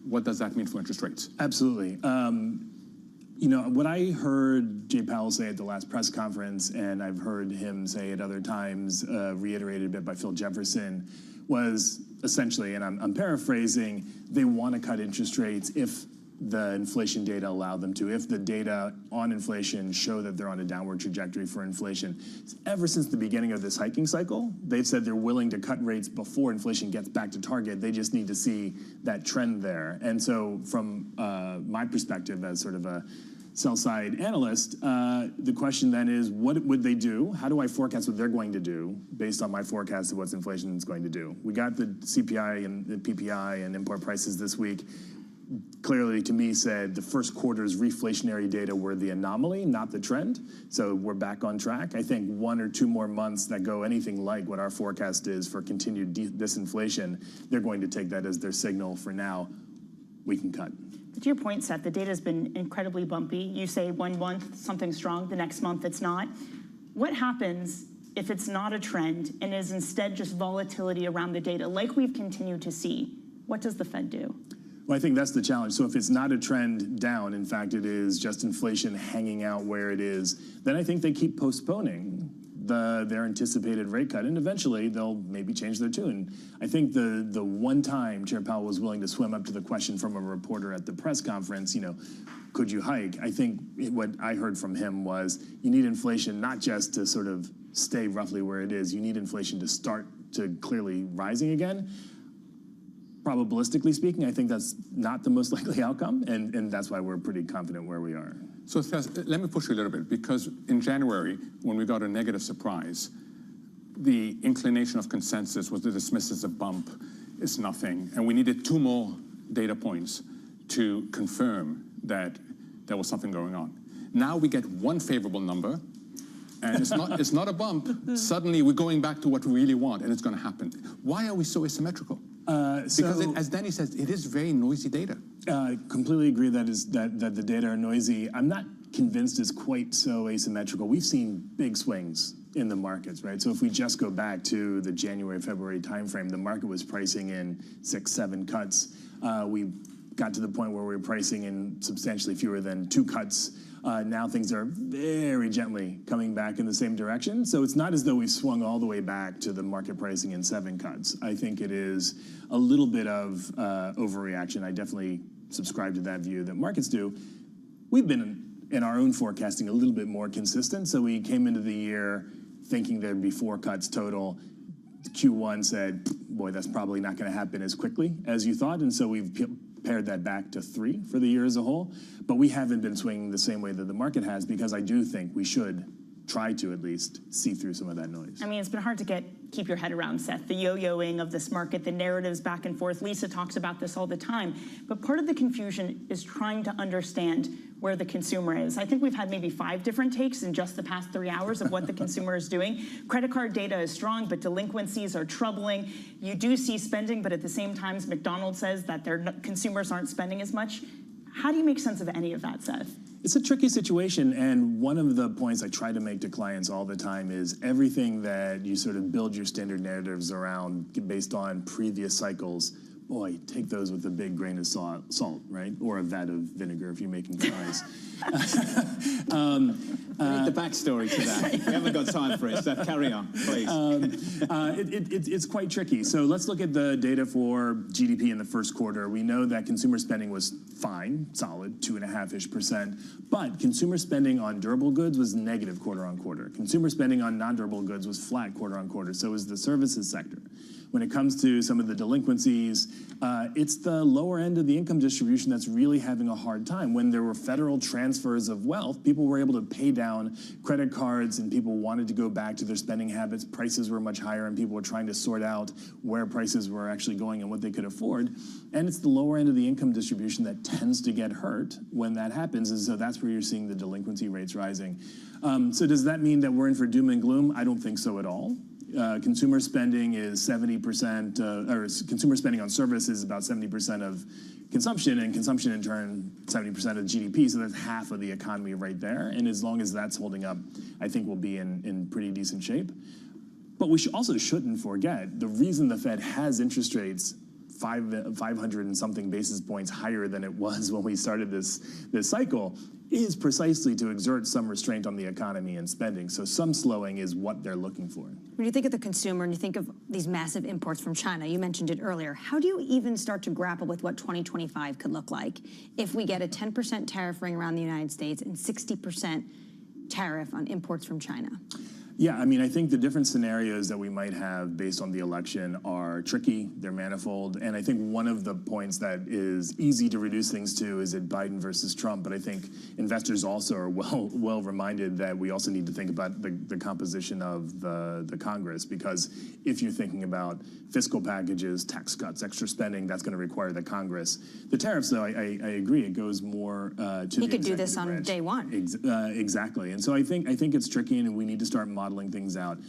what does that mean for interest rates? Absolutely. You know, what I heard Jay Powell say at the last press conference, and I've heard him say at other times, reiterated a bit by Phil Jefferson, was essentially, and I'm paraphrasing, they want to cut interest rates if the inflation data allow them to, if the data on inflation show that they're on a downward trajectory for inflation. Ever since the beginning of this hiking cycle, they've said they're willing to cut rates before inflation gets back to target. They just need to see that trend there. And so from my perspective as sort of a sell-side analyst, the question then is, what would they do? How do I forecast what they're going to do based on my forecast of what inflation is going to do? We got the CPI and the PPI and import prices this week. Clearly, to me, said the first quarter's reflationary data were the anomaly, not the trend. So we're back on track. I think 1 or 2 more months that go anything like what our forecast is for continued disinflation, they're going to take that as their signal for now. We can cut. To your point, Seth, the data has been incredibly bumpy. You say 1 month something's strong, the next month it's not. What happens if it's not a trend and is instead just volatility around the data, like we've continued to see? What does the Fed do? Well, I think that's the challenge. So if it's not a trend down, in fact, it is just inflation hanging out where it is, then I think they keep postponing their anticipated rate cut, and eventually they'll maybe change their tune. I think the one time Chair Powell was willing to swim up to the question from a reporter at the press conference, you know, could you hike? I think what I heard from him was you need inflation not just to sort of stay roughly where it is, you need inflation to start to clearly rising again. Probabilistically speaking, I think that's not the most likely outcome, and that's why we're pretty confident where we are. So Seth, let me push you a little bit, because in January, when we got a negative surprise, the inclination of consensus was to dismiss as a bump, it's nothing, and we needed 2 more data points to confirm that there was something going on. Now we get 1 favorable number, and it's not a bump. Suddenly we're going back to what we really want, and it's going to happen. Why are we so asymmetrical? Because as Danny says, it is very noisy data. Completely agree that the data are noisy. I'm not convinced it's quite so asymmetrical. We've seen big swings in the markets, right? So if we just go back to the January, February timeframe, the market was pricing in 6, 7 cuts. We got to the point where we were pricing in substantially fewer than 2 cuts. Now things are very gently coming back in the same direction. So it's not as though we've swung all the way back to the market pricing in 7 cuts. I think it is a little bit of overreaction. I definitely subscribe to that view that markets do. We've been in our own forecasting a little bit more consistent. So we came into the year thinking there'd be 4 cuts total. Q1 said, boy, that's probably not going to happen as quickly as you thought. And so we've pared that back to 3 for the year as a whole. But we haven't been swinging the same way that the market has, because I do think we should try to at least see through some of that noise. I mean, it's been hard to keep your head around, Seth, the yo-yoing of this market, the narratives back and forth. Lisa talks about this all the time. But part of the confusion is trying to understand where the consumer is. I think we've had maybe 5 different takes in just the past 3 hours of what the consumer is doing. Credit card data is strong, but delinquencies are troubling. You do see spending, but at the same time, McDonald's says that their consumers aren't spending as much. How do you make sense of any of that, Seth? It's a tricky situation, and one of the points I try to make to clients all the time is everything that you sort of build your standard narratives around based on previous cycles, boy, take those with a big grain of salt, right? Or a vat of vinegar if you're making fries. Read the backstory to that. We haven't got time for it, so carry on, please. It's quite tricky. So let's look at the data for GDP in the first quarter. We know that consumer spending was fine, solid, 2.5%, but consumer spending on durable goods was negative quarter on quarter. Consumer spending on non-durable goods was flat quarter on quarter. So was the services sector. When it comes to some of the delinquencies, it's the lower end of the income distribution that's really having a hard time. When there were federal transfers of wealth, people were able to pay down credit cards and people wanted to go back to their spending habits. Prices were much higher and people were trying to sort out where prices were actually going and what they could afford. And it's the lower end of the income distribution that tends to get hurt when that happens. And so that's where you're seeing the delinquency rates rising. So does that mean that we're in for doom and gloom? I don't think so at all. Consumer spending is 70%, or consumer spending on service is about 70% of consumption, and consumption in turn 70% of GDP, so that's half of the economy right there. And as long as that's holding up, I think we'll be in pretty decent shape. But we also shouldn't forget, the reason the Fed has interest rates 500 and something basis points higher than it was when we started this cycle is precisely to exert some restraint on the economy and spending. So some slowing is what they're looking for. When you think of the consumer and you think of these massive imports from China, you mentioned it earlier, how do you even start to grapple with what 2025 could look like if we get a 10% tariff ring around the United States and 60% tariff on imports from China? Yeah, I mean, I think the different scenarios that we might have based on the election are tricky, they're manifold, and I think one of the points that is easy to reduce things to is it Biden versus Trump, but I think investors also are well reminded that we also need to think about the composition of the Congress, because if you're thinking about fiscal packages, tax cuts, extra spending, that's going to require the Congress. The tariffs, though, I agree, it goes more to the He could do this on branch. day one. Exactly, and so I think it's tricky, and we need to start modeling things out.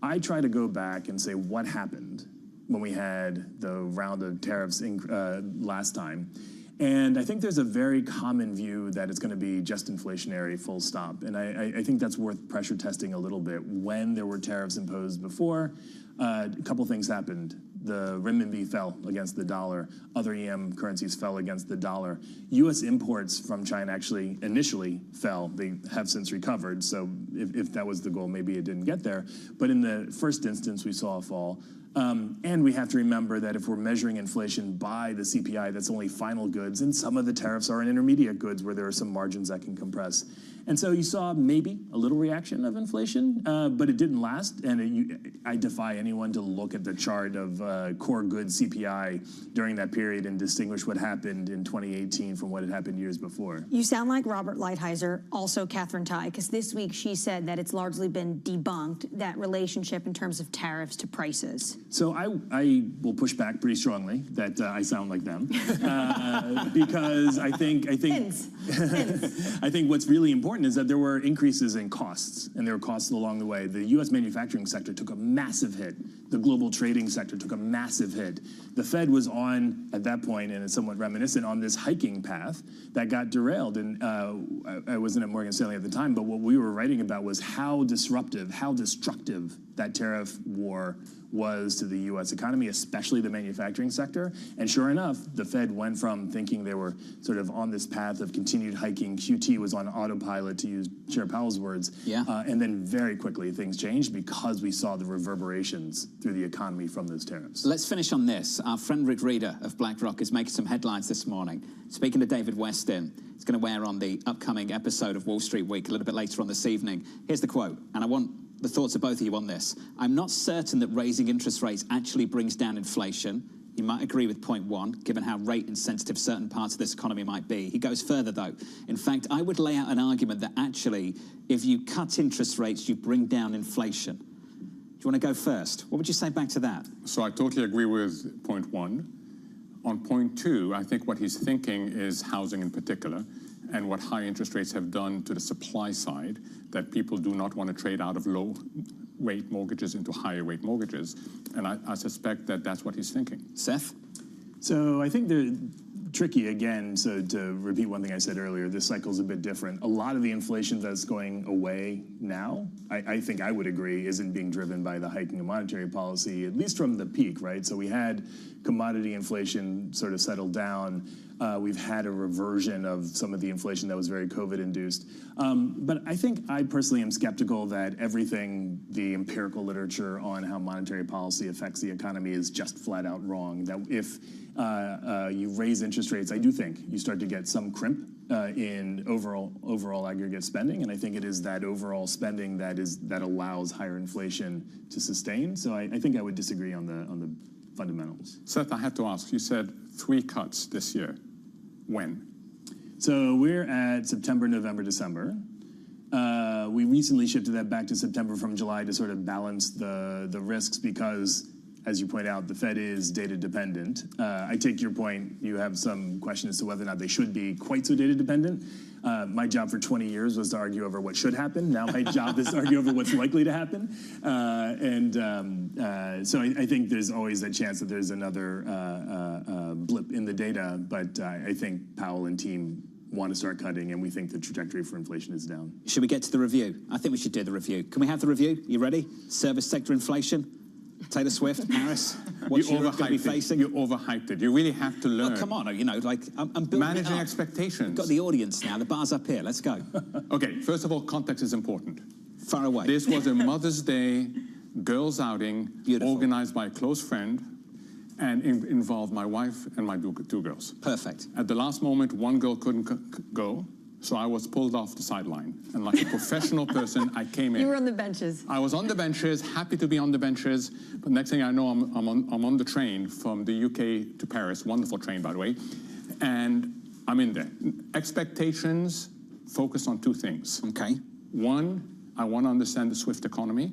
I try to go back and say what happened when we had the round of tariffs last time. And I think there's a very common view that it's going to be just inflationary, full stop. And I think that's worth pressure testing a little bit. When there were tariffs imposed before, a couple things happened. The renminbi fell against the dollar. Other EM currencies fell against the dollar. U.S. imports from China actually initially fell. They have since recovered. So if that was the goal, maybe it didn't get there. But in the first instance, we saw a fall. And we have to remember that if we're measuring inflation by the CPI, that's only final goods, and some of the tariffs are in intermediate goods where there are some margins that can compress. And so you saw maybe a little reaction of inflation, but it didn't last. And I defy anyone to look at the chart of core goods CPI during that period and distinguish what happened in 2018 from what had happened years before. You sound like Robert Lighthizer, also Catherine Tai, because this week she said that it's largely been debunked, that relationship in terms of tariffs to prices. So I will push back pretty strongly that I sound like them, because I think I think what's really important is that there were increases in costs, and there were costs along the way. The U.S. manufacturing sector took a massive hit. The global trading sector took a massive hit. The Fed was on, at that point, and it's somewhat reminiscent, on this hiking path that got derailed. And I wasn't at Morgan Stanley at the time, but what we were writing about was how disruptive, how destructive that tariff war was to the U.S. economy, especially the manufacturing sector. And sure enough, the Fed went from thinking they were sort of on this path of continued hiking. QT was on autopilot, to use Chair Powell's words. Yeah. And then very quickly things changed because we saw the reverberations through the economy from those tariffs. Let's finish on this. Our friend Rick Reeder of BlackRock is making some headlines this morning. Speaking to David Westin, it's going to wear on the upcoming episode of Wall Street Week a little bit later on this evening. Here's the quote, and I want the thoughts of both of you on this. I'm not certain that raising interest rates actually brings down inflation. You might agree with point one, given how rate insensitive certain parts of this economy might be. He goes further, though. In fact, I would lay out an argument that actually, if you cut interest rates, you bring down inflation. Do you want to go first? What would you say back to that? So I totally agree with point one. On point two, I think what he's thinking is housing in particular, and what high interest rates have done to the supply side, that people do not want to trade out of low-rate mortgages into higher-rate mortgages. And I suspect that that's what he's thinking. Seth? So I think tricky again. So to repeat one thing I said earlier, this cycle's a bit different. A lot of the inflation that's going away now, I think I would agree, isn't being driven by the hiking of monetary policy, at least from the peak, right? So we had commodity inflation sort of settle down. We've had a reversion of some of the inflation that was very COVID-induced. But I think I personally am skeptical that everything, the empirical literature on how monetary policy affects the economy is just flat out wrong. That if you raise interest rates, I do think you start to get some crimp in overall aggregate spending, and I think it is that overall spending that allows higher inflation to sustain. So I think I would disagree on the fundamentals. Seth, I have to ask, you said 3 cuts this year. When? So we're at September, November, December. We recently shifted that back to September from July to sort of balance the risks because, as you point out, the Fed is data dependent. I take your point. You have some question as to whether or not they should be quite so data dependent. My job for 20 years was to argue over what should happen. Now my job is to argue over what's likely to happen. So I think there's always a chance that there's another blip in the data, but I think Powell and team want to start cutting, and we think the trajectory for inflation is down. Should we get to the review? I think we should do the review. Can we have the review? You ready? Service sector inflation? Taylor Swift, Paris, what's Europe going to be facing? You overhyped it. You really have to learn. Oh, come on, you know, like, I'm building managing it up. expectations. We've got the audience now. The bar's up here. Let's go. Okay, first of all, context is important. Far away. This was a Mother's Day girls' outing organized by a close friend and involved my wife and my 2 girls. Perfect. At the last moment, one girl couldn't go, so I was pulled off the sideline. And like a professional person, I came in. You were on the benches. I was on the benches, happy to be on the benches. But next thing I know, I'm on the train from the UK to Paris. Wonderful train, by the way. And I'm in there. Expectations focus on 2 things. Okay. 1, I want to understand the Swift economy.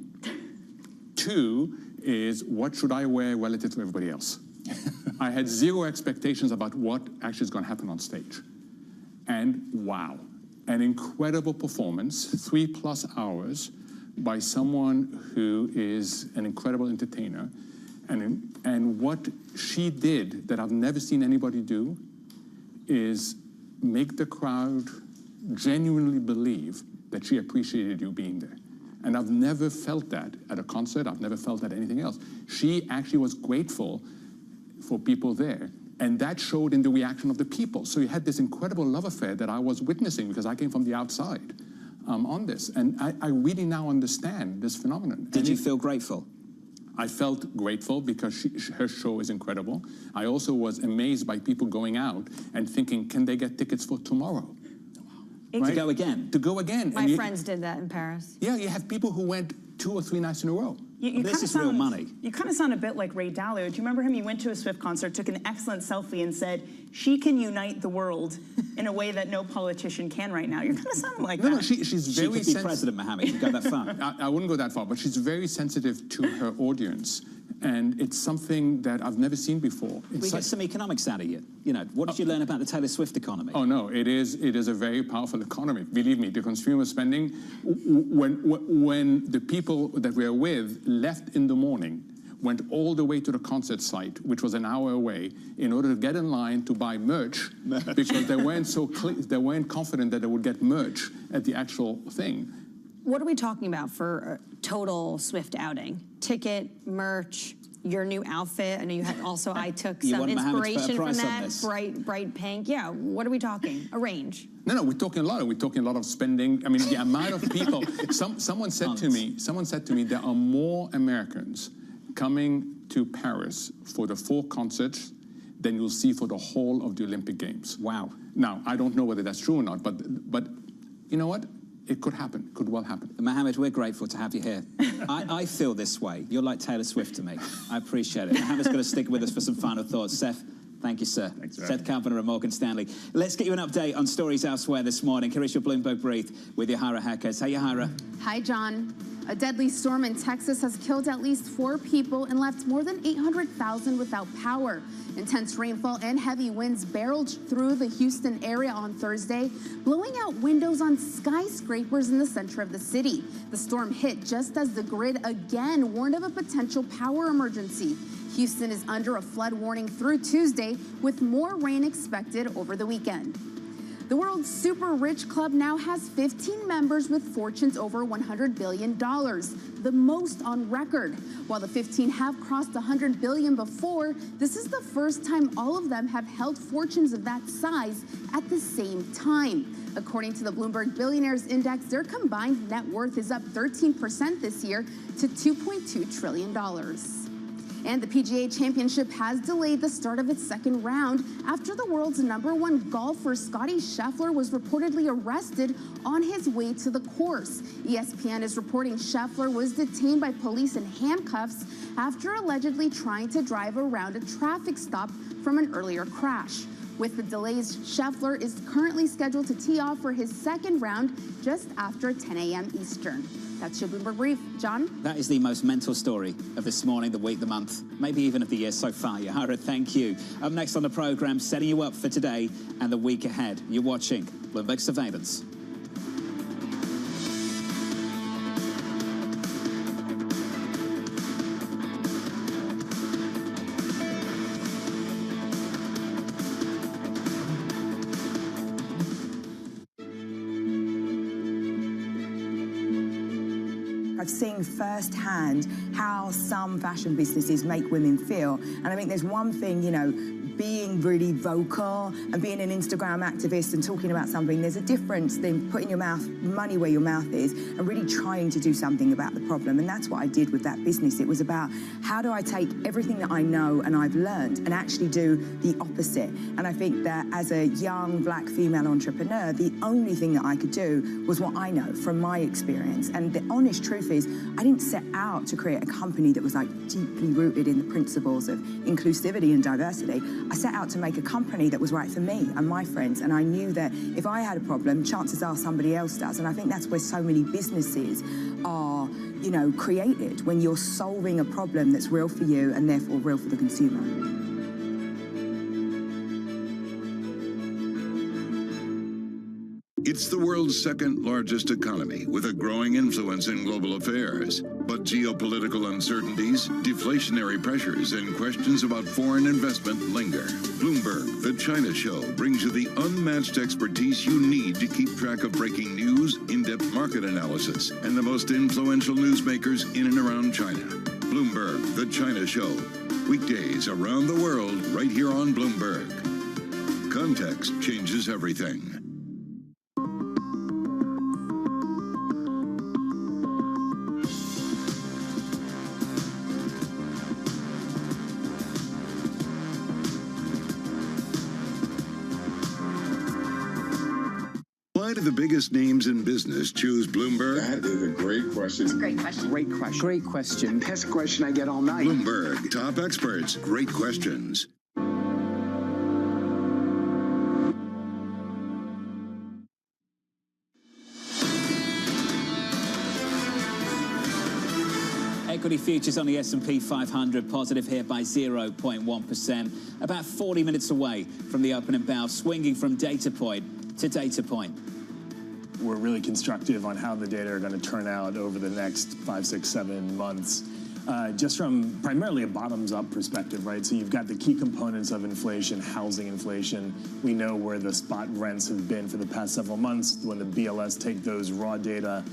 2 is what should I wear relative to everybody else. I had 0 expectations about what actually is going to happen on stage. And wow, an incredible performance, 3+ hours by someone who is an incredible entertainer. And what she did that I've never seen anybody do is make the crowd genuinely believe that she appreciated you being there. And I've never felt that at a concert. I've never felt that anything else. She actually was grateful for people there. And that showed in the reaction of the people. So you had this incredible love affair that I was witnessing because I came from the outside on this. And I really now understand this phenomenon. Did you feel grateful? I felt grateful because her show is incredible. I also was amazed by people going out and thinking, can they get tickets for tomorrow? Right? To go again? To go again. My friends did that in Paris. Yeah, you have people who went 2 or 3 nights in a row. This is real money. You kind of sound a bit like Ray Dalio. Do you remember him? He went to a Swift concert, took an excellent selfie, and said, "She can unite the world in a way that no politician can right now." You're kind of sounding like that. No, she's very sensitive. She could be president, Mohammed. You go that far. I wouldn't go that far, but she's very sensitive to her audience. And it's something that I've never seen before. We get some economics out of you. You know, what did you learn about the Taylor Swift economy? Oh no, it is a very powerful economy. Believe me, the consumer spending. When the people that we are with left in the morning, went all the way to the concert site, which was an hour away, in order to get in line to buy merch, because they weren't confident that they would get merch at the actual thing. What are we talking about for a total Swift outing? Ticket, merch, your new outfit. I know you had also, I took some inspiration from that, bright pink. Yeah, what are we talking? A range. No, we're talking a lot. We're talking a lot of spending. I mean, the amount of people. Someone said to me, there are more Americans coming to Paris for the 4 concerts than you'll see for the whole of the Olympic Games. Wow. Now, I don't know whether that's true or not, but you know what? It could happen, could well happen. Mohammed, we're grateful to have you here. I feel this way. You're like Taylor Swift to me. I appreciate it. Mohammed's going to stick with us for some final thoughts. Seth, thank you, sir. Thanks, Seth Carpenter and Morgan Stanley. Let's get you an update on stories elsewhere this morning. Here is your Bloomberg Brief with Yahara Hackers. Hey, Yahara. Hi, John. A deadly storm in Texas has killed at least 4 people and left more than 800,000 without power. Intense rainfall and heavy winds barreled through the Houston area on Thursday, blowing out windows on skyscrapers in the center of the city. The storm hit just as the grid again warned of a potential power emergency. Houston is under a flood warning through Tuesday, with more rain expected over the weekend. The world's super rich club now has 15 members with fortunes over $100 billion, the most on record. While the 15 have crossed $100 billion before, this is the first time all of them have held fortunes of that size at the same time. According to the Bloomberg Billionaires Index, their combined net worth is up 13% this year to $2.2 trillion. And the PGA Championship has delayed the start of its second round after the world's #1 golfer, Scottie Scheffler, was reportedly arrested on his way to the course. ESPN is reporting Scheffler was detained by police in handcuffs after allegedly trying to drive around a traffic stop from an earlier crash. With the delays, Scheffler is currently scheduled to tee off for his second round just after 10 a.m. Eastern. That's your Bloomberg Brief. John? That is the most mental story of this morning, the week, the month, maybe even of the year so far. Yahara, thank you. Up next on the programme, setting you up for today and the week ahead. You're watching Bloomberg Surveillance. I've seen firsthand how some fashion businesses make women feel. And I think there's one thing, you know, being really vocal and being an Instagram activist and talking about something, there's a difference than putting your money where your mouth is and really trying to do something about the problem. And that's what I did with that business. It was about how do I take everything that I know and I've learned and actually do the opposite. And I think that as a young black female entrepreneur, the only thing that I could do was what I know from my experience. And the honest truth is, I didn't set out to create a company that was like deeply rooted in the principles of inclusivity and diversity. I set out to make a company that was right for me and my friends, and I knew that if I had a problem, chances are somebody else does. And I think that's where so many businesses are, you know, created, when you're solving a problem that's real for you and therefore real for the consumer. It's the world's second largest economy with a growing influence in global affairs. But geopolitical uncertainties, deflationary pressures, and questions about foreign investment linger. Bloomberg, the China Show, brings you the unmatched expertise you need to keep track of breaking news, in-depth market analysis, and the most influential newsmakers in and around China. Bloomberg, the China Show. Weekdays around the world, right here on Bloomberg. Context changes everything. Why do the biggest names in business choose Bloomberg? That is a great question. It's a great question. Great question. Great question. Best question I get all night. Bloomberg, top experts, great questions. Equity futures on the S&P 500 positive here by 0.1%, about 40 minutes away from the opening bell, swinging from data point to data point. We're really constructive on how the data are going to turn out over the next 5, 6, 7 months. Just from primarily a bottoms-up perspective, right? So you've got the key components of inflation, housing inflation. We know where the spot rents have been for the past several months. When the BLS take those raw data,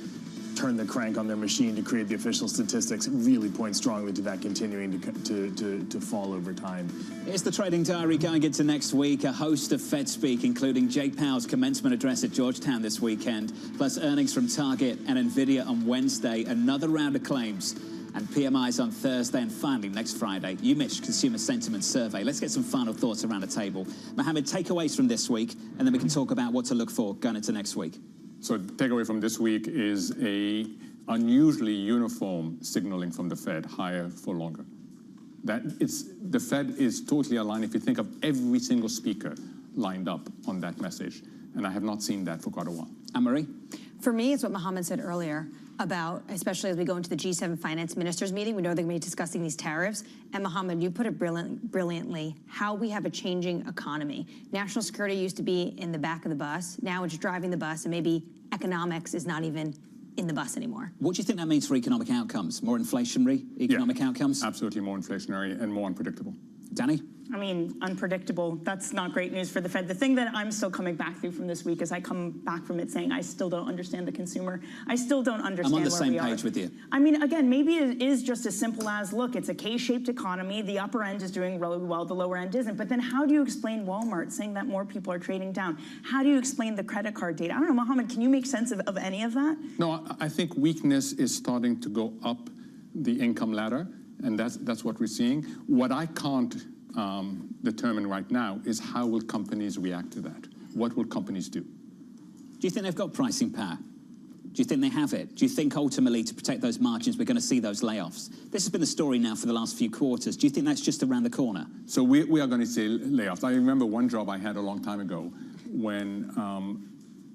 turn the crank on their machine to create the official statistics, it really points strongly to that continuing to fall over time. Here's the trading diary going into next week. A host of Fed speak, including Jay Powell's commencement address at Georgetown this weekend, plus earnings from Target and Nvidia on Wednesday, another round of claims, and PMIs on Thursday, and finally next Friday, UMich Consumer Sentiment Survey. Let's get some final thoughts around the table. Mohammed, takeaways from this week, and then we can talk about what to look for going into next week. So takeaway from this week is a unusually uniform signaling from the Fed, higher for longer. The Fed is totally aligned. If you think of every single speaker lined up on that message, and I have not seen that for quite a while. Anne-Marie? For me, it's what Mohammed said earlier about, especially as we go into the G7 finance ministers meeting, we know they're going to be discussing these tariffs. And Mohammed, you put it brilliantly, how we have a changing economy. National security used to be in the back of the bus. Now it's driving the bus, and maybe economics is not even in the bus anymore. What do you think that means for economic outcomes? More inflationary economic outcomes? Absolutely more inflationary and more unpredictable. Danny? I mean, unpredictable. That's not great news for the Fed. The thing that I'm still coming back through from this week is I come back from it saying I still don't understand the consumer. I still don't understand I'm on the where same we are. page with you. I mean, again, maybe it is just as simple as, look, it's a K-shaped economy. The upper end is doing really well. The lower end isn't. But then how do you explain Walmart saying that more people are trading down? How do you explain the credit card data? I don't know, Mohammed, can you make sense of any of that? No, I think weakness is starting to go up the income ladder, and that's what we're seeing. What I can't determine right now is how will companies react to that? What will companies do? Do you think they've got pricing power? Do you think they have it? Do you think ultimately to protect those margins we're going to see those layoffs? This has been the story now for the last few quarters. Do you think that's just around the corner? So we are going to see layoffs. I remember one job I had a long time ago when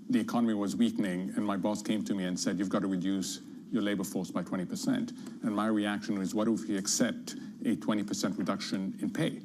the economy was weakening and my boss came to me and said, you've got to reduce your labor force by 20%. And my reaction was, what if we accept a 20% reduction in pay?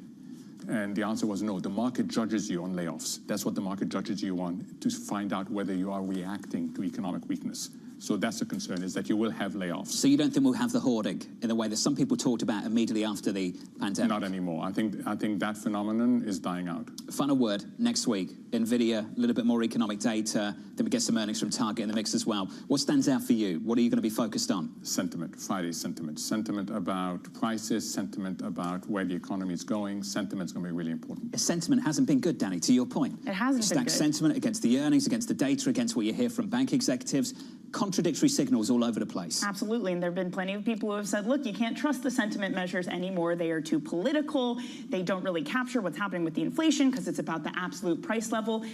And the answer was no. The market judges you on layoffs. That's what the market judges you on, to find out whether you are reacting to economic weakness. So that's the concern, is that you will have layoffs. So you don't think we'll have the hoarding in the way that some people talked about immediately after the pandemic? Not anymore. I think that phenomenon is dying out. Final word, next week, NVIDIA, a little bit more economic data, then we get some earnings from Target in the mix as well. What stands out for you? What are you going to be focused on? Sentiment, Friday's sentiment. Sentiment about prices, sentiment about where the economy is going. Sentiment's going to be really important. Sentiment hasn't been good, Danny, to your point. It hasn't been good. Stack sentiment against the earnings, against the data, against what you hear from bank executives. Contradictory signals all over the place. Absolutely, and there have been plenty of people who have said, look, you can't trust the sentiment measures anymore. They are too political. They don't really capture what's happening with the inflation because it's about the absolute price level.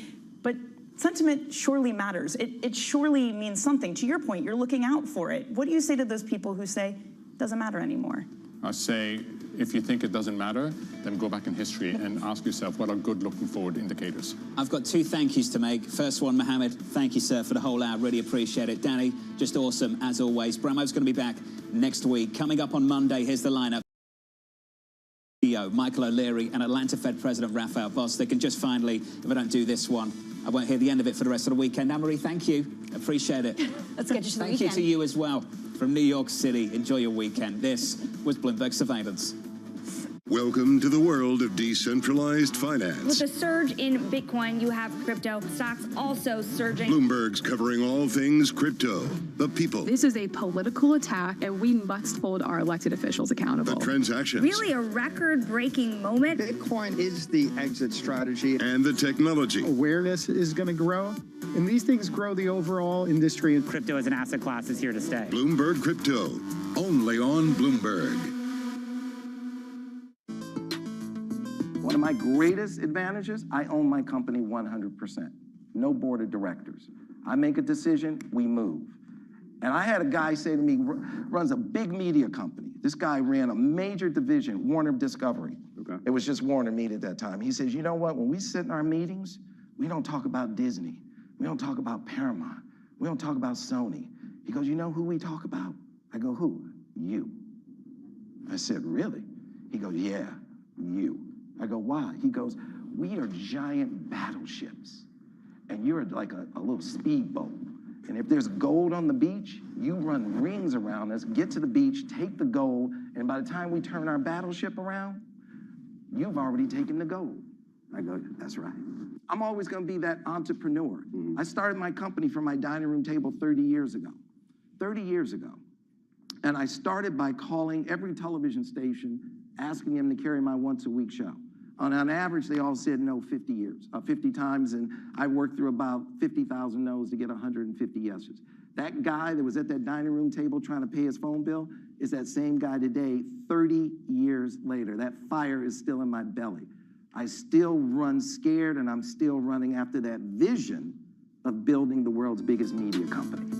But sentiment surely matters. It surely means something. To your point, you're looking out for it. What do you say to those people who say it doesn't matter anymore? I say, if you think it doesn't matter, then go back in history and ask yourself, what are good looking forward indicators? I've got two thank yous to make. First one, Mohammed, thank you, sir, for the whole hour. Really appreciate it. Danny, just awesome, as always. Bramo's going to be back next week. Coming up on Monday, here's the lineup. CEO Michael O'Leary and Atlanta Fed President Raphael Bostic. And just finally, if I don't do this one, I won't hear the end of it for the rest of the weekend. Anne-Marie, thank you. Appreciate it. Let's get you to the Thank weekend. you to you as well. From New York City, enjoy your weekend. This was Bloomberg Surveillance. Welcome to the world of decentralized finance. With a surge in Bitcoin, you have crypto stocks also surging. Bloomberg's covering all things crypto, the people, This is a political attack, and we must hold our elected officials accountable. the transactions, Really a record-breaking moment. Bitcoin is the exit strategy. and the technology. Awareness is going to grow, and these things grow the overall industry. Crypto as an asset class is here to stay. Bloomberg Crypto, only on Bloomberg. One of my greatest advantages, I own my company 100%. No board of directors. I make a decision, we move. And I had a guy say to me, runs a big media company. This guy ran a major division, Warner Discovery. Okay. It was just Warner Media at that time. He says, you know what, when we sit in our meetings, we don't talk about Disney. We don't talk about Paramount. We don't talk about Sony. He goes, you know who we talk about? I go, who? You. I said, really? He goes, yeah, you. I go, why? He goes, we are giant battleships, and you're like a little speedboat. And if there's gold on the beach, you run rings around us, get to the beach, take the gold, and by the time we turn our battleship around, you've already taken the gold. I go, that's right. I'm always gonna be that entrepreneur. I started my company from my dining room table 30 years ago. 30 years ago. And I started by calling every television station, asking them to carry my once-a-week show. On average, they all said no 50 times, and I worked through about 50,000 no's to get 150 yeses. That guy that was at that dining room table trying to pay his phone bill is that same guy today, 30 years later. That fire is still in my belly. I still run scared, and I'm still running after that vision of building the world's biggest media company.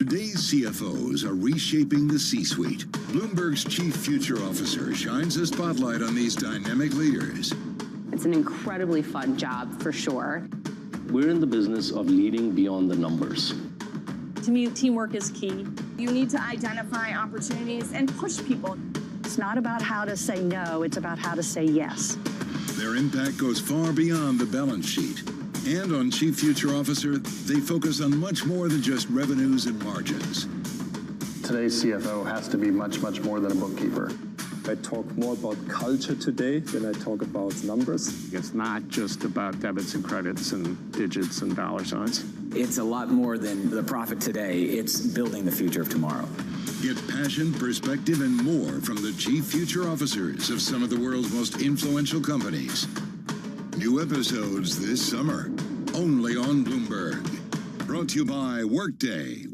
Today's CFOs are reshaping the C-suite. Bloomberg's chief future officer shines a spotlight on these dynamic leaders. It's an incredibly fun job, for sure. We're in the business of leading beyond the numbers. To me, teamwork is key. You need to identify opportunities and push people. It's not about how to say no, it's about how to say yes. Their impact goes far beyond the balance sheet. And on Chief Future Officer, they focus on much more than just revenues and margins. Today's CFO has to be much, much more than a bookkeeper. I talk more about culture today than I talk about numbers. It's not just about debits and credits and digits and dollar signs. It's a lot more than the profit today. It's building the future of tomorrow. Get passion, perspective, and more from the Chief Future Officers of some of the world's most influential companies. New episodes this summer, only on Bloomberg. Brought to you by Workday.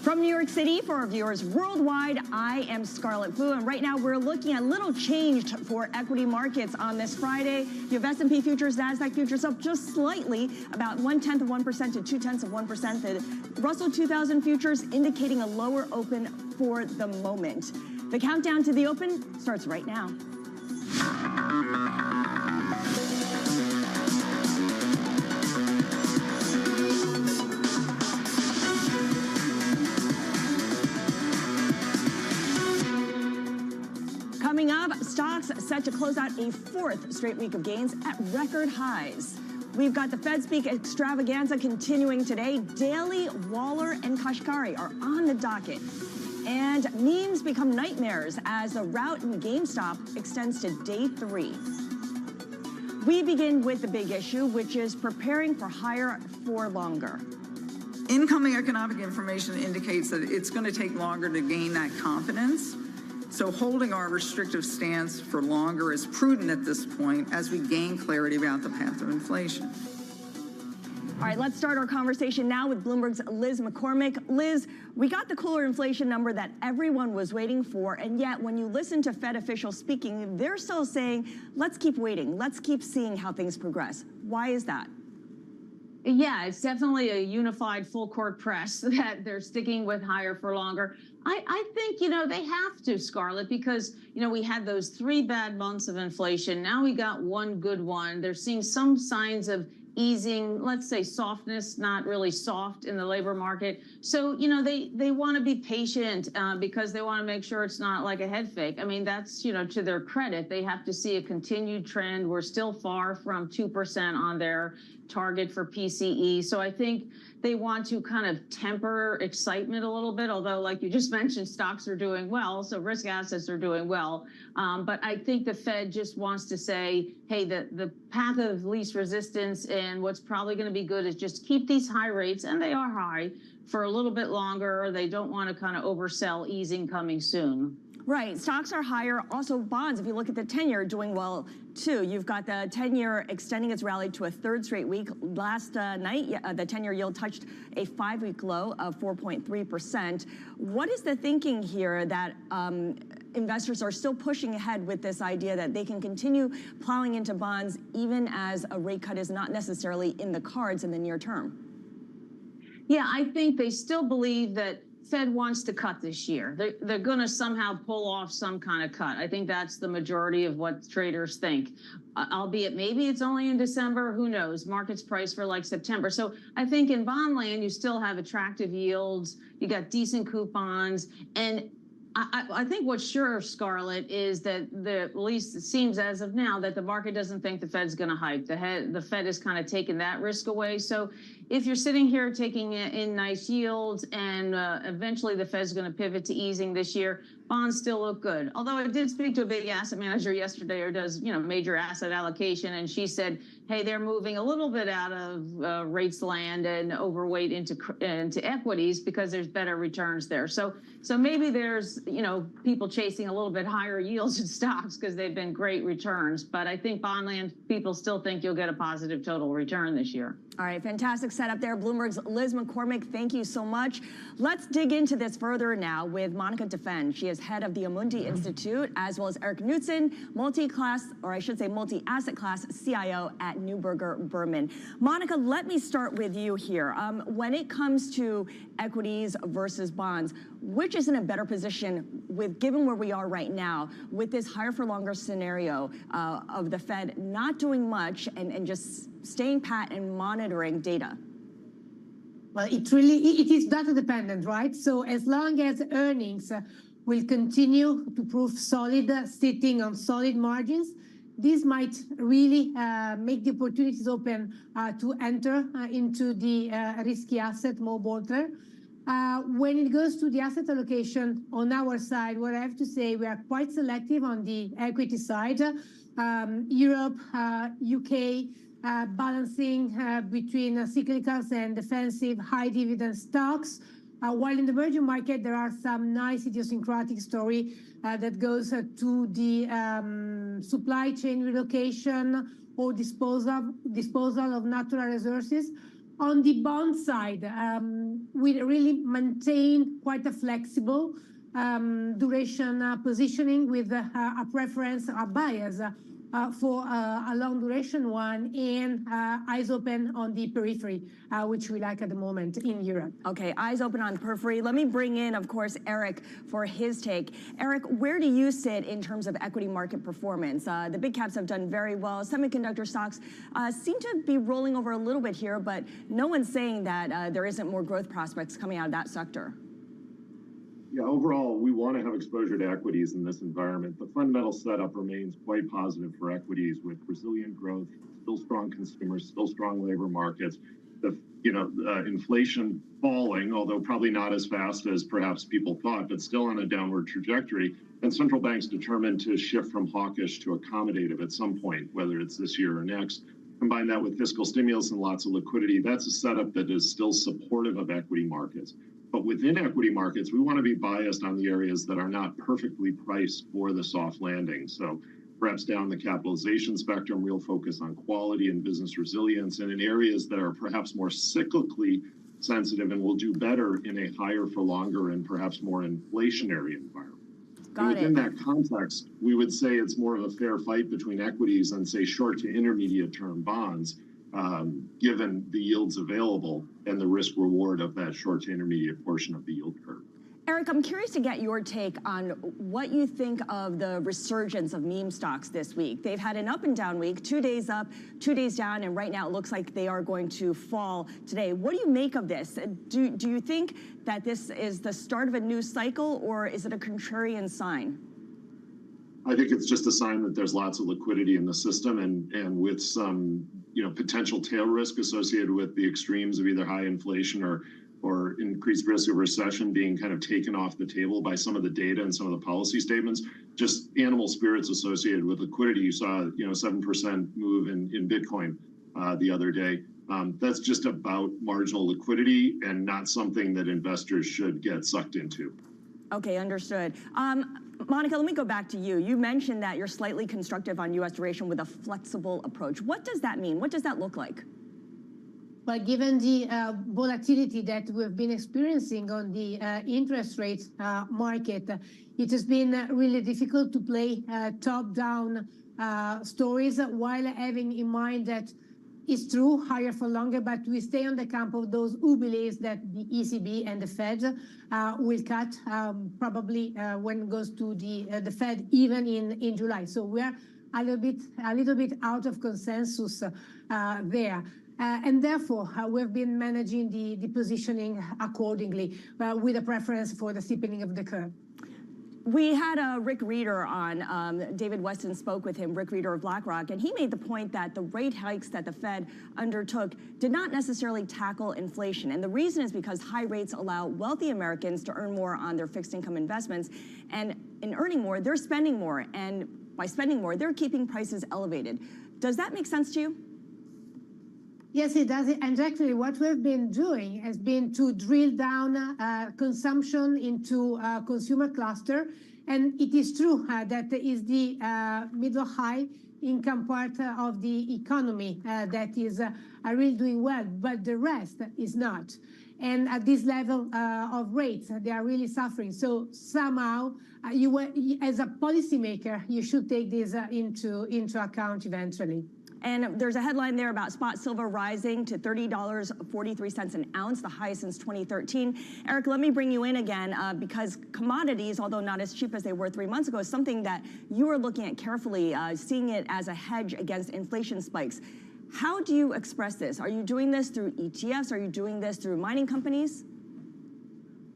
From New York City, for our viewers worldwide, I am Scarlett Fu, and right now we're looking at a little change for equity markets on this Friday. You have S&P futures, NASDAQ futures up just slightly, about 0.1% to 0.2%. The Russell 2000 futures indicating a lower open for the moment. The countdown to the open starts right now. Coming up, stocks set to close out a fourth straight week of gains at record highs. We've got the Fed speak extravaganza continuing today. Daly, Waller, and Kashkari are on the docket. And memes become nightmares as the rout in GameStop extends to day 3. We begin with the big issue, which is preparing for higher for longer. Incoming economic information indicates that it's going to take longer to gain that confidence. So holding our restrictive stance for longer is prudent at this point as we gain clarity about the path of inflation. All right, let's start our conversation now with Bloomberg's Liz McCormick. Liz, we got the cooler inflation number that everyone was waiting for, and yet when you listen to Fed officials speaking, they're still saying, let's keep waiting, let's keep seeing how things progress. Why is that? Yeah, it's definitely a unified full court press that they're sticking with higher for longer. I think, they have to, Scarlett, because, we had those 3 bad months of inflation. Now we got one good one. They're seeing some signs of easing, let's say softness, not really soft in the labor market. So, they want to be patient because they want to make sure it's not like a head fake. I mean, that's, to their credit. They have to see a continued trend. We're still far from 2% on their target for PCE. So I think they want to kind of temper excitement a little bit, although like you just mentioned, stocks are doing well, so risk assets are doing well. But I think the Fed just wants to say, hey, the path of least resistance and what's probably going to be good is just keep these high rates, and they are high, for a little bit longer. They don't want to kind of oversell easing coming soon. Right, stocks are higher. Also bonds, if you look at the 10-year, doing well too. You've got the 10-year extending its rally to a third straight week. Last night, the 10-year yield touched a 5-week low of 4.3%. What is the thinking here that investors are still pushing ahead with this idea that they can continue plowing into bonds even as a rate cut is not necessarily in the cards in the near term? Yeah, I think they still believe that Fed wants to cut this year. They're going to somehow pull off some kind of cut. I think that's the majority of what traders think, albeit maybe it's only in December. Who knows? Markets price for like September. So I think in bond land, you still have attractive yields. You got decent coupons. And I think what's sure, Scarlett, is that at least it seems as of now that the market doesn't think the Fed's going to hike. The Fed has kind of taken that risk away. So if you're sitting here taking in nice yields and eventually the Fed's going to pivot to easing this year, bonds still look good. Although I did speak to a big asset manager yesterday who does, major asset allocation, and she said, hey, they're moving a little bit out of rates land and overweight into equities because there's better returns there. So maybe there's, people chasing a little bit higher yields in stocks because they've been great returns. But I think bond land, people still think you'll get a positive total return this year. All right, fantastic setup there. Bloomberg's Liz McCormick, thank you so much. Let's dig into this further now with Monica Defend. She is head of the Amundi Institute, as well as Eric Knudsen, multi-asset class CIO at Neuberger Berman. Monica, let me start with you here. When it comes to equities versus bonds, which is in a better position given where we are right now with this higher for longer scenario of the Fed not doing much and just staying pat and monitoring data? Well, it is data dependent, right? So as long as earnings will continue to prove solid, sitting on solid margins, this might really make the opportunities open to enter into the risky asset more boldly. When it goes to the asset allocation on our side, what I have to say, we are quite selective on the equity side. Europe, UK, balancing between cyclicals and defensive high dividend stocks. While in the emerging market, there are some nice idiosyncratic story that goes to the supply chain relocation or disposal of natural resources. On the bond side, we really maintain quite a flexible duration positioning with a preference, a bias for a long duration one, and eyes open on the periphery, which we like at the moment in Europe. Okay, eyes open on periphery. Let me bring in, of course, Eric for his take. Eric, where do you sit in terms of equity market performance? The big caps have done very well. Semiconductor stocks seem to be rolling over a little bit here, but no one's saying that there isn't more growth prospects coming out of that sector. Yeah, overall, we want to have exposure to equities in this environment. The fundamental setup remains quite positive for equities with resilient growth, still strong consumers, still strong labor markets. Inflation falling, although probably not as fast as perhaps people thought, but still on a downward trajectory. And central banks determined to shift from hawkish to accommodative at some point, whether it's this year or next. Combine that with fiscal stimulus and lots of liquidity, that's a setup that is still supportive of equity markets. But within equity markets, we want to be biased on the areas that are not perfectly priced for the soft landing. So perhaps down the capitalization spectrum, real focus on quality and business resilience, and in areas that are perhaps more cyclically sensitive and will do better in a higher for longer and perhaps more inflationary environment. Within that context, we would say it's more of a fair fight between equities and, say, short to intermediate term bonds, given the yields available and the risk reward of that short to intermediate portion of the yield curve. Eric, I'm curious to get your take on what you think of the resurgence of meme stocks this week. They've had an up and down week, 2 days up, 2 days down, and right now it looks like they are going to fall today. What do you make of this? Do you think that this is the start of a new cycle, or is it a contrarian sign? I think it's just a sign that there's lots of liquidity in the system, and with some potential tail risk associated with the extremes of either high inflation or increased risk of recession being kind of taken off the table by some of the data and some of the policy statements. Just animal spirits associated with liquidity. You saw 7% move in Bitcoin the other day. That's just about marginal liquidity and not something that investors should get sucked into. Okay, understood. Monica, let me go back to you. You mentioned that you're slightly constructive on U.S. duration with a flexible approach. What does that mean? What does that look like? Well, given the volatility that we've been experiencing on the interest rate market, it has been really difficult to play top-down stories while having in mind that it's true, higher for longer, but we stay on the camp of those who believes that the ECB and the Fed will cut probably when it goes to the Fed even in July. So we're a little bit out of consensus there. And therefore, we've been managing the positioning accordingly with a preference for the steepening of the curve. We had Rick Reeder on. David Weston spoke with him, Rick Reeder of BlackRock, and he made the point that the rate hikes that the Fed undertook did not necessarily tackle inflation. And the reason is because high rates allow wealthy Americans to earn more on their fixed income investments. And in earning more, they're spending more. And by spending more, they're keeping prices elevated. Does that make sense to you? Yes, it does. And actually, what we've been doing has been to drill down consumption into consumer cluster. And it is true that is the middle high income part of the economy that is really doing well, but the rest is not. And at this level of rates, they are really suffering. So somehow, as a policymaker, you should take this into account eventually. And there's a headline there about spot silver rising to $30.43 an ounce, the highest since 2013. Eric, let me bring you in again because commodities, although not as cheap as they were 3 months ago, is something that you are looking at carefully, seeing it as a hedge against inflation spikes. How do you express this? Are you doing this through ETFs? Are you doing this through mining companies?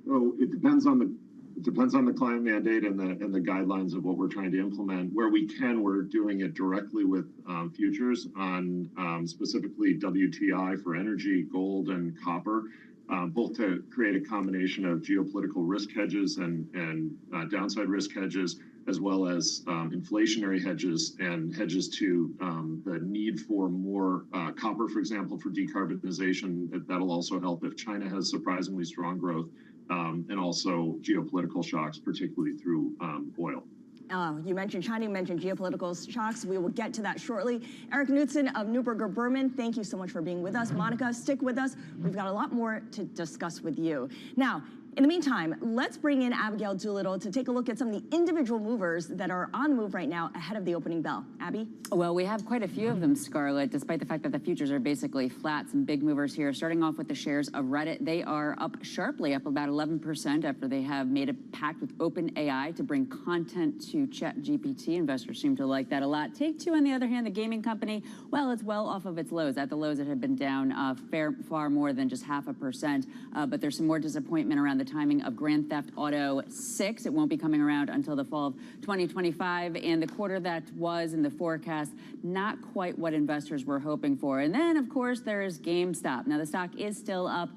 Well, it depends on the client mandate and the guidelines of what we're trying to implement. Where we can, we're doing it directly with futures on specifically WTI for energy, gold, and copper, both to create a combination of geopolitical risk hedges and downside risk hedges, as well as inflationary hedges and hedges to the need for more copper, for example, for decarbonization. That'll also help if China has surprisingly strong growth, and also geopolitical shocks, particularly through oil. You mentioned China, you mentioned geopolitical shocks. We will get to that shortly. Eric Knudsen of Neuberger Berman, thank you so much for being with us. Monica, stick with us. We've got a lot more to discuss with you. Now, in the meantime, let's bring in Abigail Doolittle to take a look at some of the individual movers that are on the move right now ahead of the opening bell. Abby? Well, we have quite a few of them, Scarlett, despite the fact that the futures are basically flat. Some big movers here. Starting off with the shares of Reddit, they are up sharply, up about 11% after they have made a pact with OpenAI to bring content to ChatGPT. Investors seem to like that a lot. Take-Two, on the other hand, the gaming company, well, it's well off of its lows. At the lows, it had been down far more than just 0.5%, but there's some more disappointment around the timing of Grand Theft Auto 6. It won't be coming around until the fall of 2025, and the quarter that was in the forecast, not quite what investors were hoping for. And then, of course, there is GameStop. Now, the stock is still up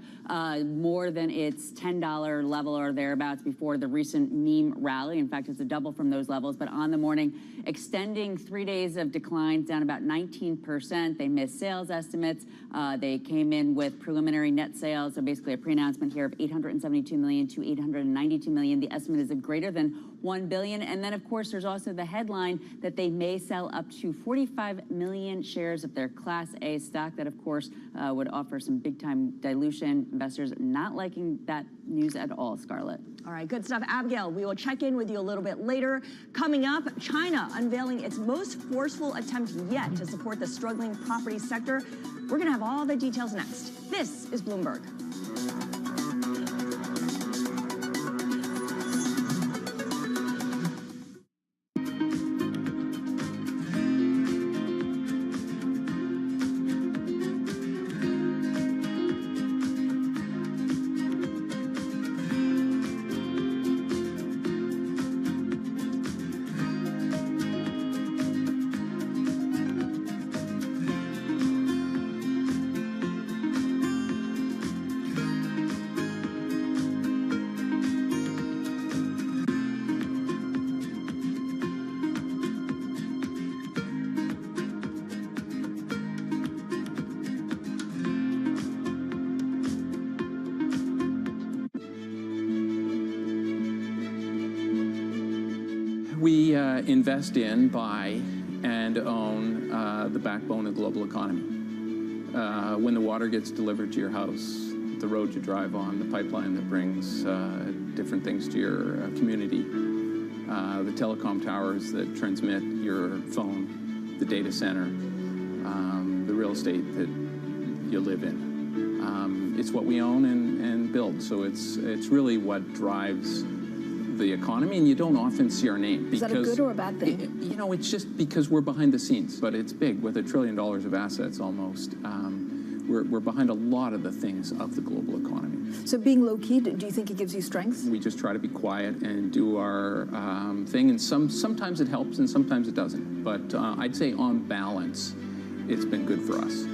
more than its $10 level or thereabouts before the recent meme rally. In fact, it's a double from those levels, but on the morning, extending 3 days of declines, down about 19%. They missed sales estimates. They came in with preliminary net sales, so basically a pre-announcement here of $872 million to $892 million. The estimate is of greater than $1 billion. And then, of course, there's also the headline that they may sell up to 45 million shares of their Class A stock. That, of course, would offer some big-time dilution. Investors not liking that news at all, Scarlett. All right, good stuff. Abigail, we will check in with you a little bit later. Coming up, China unveiling its most forceful attempt yet to support the struggling property sector. We're going to have all the details next. This is Bloomberg. We invest in, buy, and own the backbone of the global economy. When the water gets delivered to your house, the road you drive on, the pipeline that brings different things to your community, the telecom towers that transmit your phone, the data center, the real estate that you live in. It's what we own and build, so it's really what drives the economy, and you don't often see our name. Is that a good or a bad thing? You know, it's just because we're behind the scenes, but it's big, with $1 trillion of assets almost. We're behind a lot of the things of the global economy. So being low-key, do you think it gives you strength? We just try to be quiet and do our thing, and sometimes it helps and sometimes it doesn't. But I'd say on balance, it's been good for us.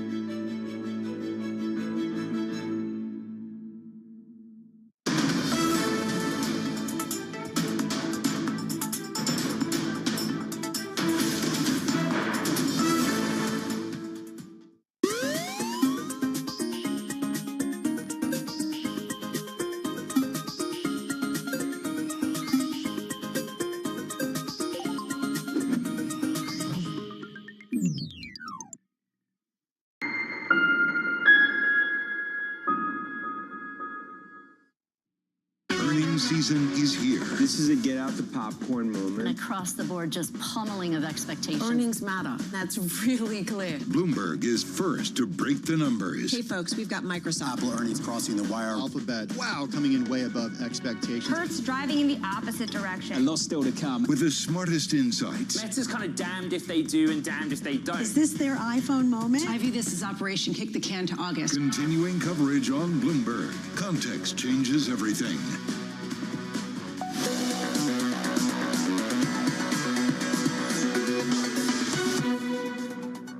season is here. This is a get out the popcorn moment. An across the board just pummeling of expectations. Earnings matter. That's really clear. Bloomberg is first to break the numbers. Hey folks, we've got Microsoft. Apple earnings crossing the wire. Alphabet, wow, coming in way above expectations. Hertz driving in the opposite direction. A lot still to come. With the smartest insights. Meta's kind of damned if they do and damned if they don't. Is this their iPhone moment? I view this as Operation Kick the Can to August. Continuing coverage on Bloomberg. Context changes everything.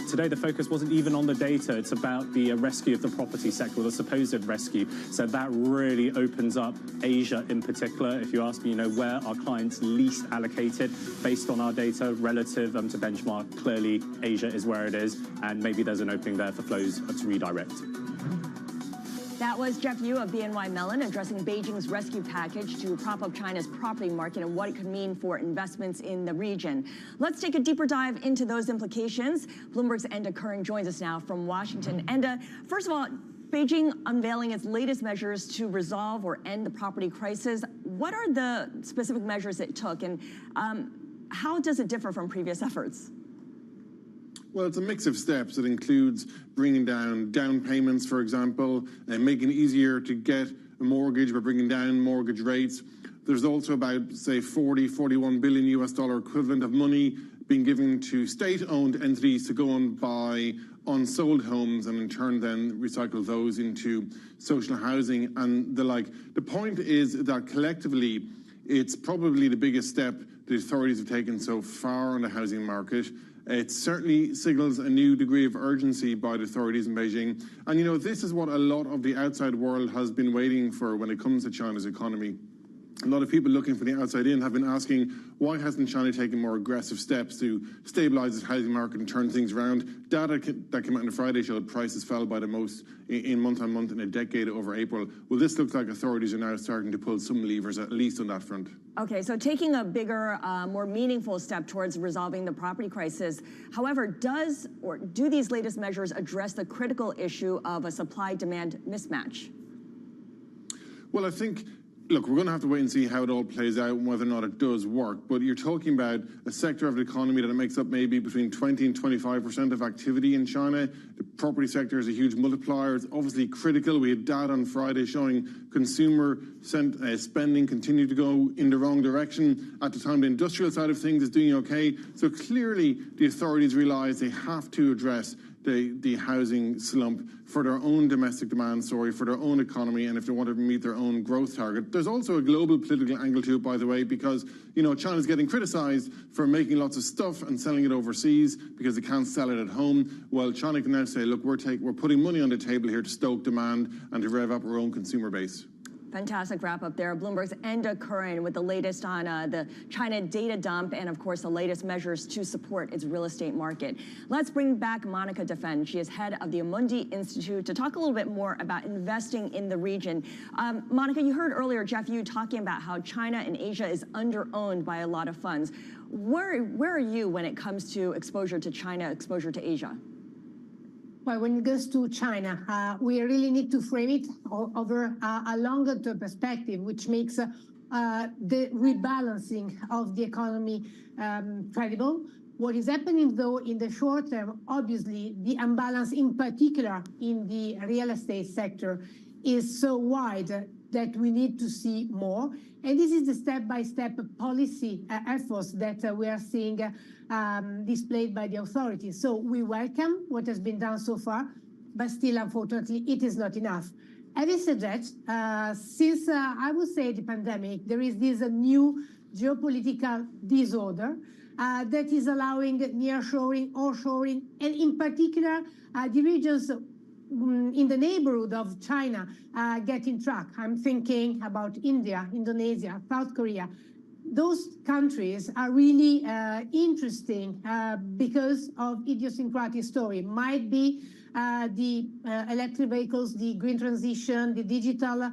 Today, the focus wasn't even on the data. It's about the rescue of the property sector, or the supposed rescue. So that really opens up Asia in particular. If you ask me, where are clients least allocated based on our data relative to benchmark, clearly Asia is where it is, and maybe there's an opening there for flows to redirect. That was Jeff Yu of BNY Mellon addressing Beijing's rescue package to prop up China's property market and what it could mean for investments in the region. Let's take a deeper dive into those implications. Bloomberg's Enda Curran joins us now from Washington. Enda, first of all, Beijing unveiling its latest measures to resolve or end the property crisis. What are the specific measures it took, and how does it differ from previous efforts? Well, it's a mix of steps. It includes bringing down payments, for example, and making it easier to get a mortgage by bringing down mortgage rates. There's also about, say, 41 billion US dollar equivalent of money being given to state-owned entities to go and buy unsold homes and in turn then recycle those into social housing and the like. The point is that collectively, it's probably the biggest step the authorities have taken so far on the housing market. It certainly signals a new degree of urgency by the authorities in Beijing. And, this is what a lot of the outside world has been waiting for when it comes to China's economy. A lot of people looking from the outside in have been asking, why hasn't China taken more aggressive steps to stabilize its housing market and turn things around? Data that came out on Friday showed prices fell by the most in month-on-month in a decade over April. Well, this looks like authorities are now starting to pull some levers, at least on that front. Okay, so taking a bigger, more meaningful step towards resolving the property crisis. However, do these latest measures address the critical issue of a supply-demand mismatch? Well, I think, look, we're going to have to wait and see how it all plays out and whether or not it does work. But you're talking about a sector of the economy that makes up maybe between 20 and 25% of activity in China. The property sector is a huge multiplier. It's obviously critical. We had data on Friday showing consumer spending continued to go in the wrong direction. At the time, the industrial side of things is doing okay. So clearly, the authorities realize they have to address the housing slump for their own domestic demand story, for their own economy, and if they want to meet their own growth target. There's also a global political angle to it, by the way, because, China's getting criticized for making lots of stuff and selling it overseas because they can't sell it at home. Well, China can now say, look, we're putting money on the table here to stoke demand and to rev up our own consumer base. Fantastic wrap up there. Bloomberg's Enda Curran with the latest on the China data dump and, of course, the latest measures to support its real estate market. Let's bring back Monica Defend. She is head of the Amundi Institute to talk a little bit more about investing in the region. Monica, you heard earlier Jeff Yu talking about how China and Asia is under-owned by a lot of funds. Where are you when it comes to exposure to China, exposure to Asia? Well, when it goes to China, we really need to frame it over a longer-term perspective, which makes the rebalancing of the economy credible. What is happening, though, in the short term, obviously, the imbalance, in particular in the real estate sector, is so wide that we need to see more. And this is the step-by-step policy efforts that we are seeing displayed by the authorities. So we welcome what has been done so far, but still, unfortunately, it is not enough. Having said that, since I would say the pandemic, there is this new geopolitical disorder that is allowing nearshoring, offshoring, and in particular, the regions in the neighborhood of China getting track. I'm thinking about India, Indonesia, South Korea. Those countries are really interesting because of idiosyncratic story. Might be the electric vehicles, the green transition, the digital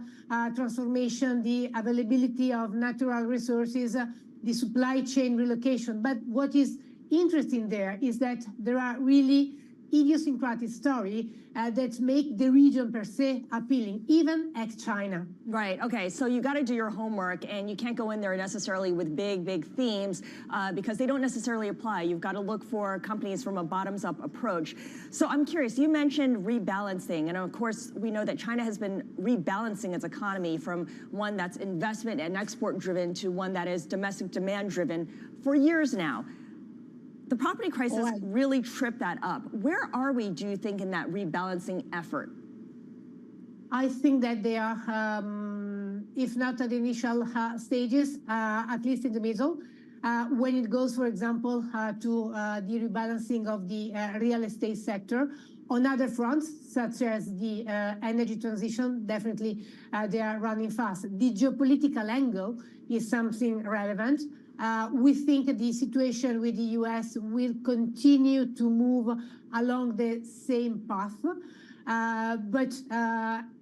transformation, the availability of natural resources, the supply chain relocation. But what is interesting there is that there are really idiosyncratic story that make the region per se appealing, even ex-China. Right, okay, so you gotta do your homework and you can't go in there necessarily with big themes because they don't necessarily apply. You've gotta look for companies from a bottoms-up approach. So I'm curious, you mentioned rebalancing, and of course we know that China has been rebalancing its economy from one that's investment and export driven to one that is domestic demand driven for years now. The property crisis really tripped that up. Where are we, do you think, in that rebalancing effort? I think that they are, if not at the initial stages, at least in the middle. When it goes, for example, to the rebalancing of the real estate sector, on other fronts, such as the energy transition, definitely they are running fast. The geopolitical angle is something relevant. We think the situation with the US will continue to move along the same path, but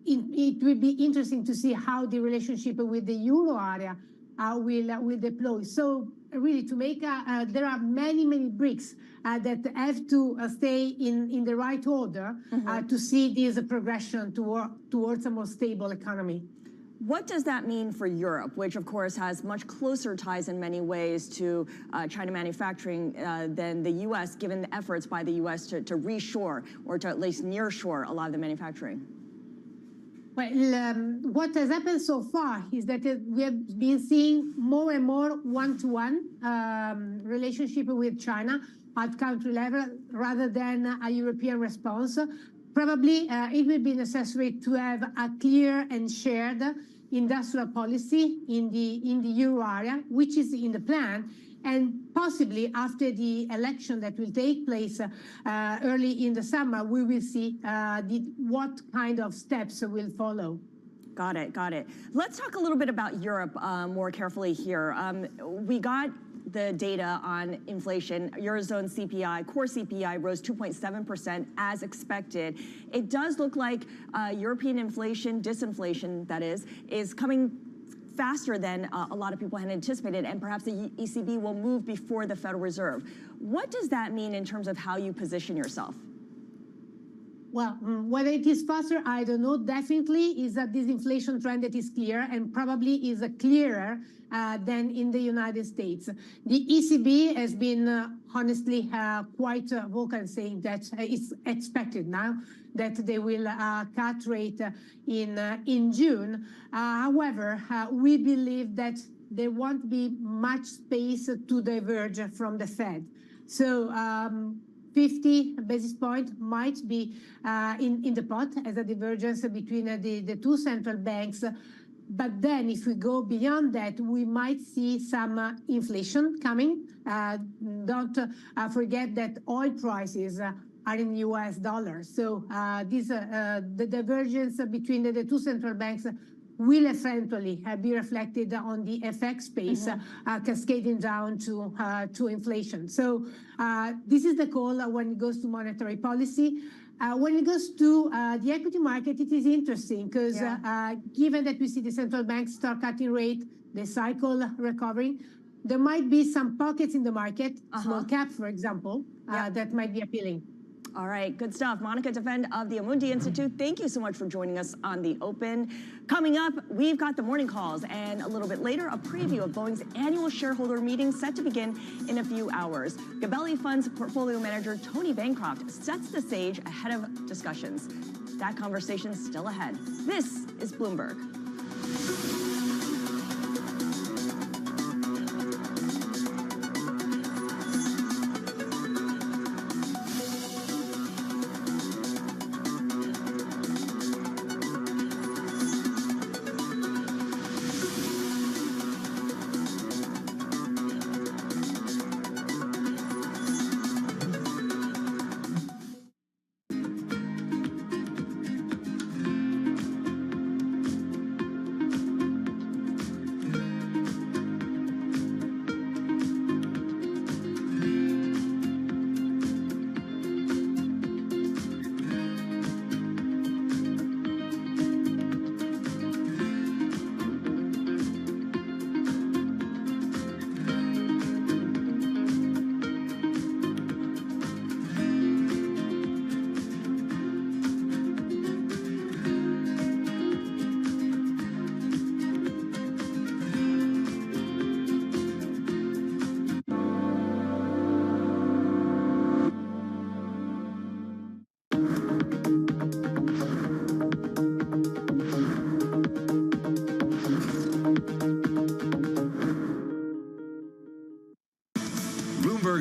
it will be interesting to see how the relationship with the euro area will deploy. So really, to make there are many bricks that have to stay in the right order to see this progression towards a more stable economy. What does that mean for Europe, which of course has much closer ties in many ways to China manufacturing than the US, given the efforts by the US to reshore or to at least nearshore a lot of the manufacturing? Well, what has happened so far is that we have been seeing more and more one-to-one relationship with China at country level rather than a European response. Probably it will be necessary to have a clear and shared industrial policy in the euro area, which is in the plan, and possibly after the election that will take place early in the summer, we will see what kind of steps will follow. Got it. Let's talk a little bit about Europe more carefully here. We got the data on inflation. Eurozone CPI, core CPI rose 2.7% as expected. It does look like European inflation, disinflation that is coming faster than a lot of people had anticipated, and perhaps the ECB will move before the Federal Reserve. What does that mean in terms of how you position yourself? Well, whether it is faster, I don't know. Definitely is that this inflation trend that is clear and probably is clearer than in the United States. The ECB has been honestly quite vocal, saying that it's expected now that they will cut rate in June. However, we believe that there won't be much space to diverge from the Fed. So 50 basis points might be in the pot as a divergence between the two central banks. But then if we go beyond that, we might see some inflation coming. Don't forget that oil prices are in US dollars. So the divergence between the two central banks will eventually be reflected on the FX space, cascading down to inflation. So this is the call when it goes to monetary policy. When it goes to the equity market, it is interesting because given that we see the central banks start cutting rate, the cycle recovering, there might be some pockets in the market, small cap, for example, that might be appealing. All right, good stuff. Monica Defend of the Amundi Institute, thank you so much for joining us on The Open. Coming up, we've got the morning calls, and a little bit later, a preview of Boeing's annual shareholder meeting set to begin in a few hours. Gabelli Funds portfolio manager Tony Bancroft sets the stage ahead of discussions. That conversation's still ahead. This is Bloomberg.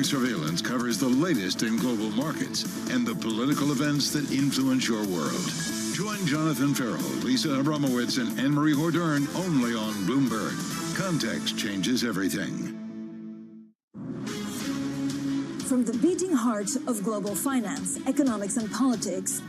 Bloomberg Surveillance covers the latest in global markets and the political events that influence your world. Join Jonathan Farrell, Lisa Abramowitz, and Anne-Marie Hordern only on Bloomberg. Context changes everything. From the beating heart of global finance, economics, and politics,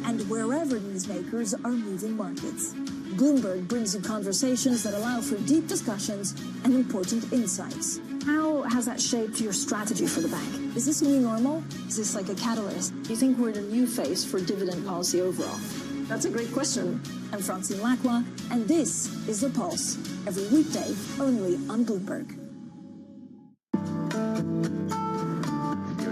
and wherever newsmakers are moving markets, Bloomberg brings you conversations that allow for deep discussions and important insights. How has that shaped your strategy for the bank? Is this a new normal? Is this like a catalyst? Do you think we're in a new phase for dividend policy overall? That's a great question. I'm Francine Lacqua, and this is The Pulse, every weekday only on Bloomberg.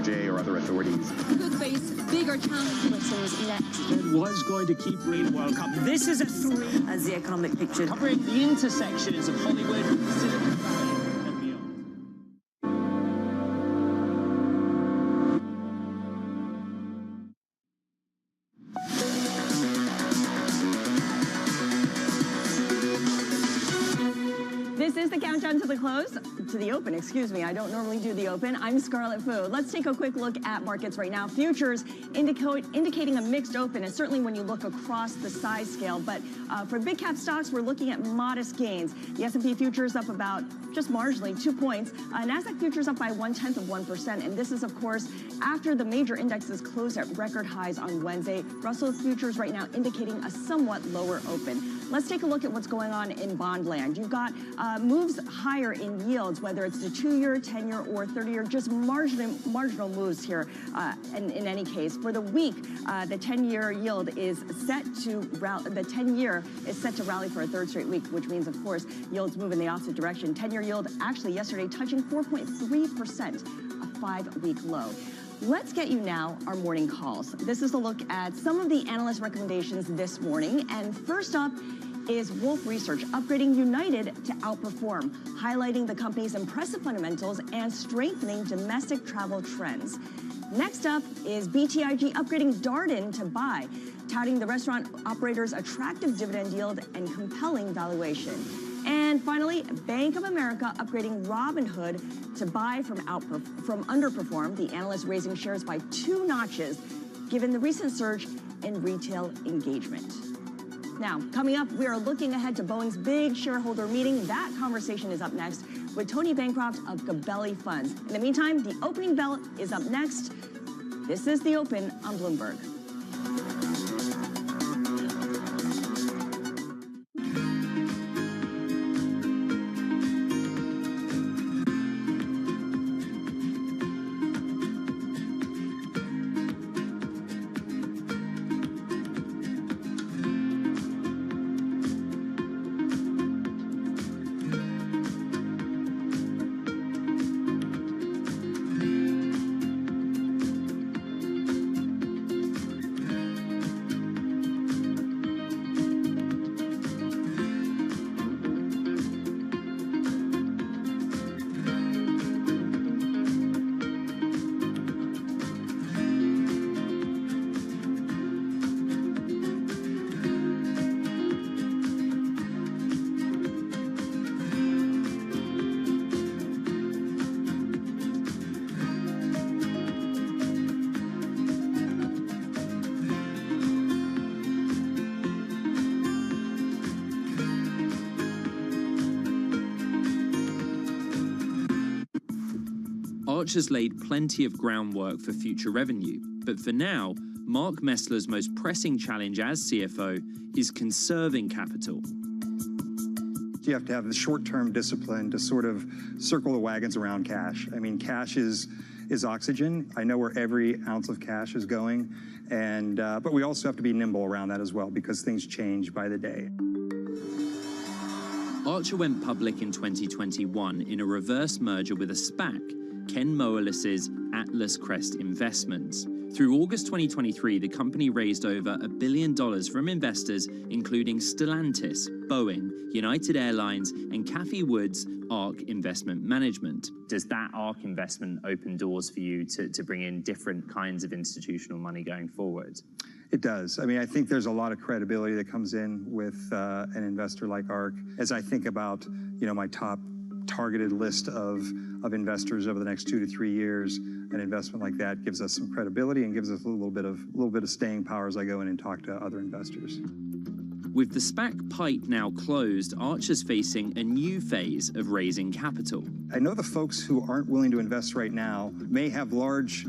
Or other authorities. Could face bigger challenges next. Was going to keep bringing World Cup. This is a 3 as the economic picture covering the intersections of Hollywood, Silicon Valley, and beyond. This is the countdown to the close, to the open, excuse me. I don't normally do the open. I'm Scarlett Fu. Let's take a quick look at markets right now. Futures indicating a mixed open, and certainly when you look across the size scale. But for big cap stocks, we're looking at modest gains. The S&P futures up about just marginally 2 points. NASDAQ futures up by 0.1%. And this is, of course, after the major indexes closed at record highs on Wednesday. Russell futures right now indicating a somewhat lower open. Let's take a look at what's going on in bond land. You've got moves higher in yields, whether it's the 2-year, 10-year, or 30-year, just marginal moves here. And in any case, for the week, the 10-year yield is set to the 10-year is set to rally for a third straight week, which means, of course, yields move in the opposite direction. 10-year yield actually yesterday touching 4.3%, a 5-week low. Let's get you now our morning calls. This is a look at some of the analyst recommendations this morning. And first up is Wolfe Research upgrading United to outperform, highlighting the company's impressive fundamentals and strengthening domestic travel trends. Next up is BTIG upgrading Darden to buy, touting the restaurant operator's attractive dividend yield and compelling valuation. And finally, Bank of America upgrading Robinhood to buy from underperform, the analyst raising shares by 2 notches, given the recent surge in retail engagement. Now, coming up, we are looking ahead to Boeing's big shareholder meeting. That conversation is up next with Tony Bancroft of Gabelli Funds. In the meantime, the opening bell is up next. This is The Open on Bloomberg. Arch has laid plenty of groundwork for future revenue, but for now, Mark Messler's most pressing challenge as CFO is conserving capital. You have to have the short-term discipline to sort of circle the wagons around cash. I mean, cash is oxygen. I know where every ounce of cash is going, and but we also have to be nimble around that as well because things change by the day. Archer went public in 2021 in a reverse merger with a SPAC, Ken Moelis's Atlas Crest Investments. Through August 2023, the company raised over $1 billion from investors, including Stellantis, Boeing, United Airlines, and Cathie Wood's ARK Investment Management. Does that ARK investment open doors for you to bring in different kinds of institutional money going forward? It does. I mean, I think there's a lot of credibility that comes in with an investor like ARK. As I think about, my top targeted list of investors over the next 2 to 3 years. An investment like that gives us some credibility and gives us a little bit of staying power as I go in and talk to other investors. With the SPAC pipe now closed, Archer's facing a new phase of raising capital. I know the folks who aren't willing to invest right now may have large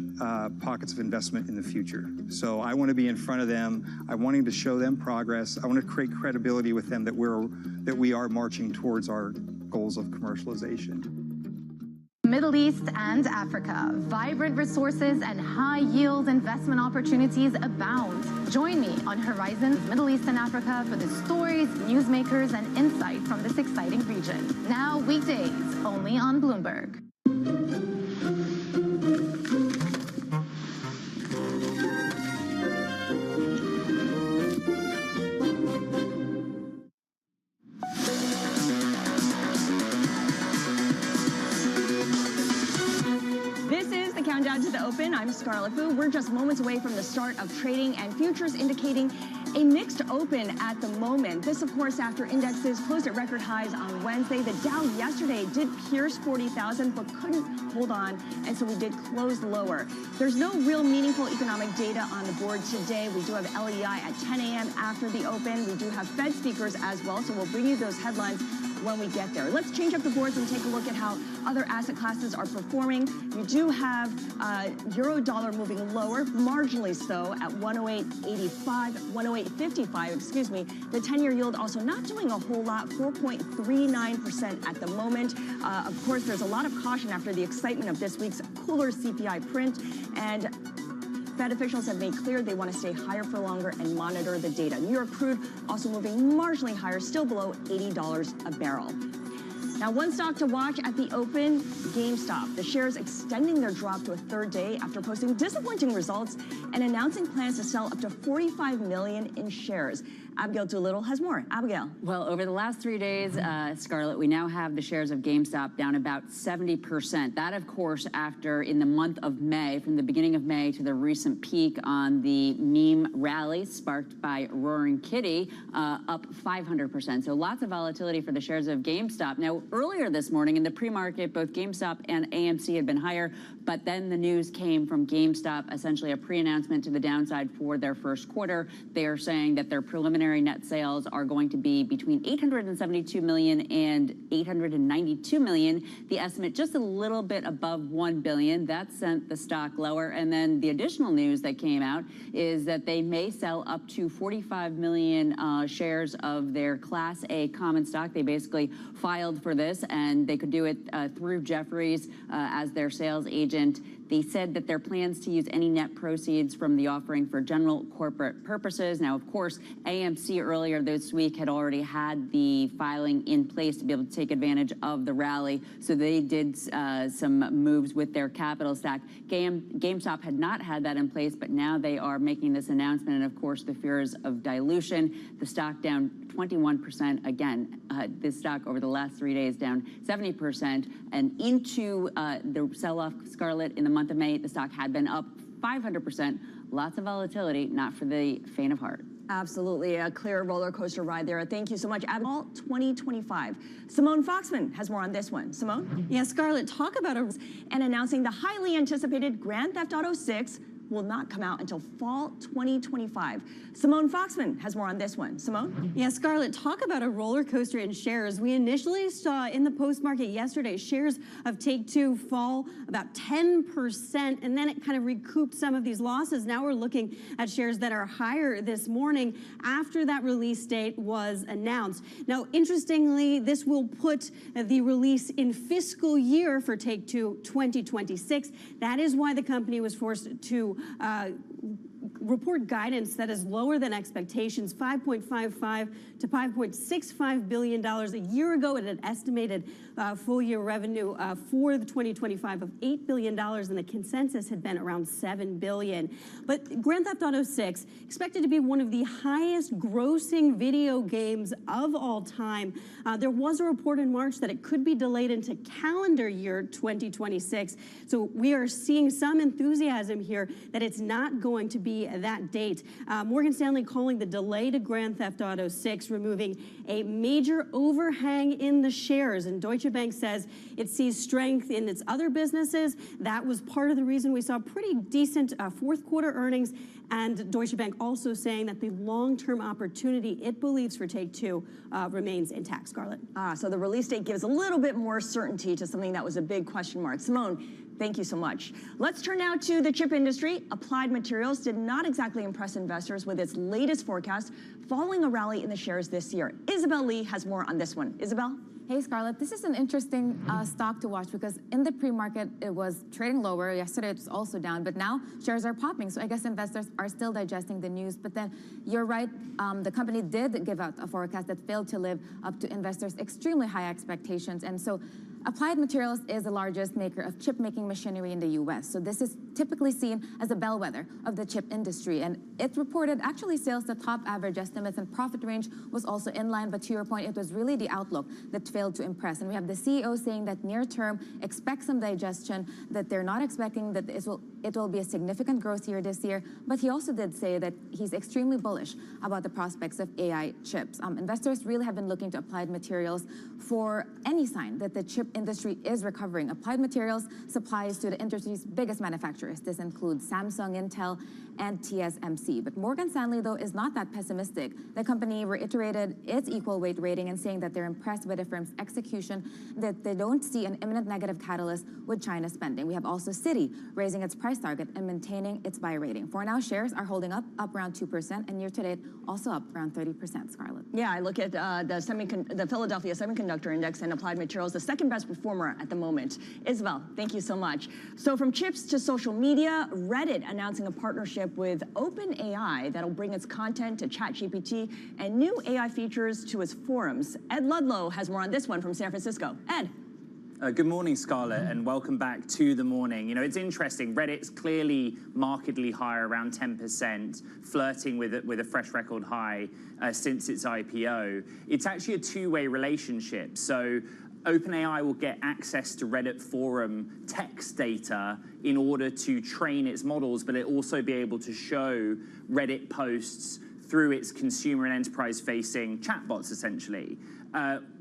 pockets of investment in the future. So I want to be in front of them. I'm wanting to show them progress. I want to create credibility with them that we are marching towards our goals of commercialization. Middle East and Africa, vibrant resources and high-yield investment opportunities abound. Join me on Horizons Middle East and Africa for the stories, newsmakers, and insight from this exciting region. Now weekdays, only on Bloomberg. To the open, I'm Scarlett Fu. We're just moments away from the start of trading and futures indicating a mixed open at the moment. This, of course, after indexes closed at record highs on Wednesday. The Dow yesterday did pierce 40,000 but couldn't hold on, and so we did close lower. There's no real meaningful economic data on the board today. We do have LEI at 10 a.m. after the open. We do have Fed speakers as well, so we'll bring you those headlines when we get there. Let's change up the boards and take a look at how other asset classes are performing. You do have euro dollar moving lower, marginally so, at 108.55, excuse me. The 10-year yield also not doing a whole lot, 4.39% at the moment. Of course, there's a lot of caution after the excitement of this week's cooler CPI print, and Fed officials have made clear they want to stay higher for longer and monitor the data. New York crude also moving marginally higher, still below $80 a barrel. Now, one stock to watch at the open, GameStop. The shares extending their drop to a third day after posting disappointing results and announcing plans to sell up to 45 million in shares. Abigail Doolittle has more. Abigail. Well, over the last 3 days, Scarlett, we now have the shares of GameStop down about 70%. That, of course, after in the month of May, from the beginning of May to the recent peak on the meme rally sparked by Roaring Kitty, up 500%. So lots of volatility for the shares of GameStop. Now, earlier this morning in the pre-market, both GameStop and AMC had been higher, but then the news came from GameStop, essentially a pre-announcement to the downside for their first quarter. They are saying that their preliminary net sales are going to be between 872 million and 892 million. The estimate just a little bit above 1 billion. That sent the stock lower. And then the additional news that came out is that they may sell up to 45 million shares of their Class A common stock. They basically filed for this, and they could do it through Jefferies as their sales agent. They said that their plans to use any net proceeds from the offering for general corporate purposes. Now, of course, AMC earlier this week had already had the filing in place to be able to take advantage of the rally. So they did some moves with their capital stack. GameStop had not had that in place, but now they are making this announcement. And of course, the fears of dilution, the stock down 21% again. This stock over the last 3 days down 70%. And into the sell-off, Scarlett, in the month of May, the stock had been up 500%. Lots of volatility, not for the faint of heart. Absolutely, a clear roller coaster ride there. Thank you so much. All 2025. Simone Foxman has more on this one. Simone? Yeah, Scarlett, talk about and announcing the highly anticipated Grand Theft Auto 6 will not come out until fall 2025. Simone Foxman has more on this one. Simone? Yeah, Scarlett, talk about a roller coaster in shares. We initially saw in the post-market yesterday shares of Take-Two fall about 10%, and then it kind of recouped some of these losses. Now we're looking at shares that are higher this morning after that release date was announced. Now, interestingly, this will put the release in fiscal year for Take-Two 2026. That is why the company was forced to report guidance that is lower than expectations, $5.55 to $5.65 billion. A year ago, it had estimated full-year revenue for the 2025 of $8 billion, and the consensus had been around $7 billion. But Grand Theft Auto 6 expected to be one of the highest grossing video games of all time. There was a report in March that it could be delayed into calendar year 2026. So we are seeing some enthusiasm here that it's not going to be be that date. Morgan Stanley calling the delay to Grand Theft Auto 6, removing a major overhang in the shares. And Deutsche Bank says it sees strength in its other businesses. That was part of the reason we saw pretty decent fourth quarter earnings. And Deutsche Bank also saying that the long-term opportunity it believes for Take-Two remains intact. Scarlett. So the release date gives a little bit more certainty to something that was a big question mark. Simone, thank you so much. Let's turn now to the chip industry. Applied Materials did not exactly impress investors with its latest forecast, following a rally in the shares this year. Isabel Lee has more on this one. Isabel? Hey, Scarlett, this is an interesting stock to watch because in the pre-market, it was trading lower. Yesterday, it was also down, but now shares are popping. So I guess investors are still digesting the news. But then you're right, the company did give out a forecast that failed to live up to investors' extremely high expectations. And so Applied Materials is the largest maker of chip-making machinery in the U.S. So this is typically seen as a bellwether of the chip industry. And it reported actually sales the top average estimates and profit range was also in line. But to your point, it was really the outlook that failed to impress. And we have the CEO saying that near term, expect some digestion, that they're not expecting that it will be a significant growth year this year. But he also did say that he's extremely bullish about the prospects of AI chips. Investors really have been looking to Applied Materials for any sign that the chip industry is recovering. Applied Materials supplies to the industry's biggest manufacturers. This includes Samsung, Intel, and TSMC. But Morgan Stanley, though, is not that pessimistic. The company reiterated its equal weight rating and saying that they're impressed by the firm's execution, that they don't see an imminent negative catalyst with China spending. We have also Citi raising its price target and maintaining its buy rating. For now, shares are holding up around 2%, and year to date, also up around 30%, Scarlett. Yeah, I look at the Philadelphia Semiconductor Index and Applied Materials, the second best performer at the moment. Isabel, thank you so much. So from chips to social media, Reddit announcing a partnership with OpenAI that'll bring its content to ChatGPT and new AI features to its forums. Ed Ludlow has more on this one from San Francisco. Ed. Good morning, Scarlett, and welcome back to the morning. You know, it's interesting. Reddit's clearly markedly higher, around 10%, flirting with a fresh record high since its IPO. It's actually a two-way relationship. So OpenAI will get access to Reddit forum text data in order to train its models, but it'll also be able to show Reddit posts through its consumer and enterprise-facing chatbots, essentially.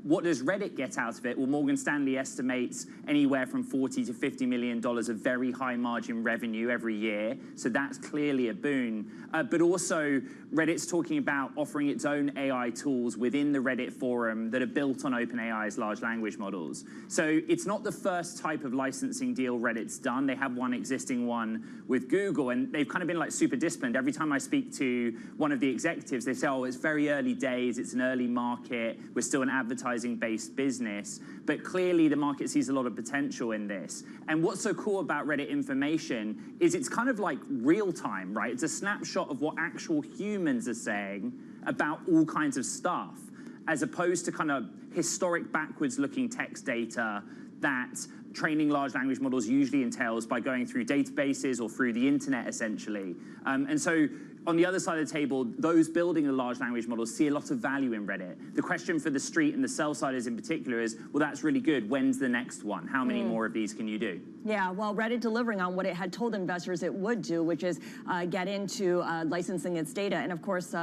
What does Reddit get out of it? Well, Morgan Stanley estimates anywhere from $40 to $50 million of very high margin revenue every year. So that's clearly a boon. But also, Reddit's talking about offering its own AI tools within the Reddit forum that are built on OpenAI's large language models. So it's not the first type of licensing deal Reddit's done. They have one existing one with Google, and they've kind of been like super disciplined. Every time I speak to one of the executives, they say, oh, it's very early days, it's an early market, we're still an advertising-based business, but clearly the market sees a lot of potential in this. And what's so cool about Reddit information is it's kind of like real time, right? It's a snapshot of what actual humans are saying about all kinds of stuff, as opposed to kind of historic backwards-looking text data that training large language models usually entails by going through databases or through the internet, essentially. And so on the other side of the table, those building the large language models see a lot of value in Reddit. The question for the street and the sell-siders in particular is, well, that's really good. When's the next one? How many more of these can you do? Yeah, well, Reddit delivering on what it had told investors it would do, which is get into licensing its data. And of course,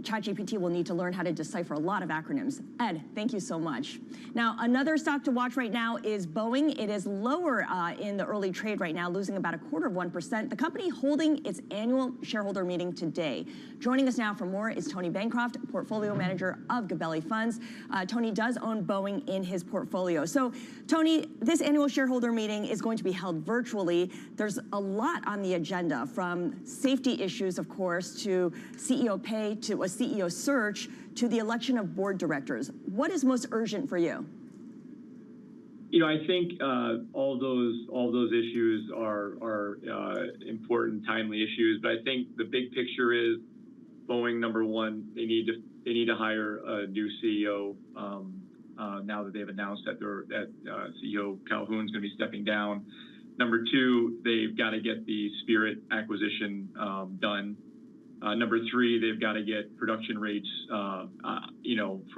ChatGPT will need to learn how to decipher a lot of acronyms. Ed, thank you so much. Now, another stock to watch right now is Boeing. It is lower in the early trade right now, losing about 0.25%. The company holding its annual shareholder meeting today. Joining us now for more is Tony Bancroft, portfolio manager of Gabelli Funds. Tony does own Boeing in his portfolio. So, Tony, this annual shareholder meeting is going to be held virtually. There's a lot on the agenda, from safety issues, of course, to CEO pay, to a CEO search, to the election of board directors. What is most urgent for you? You know, I think all those issues are important, timely issues. But I think the big picture is Boeing. Number one, they need to hire a new CEO. Now that they've announced that CEO Calhoun's going to be stepping down. Number two, they've got to get the Spirit acquisition done. Number three, they've got to get production rates, for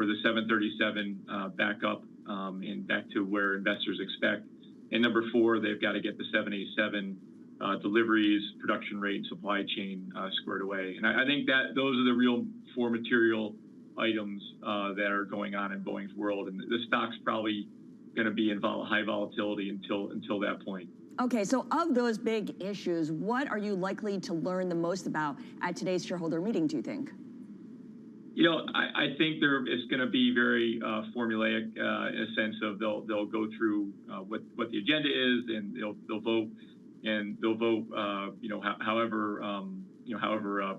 the 737 back up and back to where investors expect. And number four, they've got to get the 787 deliveries, production rate, supply chain squared away. And I think that those are the real four material items that are going on in Boeing's world. And the stock's probably going to be in high volatility until that point. Okay, so of those big issues, what are you likely to learn the most about at today's shareholder meeting, do you think? You know, I think it's going to be very formulaic in a sense of they'll go through what the agenda is, and they'll vote, however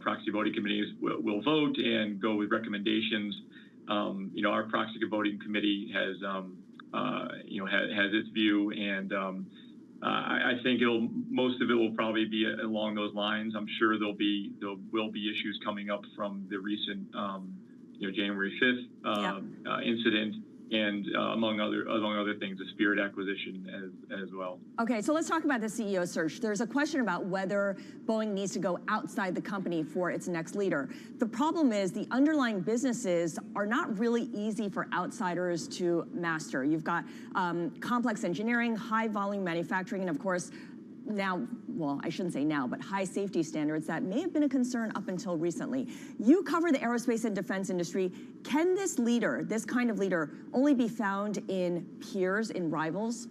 proxy voting committees will vote and go with recommendations. You know, our proxy voting committee has has its view, and I think most of it will probably be along those lines. I'm sure there will be issues coming up from the recent January 5th incident, and among other things, the Spirit acquisition as well. Okay, so let's talk about the CEO search. There's a question about whether Boeing needs to go outside the company for its next leader. The problem is the underlying businesses are not really easy for outsiders to master. You've got complex engineering, high volume manufacturing, and of course, now, well, I shouldn't say now, but high safety standards that may have been a concern up until recently. You cover the aerospace and defense industry. Can this leader, this kind of leader, only be found in peers, in rivals?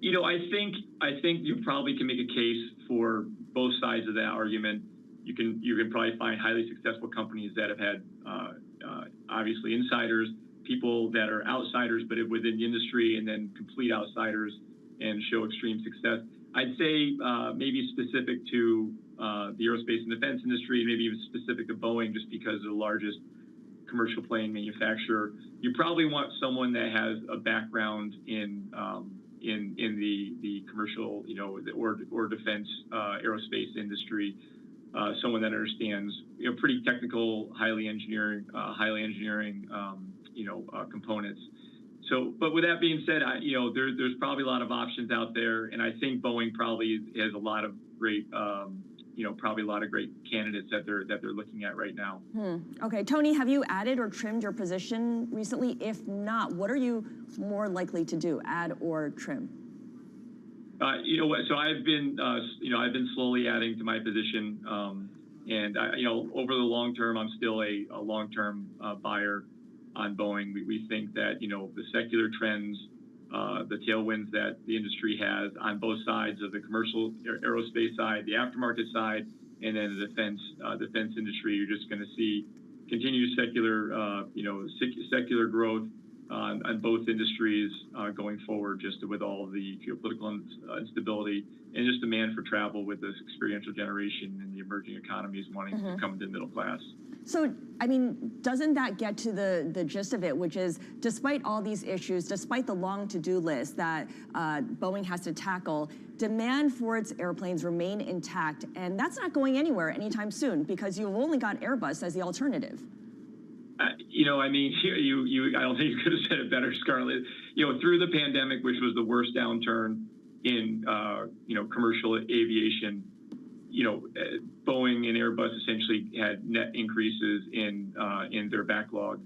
You know, I think you probably can make a case for both sides of that argument. You can probably find highly successful companies that have had obviously insiders, people that are outsiders but within the industry, and then complete outsiders and show extreme success. I'd say maybe specific to the aerospace and defense industry, maybe even specific to Boeing, just because they're the largest commercial plane manufacturer. You probably want someone that has a background in the commercial, or defense aerospace industry. Someone that understands, pretty technical, highly engineering components. So, but with that being said, there's probably a lot of options out there, and I think Boeing probably has a lot of great, candidates that they're looking at right now. Okay, Tony, have you added or trimmed your position recently? If not, what are you more likely to do, add or trim? So I've been slowly adding to my position, and over the long term, I'm still a long-term buyer on Boeing. We think that, the secular trends, the tailwinds that the industry has on both sides of the commercial aerospace side, the aftermarket side, and then the defense industry, you're just going to see continued secular growth on both industries going forward, just with all of the geopolitical instability and just demand for travel with this experiential generation and the emerging economies wanting to come into middle class. So, I mean, doesn't that get to the gist of it, which is, despite all these issues, despite the long to-do list that Boeing has to tackle, demand for its airplanes remain intact, and that's not going anywhere anytime soon because you've only got Airbus as the alternative. I don't think you could have said it better, Scarlett. Through the pandemic, which was the worst downturn in, commercial aviation, Boeing and Airbus essentially had net increases in their backlog.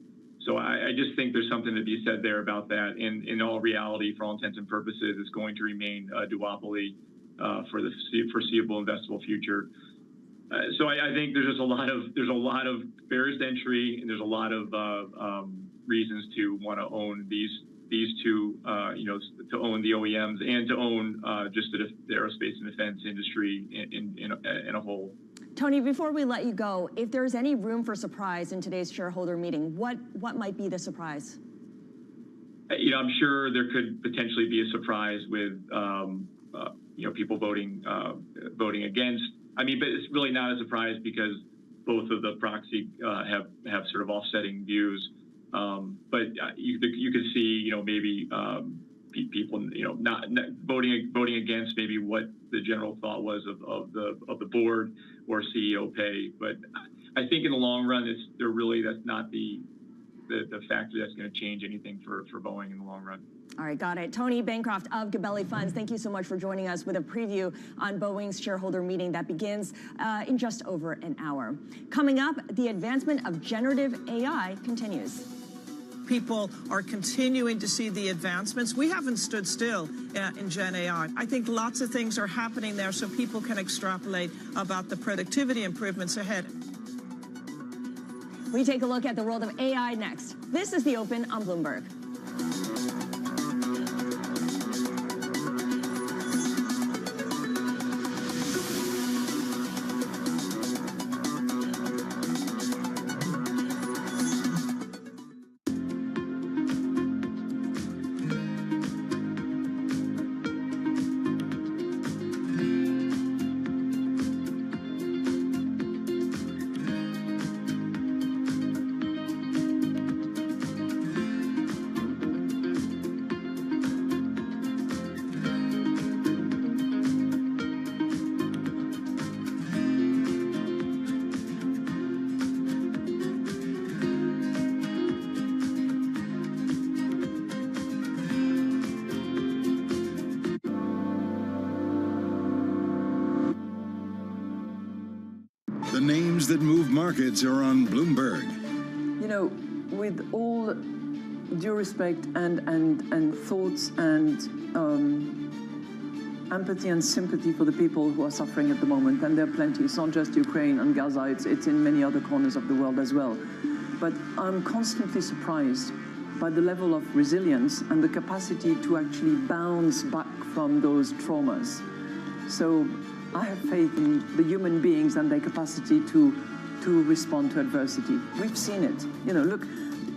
So I just think there's something to be said there about that. And in all reality, for all intents and purposes, it's going to remain a duopoly for the foreseeable investable future. So I think there's a lot of barriers to entry, and there's a lot of reasons to want to own these two, to own the OEMs and to own just the aerospace and defense industry in a whole. Tony, before we let you go, if there's any room for surprise in today's shareholder meeting, what might be the surprise? I'm sure there could potentially be a surprise with people voting against. I mean, but it's really not a surprise because both of the proxy have sort of offsetting views. But you could see, maybe people, not voting against maybe what the general thought was of the board or CEO pay. But I think in the long run, that's not the factor that's going to change anything for Boeing in the long run. All right, got it. Tony Bancroft of Gabelli Funds, thank you so much for joining us with a preview on Boeing's shareholder meeting that begins in just over an hour. Coming up, the advancement of generative AI continues. people are continuing to see the advancements. We haven't stood still in Gen AI. I think lots of things are happening there so people can extrapolate about the productivity improvements ahead. We take a look at the world of AI next. This is The Open on Bloomberg. The names that move markets are on Bloomberg. You know, with all due respect and thoughts and empathy and sympathy for the people who are suffering at the moment, and there are plenty. It's not just Ukraine and Gaza, it's in many other corners of the world as well. But I'm constantly surprised by the level of resilience and the capacity to actually bounce back from those traumas. So I have faith in the human beings and their capacity to respond to adversity. We've seen it. You know, look,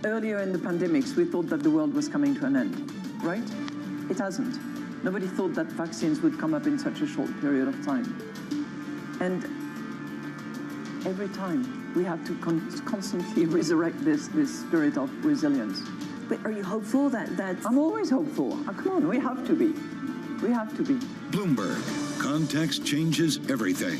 earlier in the pandemics, we thought that the world was coming to an end, right? It hasn't. Nobody thought that vaccines would come up in such a short period of time. And every time we have to constantly resurrect this spirit of resilience. But are you hopeful that... I'm always hopeful. Oh, come on, we have to be. We have to be. Bloomberg. Context changes everything.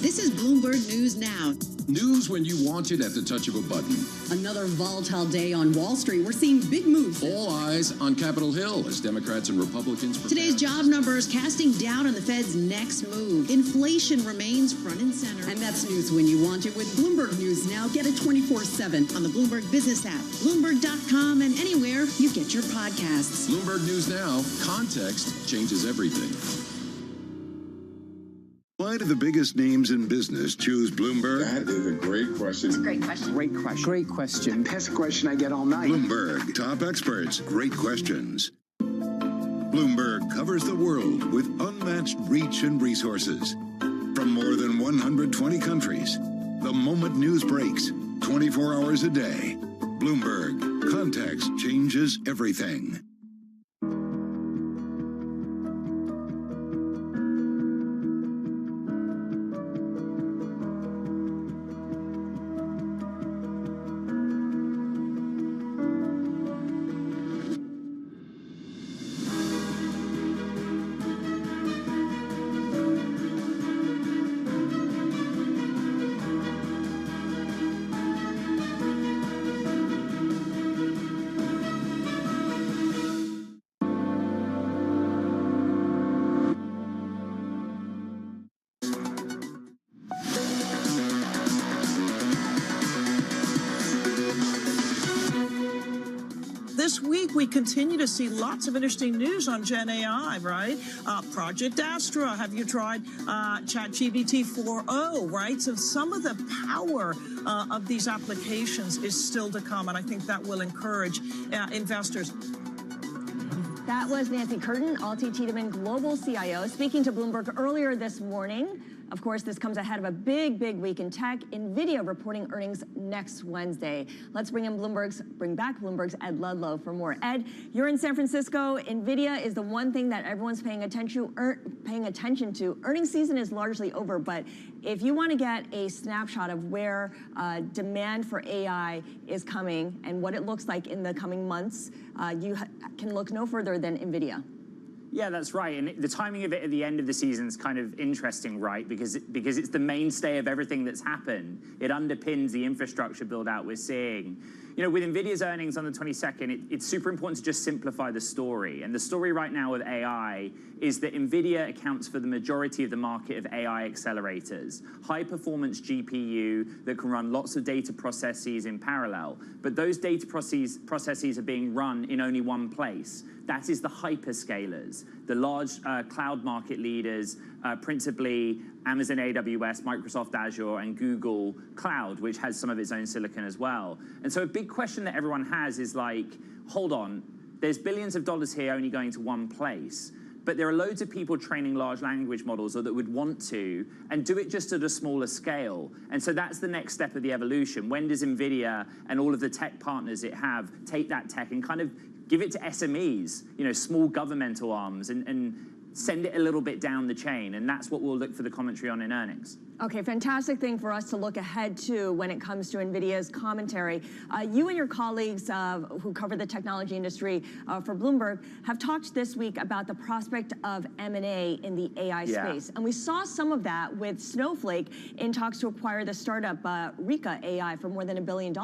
This is Bloomberg News Now. News when you want it at the touch of a button. Another volatile day on Wall Street. We're seeing big moves. All eyes on Capitol Hill as Democrats and Republicans prepare. Today's job numbers casting doubt on the Fed's next move. Inflation remains front and center. And that's news when you want it with Bloomberg News Now. Get it 24/7 on the Bloomberg Business app, Bloomberg.com, and anywhere you get your podcasts. Bloomberg News Now. Context changes everything. Why do the biggest names in business choose Bloomberg? That is a great question. It's a great question. Great question. Great question. Best question I get all night. Bloomberg, top experts, great questions. Bloomberg covers the world with unmatched reach and resources. From more than 120 countries, the moment news breaks, 24 hours a day. Bloomberg, context changes everything. This week, we continue to see lots of interesting news on Gen AI, right? Project Astra, have you tried ChatGPT 4.0, right? So some of the power of these applications is still to come, and I think that will encourage investors. That was Nancy Curtin, Alti Tiedemann Global CIO, speaking to Bloomberg earlier this morning. Of course, this comes ahead of a big week in tech. NVIDIA reporting earnings next Wednesday. Let's bring back Bloomberg's Ed Ludlow for more. Ed, you're in San Francisco. NVIDIA is the one thing that everyone's paying attention to. Earnings season is largely over, but if you want to get a snapshot of where demand for AI is coming and what it looks like in the coming months, you can look no further than NVIDIA. Yeah, that's right. And the timing of it at the end of the season is kind of interesting, right? Because it's the mainstay of everything that's happened. It underpins the infrastructure build out we're seeing. You know, with NVIDIA's earnings on the 22nd, it's super important to just simplify the story. And the story right now with AI is that NVIDIA accounts for the majority of the market of AI accelerators. High-performance GPU that can run lots of data processes in parallel. But those data processes are being run in only one place. That is the hyperscalers, the large cloud market leaders, principally Amazon AWS, Microsoft Azure, and Google Cloud, which has some of its own silicon as well. And so a big question that everyone has is like, hold on, there's billions of dollars here only going to one place. But there are loads of people training large language models or that would want to, and do it just at a smaller scale. And so that's the next step of the evolution. When does NVIDIA and all of the tech partners it have take that tech and kind of give it to SMEs, you know, small governmental arms, and send it a little bit down the chain? And that's what we'll look for the commentary on in earnings. Okay, fantastic thing for us to look ahead to when it comes to NVIDIA's commentary. You and your colleagues who cover the technology industry for Bloomberg have talked this week about the prospect of M&A in the AI space. And we saw some of that with Snowflake in talks to acquire the startup Rika AI for more than $1 billion.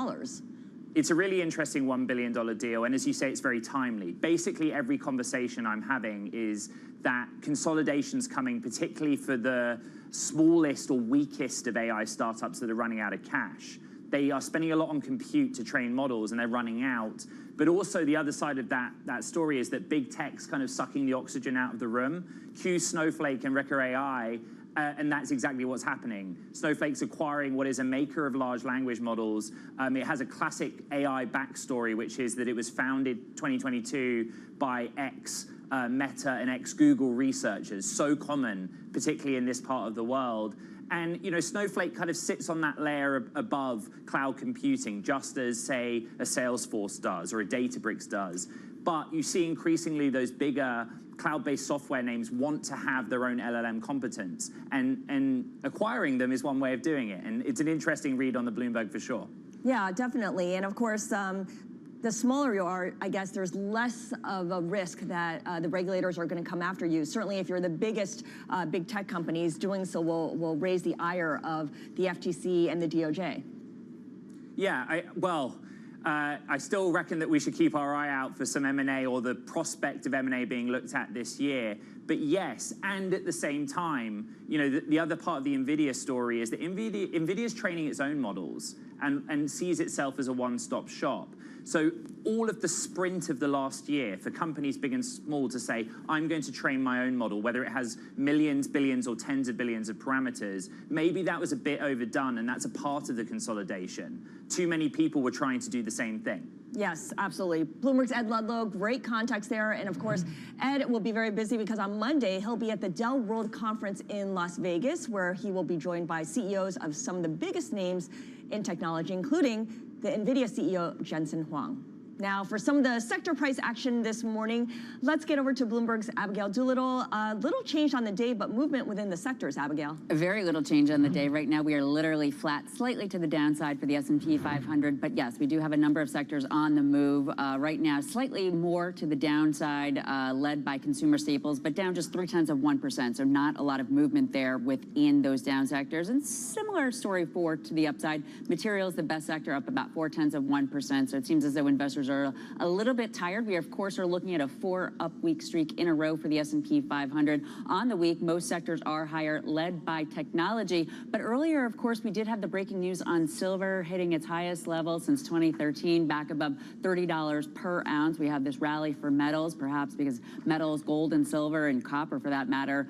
It's a really interesting $1 billion deal, and as you say, it's very timely. Basically, every conversation I'm having is that consolidation's coming, particularly for the smallest or weakest of AI startups that are running out of cash. They are spending a lot on compute to train models, and they're running out. But also the other side of that story is that big tech's kind of sucking the oxygen out of the room. Cue Snowflake and Rika AI, and that's exactly what's happening. Snowflake's acquiring what is a maker of large language models. It has a classic AI backstory, which is that it was founded 2022 by ex-Meta and ex-Google researchers, so common, particularly in this part of the world. And, you know, Snowflake kind of sits on that layer above cloud computing, just as, say, a Salesforce does or a Databricks does. But you see increasingly those bigger cloud-based software names want to have their own LLM competence, and acquiring them is one way of doing it. And it's an interesting read on the Bloomberg for sure. Yeah, definitely. And of course, the smaller you are, I guess there's less of a risk that the regulators are going to come after you. Certainly, if you're the biggest big tech companies, doing so will raise the ire of the FTC and the DOJ. Yeah, I still reckon that we should keep our eye out for some M&A or the prospect of M&A being looked at this year. But yes, and at the same time, you know, the other part of the NVIDIA story is that NVIDIA's training its own models and sees itself as a one-stop shop. So all of the sprint of the last year for companies big and small to say, I'm going to train my own model, whether it has millions, billions, or tens of billions of parameters, maybe that was a bit overdone, and that's a part of the consolidation. Too many people were trying to do the same thing. Yes, absolutely. Bloomberg's Ed Ludlow, great context there. And of course, Ed will be very busy because on Monday, he'll be at the Dell World Conference in Las Vegas, where he will be joined by CEOs of some of the biggest names in technology, including the NVIDIA CEO, Jensen Huang. Now, for some of the sector price action this morning, let's get over to Bloomberg's Abigail Doolittle. Little change on the day, but movement within the sectors, Abigail. Very little change on the day. Right now, we are literally flat, slightly to the downside for the S&P 500. But yes, we do have a number of sectors on the move. Right now, slightly more to the downside, led by consumer staples, but down just 0.3%. So not a lot of movement there within those down sectors. And similar story to the upside. Materials, the best sector, up about 0.4%. So it seems as though investors are a little bit tired. We, of course, are looking at a 4-up week streak in a row for the S&P 500. On the week, most sectors are higher, led by technology. But earlier, of course, we did have the breaking news on silver hitting its highest level since 2013, back above $30 per ounce. We have this rally for metals, perhaps because metals, gold and silver and copper, for that matter,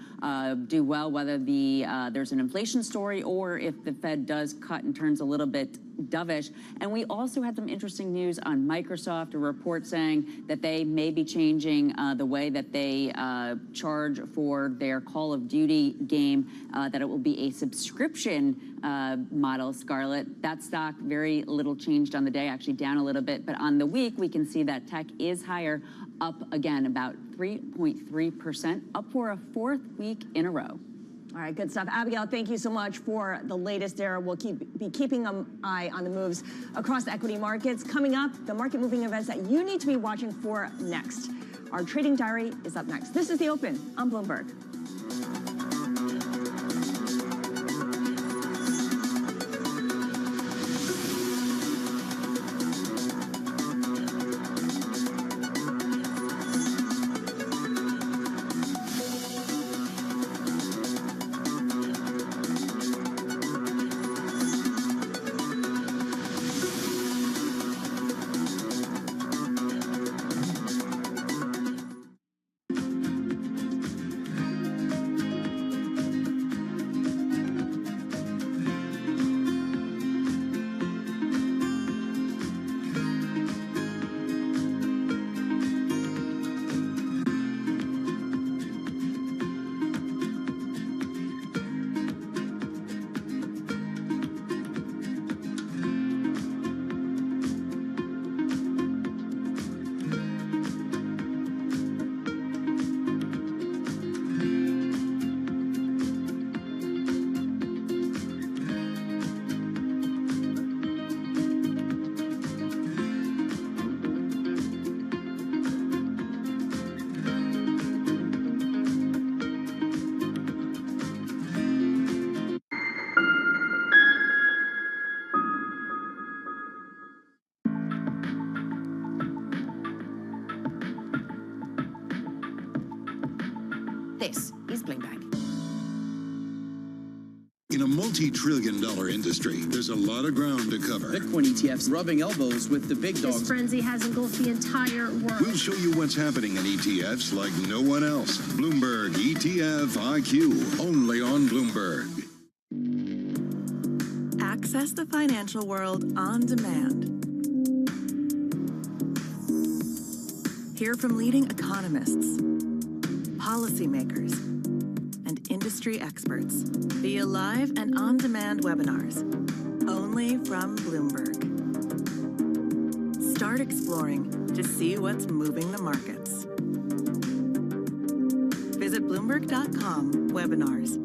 do well, whether there's an inflation story or if the Fed does cut and turns a little bit dovish. And we also had some interesting news on Microsoft, a report saying that they may be changing the way that they charge for their Call of Duty game, that it will be a subscription model, Scarlett. That stock, very little changed on the day, actually down a little bit. But on the week, we can see that tech is higher, up again about 3.3%, up for a 4th week in a row. All right, good stuff. Abigail, thank you so much for the latest there. We'll be keeping an eye on the moves across the equity markets. Coming up, the market moving events that you need to be watching for next. Our trading diary is up next. This is The Open on Bloomberg. This is Bloomberg. In a multi-trillion-dollar industry, there's a lot of ground to cover. Bitcoin ETFs rubbing elbows with the big dogs. This frenzy has engulfed the entire world. We'll show you what's happening in ETFs like no one else. Bloomberg ETF IQ, only on Bloomberg. Access the financial world on demand. Hear from leading economists, policymakers, and industry experts via live and on-demand webinars, only from Bloomberg. Start exploring to see what's moving the markets. Visit Bloomberg.com/webinars.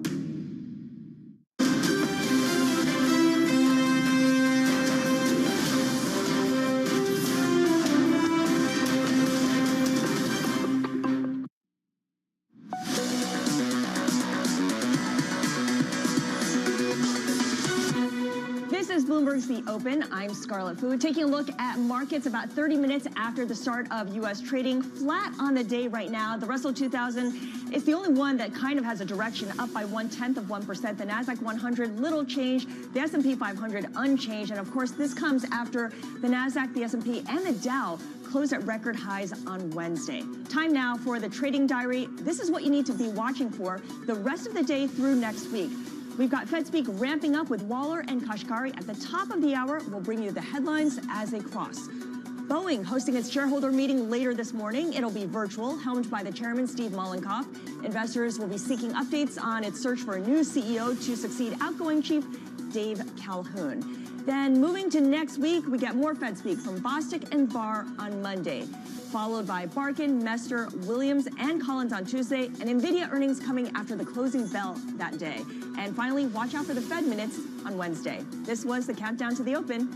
Bloomberg's The Open. I'm Scarlett Fu, taking a look at markets about 30 minutes after the start of U.S. trading. Flat on the day right now. The Russell 2000 is the only one that kind of has a direction, up by 0.1%. The Nasdaq 100, little change. The S&P 500 unchanged. And of course, this comes after the Nasdaq, the S&P, and the Dow closed at record highs on Wednesday. Time now for the trading diary. This is what you need to be watching for the rest of the day through next week. We've got Fed Speak ramping up with Waller and Kashkari. At the top of the hour, we'll bring you the headlines as they cross. Boeing hosting its shareholder meeting later this morning. It'll be virtual, helmed by the chairman, Steve Mollenkopf. Investors will be seeking updates on its search for a new CEO to succeed outgoing chief Dave Calhoun. Then moving to next week, we get more Fed Speak from Bostic and Barr on Monday, followed by Barkin, Mester, Williams, and Collins on Tuesday, and NVIDIA earnings coming after the closing bell that day. And finally, watch out for the Fed minutes on Wednesday. This was the Countdown to the Open.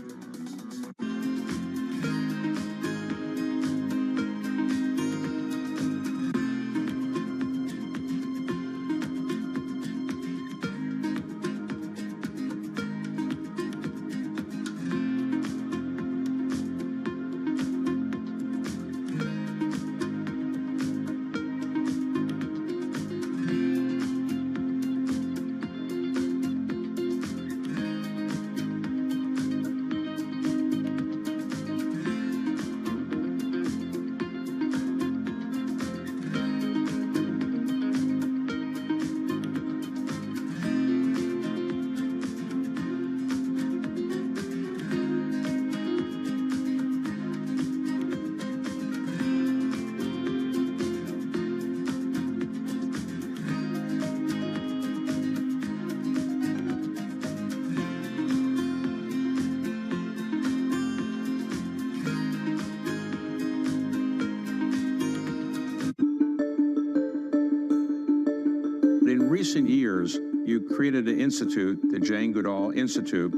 In recent years, you created an institute, the Jane Goodall Institute,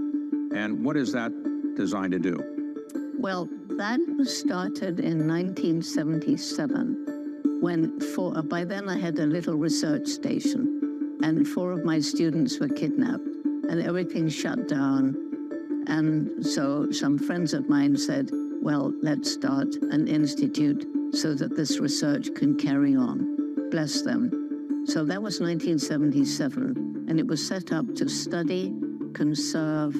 and what is that designed to do? Well, that was started in 1977 when by then I had a little research station, and 4 of my students were kidnapped, and everything shut down. And so some friends of mine said, well, let's start an institute so that this research can carry on. Bless them. So that was 1977, and it was set up to study, conserve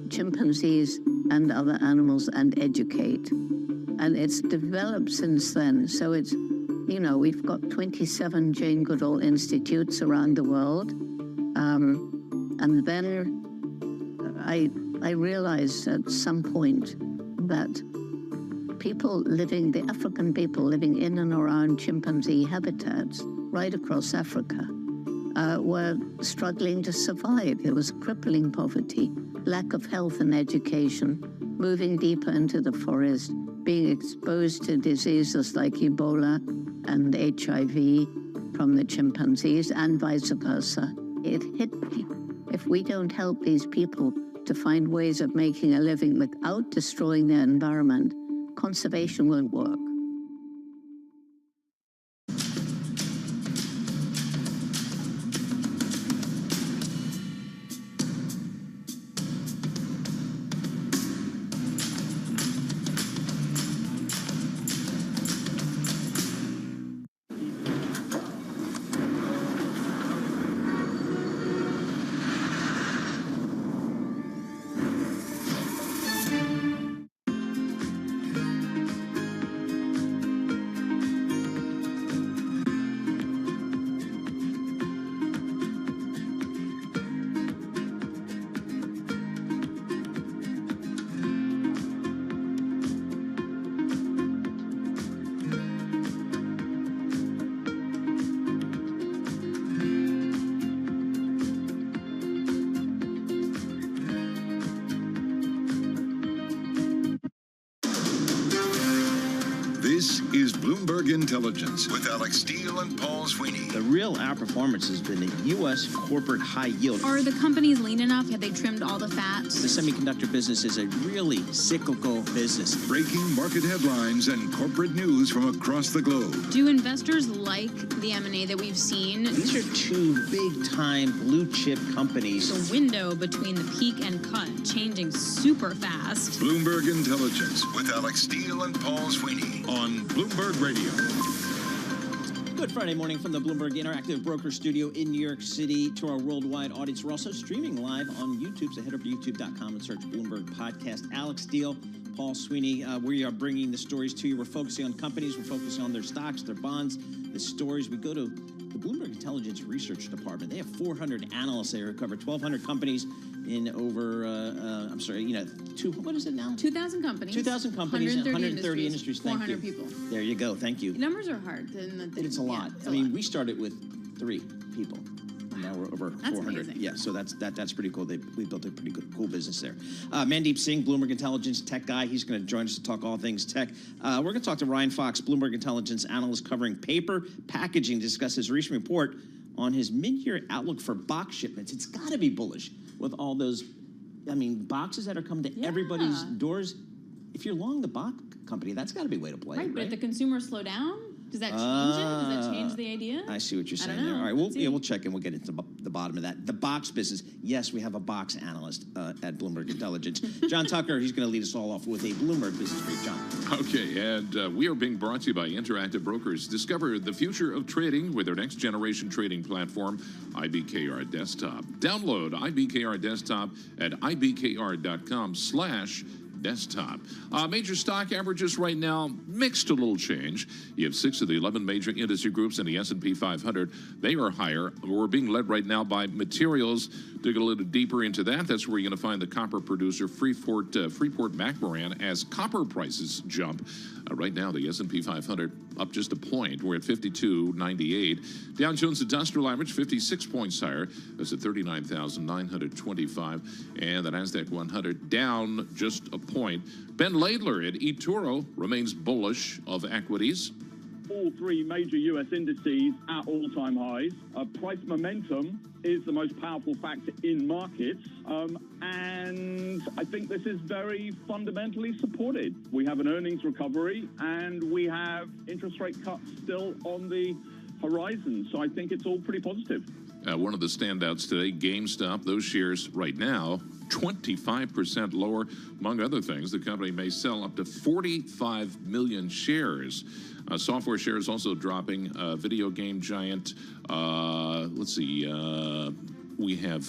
chimpanzees and other animals and educate. And it's developed since then. So it's, you know, we've got 27 Jane Goodall Institutes around the world. And then I realized at some point that the African people living in and around chimpanzee habitats right across Africa were struggling to survive. There was crippling poverty, lack of health and education, moving deeper into the forest, being exposed to diseases like Ebola and HIV from the chimpanzees and vice versa. It hit me. If we don't help these people to find ways of making a living without destroying their environment, conservation won't work. This is Bloomberg Intelligence with Alex Steele and Paul Sweeney. The real outperformance has been the U.S. corporate high yield. Are the companies lean enough? Have they trimmed all the fat? The semiconductor business is a really cyclical business. Breaking market headlines and corporate news from across the globe. Do investors like the M&A that we've seen? These are 2 big-time blue-chip companies. The window between the peak and cut changing super fast. Bloomberg Intelligence with Alex Steele and Paul Sweeney on Bloomberg Radio. Good Friday morning from the Bloomberg Interactive Broker Studio in New York City to our worldwide audience. We're also streaming live on YouTube, so head over to youtube.com and search Bloomberg Podcast. Alex Steele, Paul Sweeney, we are bringing the stories to you. We're focusing on companies. We're focusing on their stocks, their bonds, the stories. We go to the Bloomberg Intelligence Research Department. They have 400 analysts there who cover 1,200 companies in over, what is it now? 2,000 companies. 2,000 companies, 130 industries. 400 people. There you go. Thank you. The numbers are hard. It's a lot. It's a lot. We started with 3 people. And now we're over 400. Amazing. Yeah, so that's pretty cool. We built a pretty cool business there. Mandeep Singh, Bloomberg Intelligence tech guy. He's going to join us to talk all things tech. We're going to talk to Ryan Fox, Bloomberg Intelligence analyst covering paper packaging, to discuss his recent report on his mid-year outlook for box shipments. It's got to be bullish with all those, boxes that are coming to everybody's doors. If you're long the box company, that's got to be a way to play it, Right, but if the consumers slow down, does that change it? Does that change the idea? I see what you're saying I don't know. there. All right, we'll check and we'll get into the bottom of that. The box business. Yes, we have a box analyst at Bloomberg Intelligence. John Tucker, he's going to lead us all off with a Bloomberg Business Brief. John. Okay, and we are being brought to you by Interactive Brokers. Discover the future of trading with their next generation trading platform, IBKR Desktop. Download IBKR Desktop at ibkr.com/desktop. Major stock averages right now, mixed to little change. You have 6 of the 11 major industry groups in the S&P 500. They are higher. We're being led right now by materials. Dig a little deeper into that. That's where you're going to find the copper producer Freeport McMoran as copper prices jump. Right now, the S&P 500 up just a point. We're at 52.98. Dow Jones Industrial Average 56 points higher. That's at 39,925. And the Nasdaq 100 down just a point. Ben Laidler at eToro remains bullish of equities. all three major U.S. indices at all-time highs. Price momentum is the most powerful factor in markets, and I think this is very fundamentally supported. We have an earnings recovery, and we have interest rate cuts still on the horizon, so I think it's all pretty positive. One of the standouts today, GameStop, those shares right now 25% lower. Among other things, the company may sell up to 45 million shares. Software shares also dropping. Video game giant, let's see, we have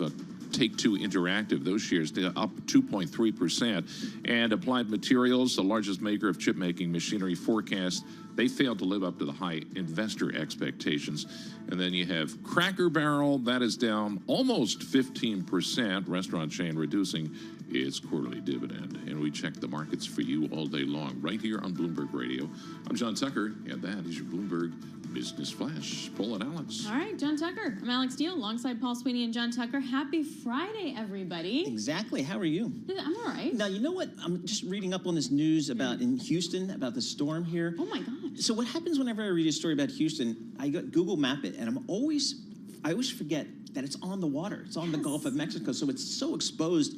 Take-Two Interactive, those shares up 2.3%. And Applied Materials, the largest maker of chip-making machinery, forecast they failed to live up to the high investor expectations. And then you have Cracker Barrel, that is down almost 15%. Restaurant chain reducing its quarterly dividend. And we check the markets for you all day long, right here on Bloomberg Radio. I'm John Tucker, and that is your Bloomberg Business Flash. Paul and Alex. All right, John Tucker. I'm Alex Steele, alongside Paul Sweeney and John Tucker. Happy Friday, everybody. Exactly. How are you? I'm all right. Now, you know what? I'm just reading up on this news about in Houston, about the storm here. Oh, my God. So what happens whenever I read a story about Houston, I Google map it, and I always forget that it's on the water. It's on the Gulf of Mexico, so it's so exposed.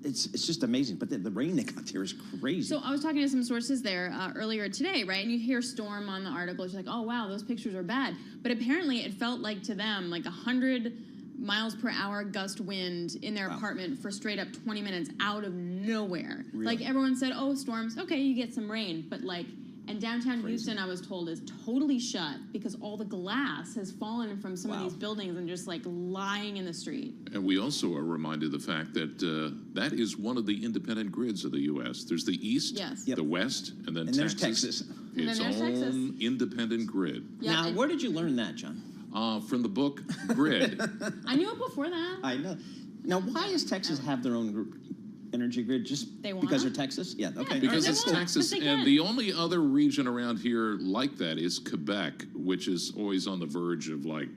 It's just amazing. But the rain they got there is crazy. So I was talking to some sources there earlier today, right? And you hear storm on the article. You're like, oh, wow, those pictures are bad. But apparently it felt like to them like 100 miles per hour gust wind in their apartment for straight up 20 minutes out of nowhere. Really? Like everyone said, oh, storms, okay, you get some rain. But like, and downtown Houston, I was told, is totally shut because all the glass has fallen from some of these buildings and just like lying in the street. And we also are reminded of the fact that that is one of the independent grids of the U.S. There's the East, the West, and then there's Texas. And Its then there's own Texas. independent grid. Yeah, now, where did you learn that, John? From the book Grid. I knew it before that. I know. Now, why does Texas have their own energy grid? Just they because they're Texas? Yeah, okay. Because it's Texas, and the only other region around here like that is Quebec, which is always on the verge of like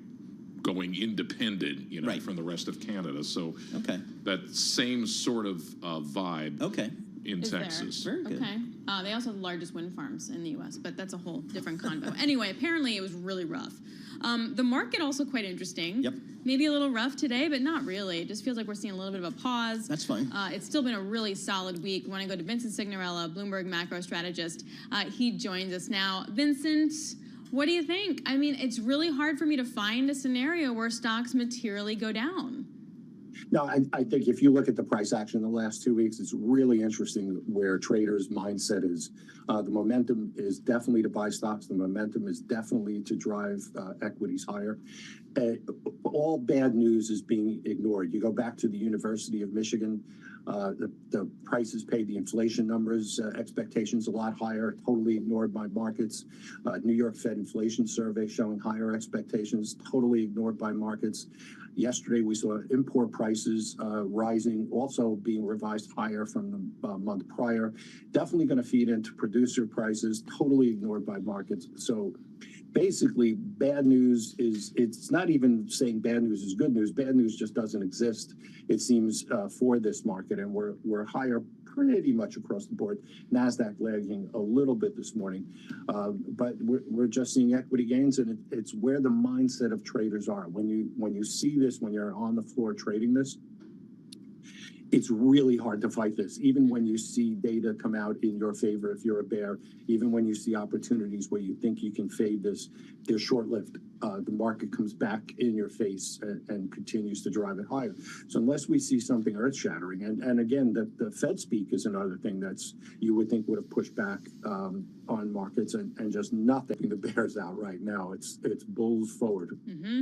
going independent, you know, from the rest of Canada. So that same sort of vibe in Texas. Very good. Okay. They also have the largest wind farms in the U.S., but that's a whole different convo. Anyway, apparently it was really rough. The market also quite interesting. Yep. Maybe a little rough today, but not really. It just feels like we're seeing a little bit of a pause. That's fine. It's still been a really solid week. We want to go to Vincent Signorella, Bloomberg macro strategist. He joins us now. Vincent, what do you think? I mean, it's really hard for me to find a scenario where stocks materially go down. No, I think if you look at the price action in the last 2 weeks, it's really interesting where traders' mindset is. The momentum is definitely to buy stocks. The momentum is definitely to drive equities higher. All bad news is being ignored. You go back to the University of Michigan, the prices paid, the inflation numbers, expectations a lot higher, totally ignored by markets. New York Fed inflation survey showing higher expectations, totally ignored by markets. Yesterday, we saw import prices rising, also being revised higher from the month prior. Definitely going to feed into producer prices, totally ignored by markets. So basically, bad news is, it's not even saying bad news is good news. Bad news just doesn't exist, it seems, for this market. And we're higher pretty much across the board. NASDAQ lagging a little bit this morning. But we're just seeing equity gains, and it's where the mindset of traders are. When you see this, when you're on the floor trading this, it's really hard to fight this. Even when you see data come out in your favor, if you're a bear, even when you see opportunities where you think you can fade this, they're short-lived. The market comes back in your face and continues to drive it higher. So unless we see something earth-shattering, and again, the Fed speak is another thing that's you would think would have pushed back on markets, and just nothing. The bears out right now. It's bulls forward. Mm-hmm.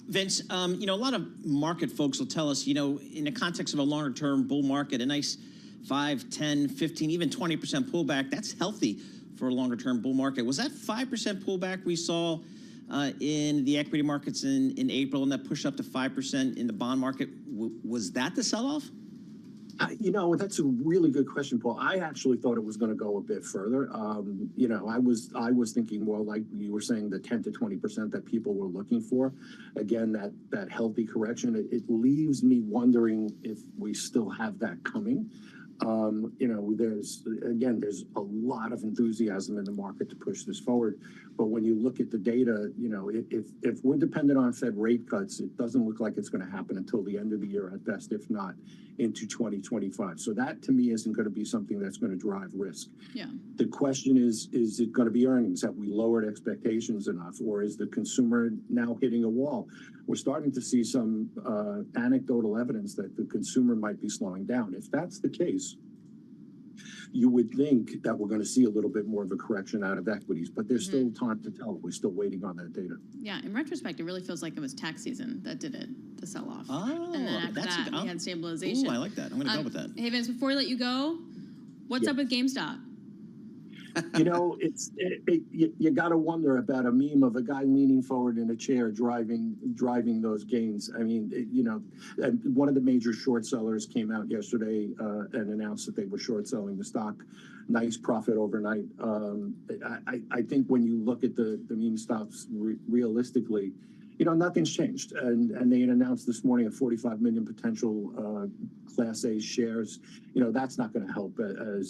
Vince, you know, a lot of market folks will tell us, you know, in the context of a longer-term bull market, a nice 5, 10, 15, even 20% pullback, that's healthy for a longer-term bull market. Was that 5% pullback we saw in the equity markets in April, and that pushed up to 5% in the bond market? Was that the sell-off? You know, that's a really good question, Paul. I actually thought it was going to go a bit further. You know, I was thinking more like you were saying, the 10 to 20% that people were looking for. Again, that healthy correction. It leaves me wondering if we still have that coming. There's a lot of enthusiasm in the market to push this forward. But when you look at the data, if we're dependent on Fed rate cuts, it doesn't look like it's going to happen until the end of the year at best, if not into 2025. So that to me isn't going to be something that's going to drive risk. Yeah. The question is it going to be earnings? Have we lowered expectations enough? Or is the consumer now hitting a wall? We're starting to see some anecdotal evidence that the consumer might be slowing down. If that's the case, you would think that we're going to see a little bit more of a correction out of equities, but there's still time to tell. We're still waiting on that data. Yeah, in retrospect, it really feels like it was tax season that did it, the sell-off. Oh, and then after that, we had stabilization. Ooh, I like that. I'm going to go with that. Hey, Vince, before I let you go, what's up with GameStop? You got to wonder about a meme of a guy leaning forward in a chair driving those gains. I mean, one of the major short sellers came out yesterday and announced that they were short selling the stock. Nice profit overnight. I think when you look at the meme stocks realistically, nothing's changed. And they had announced this morning a 45 million potential Class A shares. That's not going to help that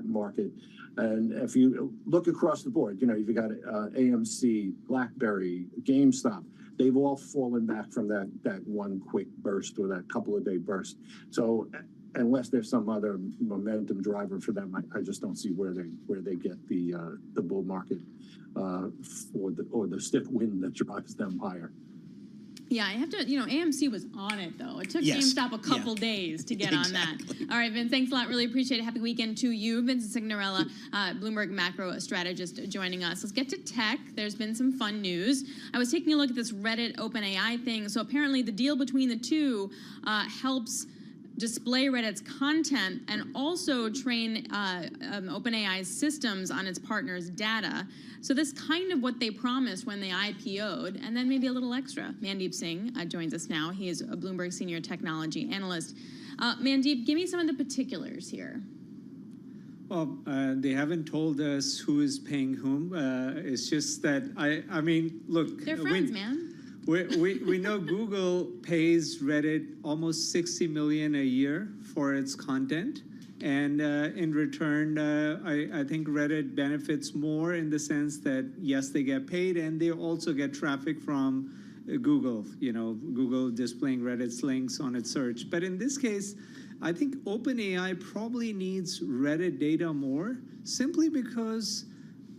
market. And if you look across the board, you've got AMC, BlackBerry, GameStop. They've all fallen back from that one quick burst or that couple of day burst. So unless there's some other momentum driver for them, I just don't see where they get the bull market or the stiff wind that drives them higher. Yeah, I have to, AMC was on it, though. It took GameStop a couple days to get on that. All right, Vince, thanks a lot. Really appreciate it. Happy weekend to you. Vince Signorella, Bloomberg macro strategist, joining us. Let's get to tech. There's been some fun news. I was taking a look at this Reddit OpenAI thing. So apparently the deal between the two helps display Reddit's content and also train OpenAI's systems on its partners' data. So this kind of what they promised when they IPO'd, and then maybe a little extra. Mandeep Singh joins us now. He is a Bloomberg senior technology analyst. Mandeep, give me some of the particulars here. Well, they haven't told us who is paying whom. It's just that, I mean, look. They're friends, man. We know Google pays Reddit almost $60 million a year for its content. And in return, I think Reddit benefits more in the sense that, yes, they get paid and they also get traffic from Google, Google displaying Reddit's links on its search. But in this case, I think OpenAI probably needs Reddit data more simply because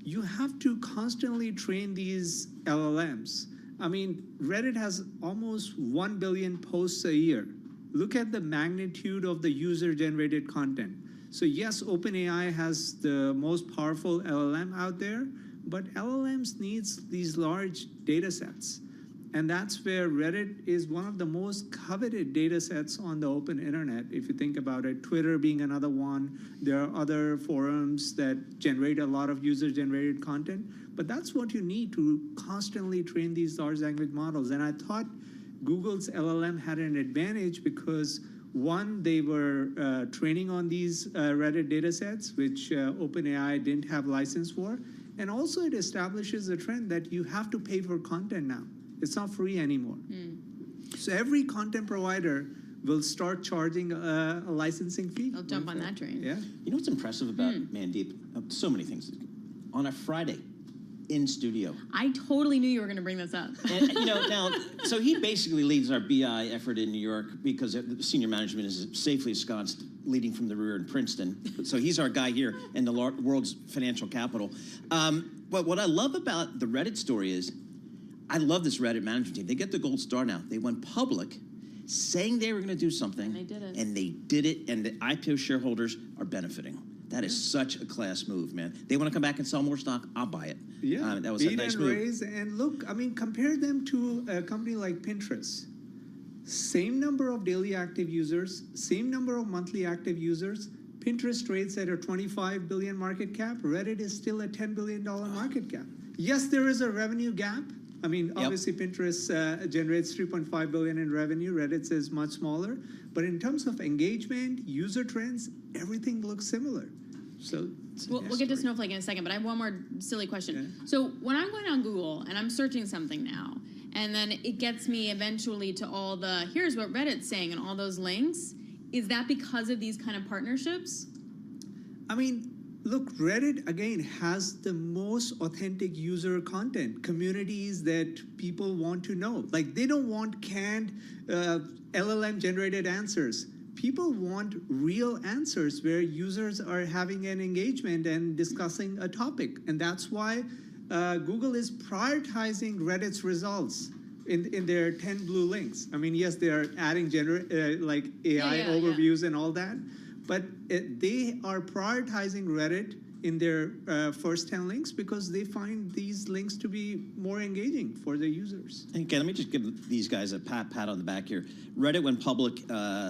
you have to constantly train these LLMs. I mean, Reddit has almost 1 billion posts a year. Look at the magnitude of the user-generated content. So yes, OpenAI has the most powerful LLM out there, but LLMs needs these large data sets. And that's where Reddit is one of the most coveted data sets on the open internet. If you think about it, Twitter being another one, there are other forums that generate a lot of user-generated content, but that's what you need to constantly train these large language models. And I thought Google's LLM had an advantage because one, they were training on these Reddit data sets, which OpenAI didn't have license for. And also it establishes a trend that you have to pay for content now. It's not free anymore. So every content provider will start charging a licensing fee. I'll jump on that train. Yeah. You know what's impressive about Mandeep? So many things. On a Friday, in studio. I totally knew you were going to bring this up. And now, so he basically leads our BI effort in New York because the senior management is safely ensconced, leading from the rear in Princeton. So he's our guy here in the world's financial capital. But what I love about the Reddit story is, I love this Reddit management team. They get the gold star now. They went public saying they were going to do something. And they did it. And they did it, and the IPO shareholders are benefiting. That is such a class move, man. They want to come back and sell more stock, I'll buy it. Yeah, that was a nice move. Raise, and look, I mean, compare them to a company like Pinterest. Same number of daily active users, same number of monthly active users. Pinterest trades at a 25 billion market cap. Reddit is still a $10 billion market cap. Yes, there is a revenue gap. I mean, obviously Pinterest generates 3.5 billion in revenue. Reddit's is much smaller. But in terms of engagement, user trends, everything looks similar. So we'll get to Snowflake in a second, but I have one more silly question. Yeah. So when I'm going on Google and I'm searching something now, and then it gets me eventually to all the, here's what Reddit's saying and all those links, Is that because of these kind of partnerships? I mean, look, Reddit, again, has the most authentic user content, communities that people want to know. Like, they don't want canned LLM-generated answers. People want real answers where users are having an engagement and discussing a topic. And that's why Google is prioritizing Reddit's results in their 10 blue links. I mean, yes, they are adding like AI overviews and all that, but they are prioritizing Reddit in their first 10 links because they find these links to be more engaging for their users. Okay, let me just give these guys a pat on the back here. Reddit went public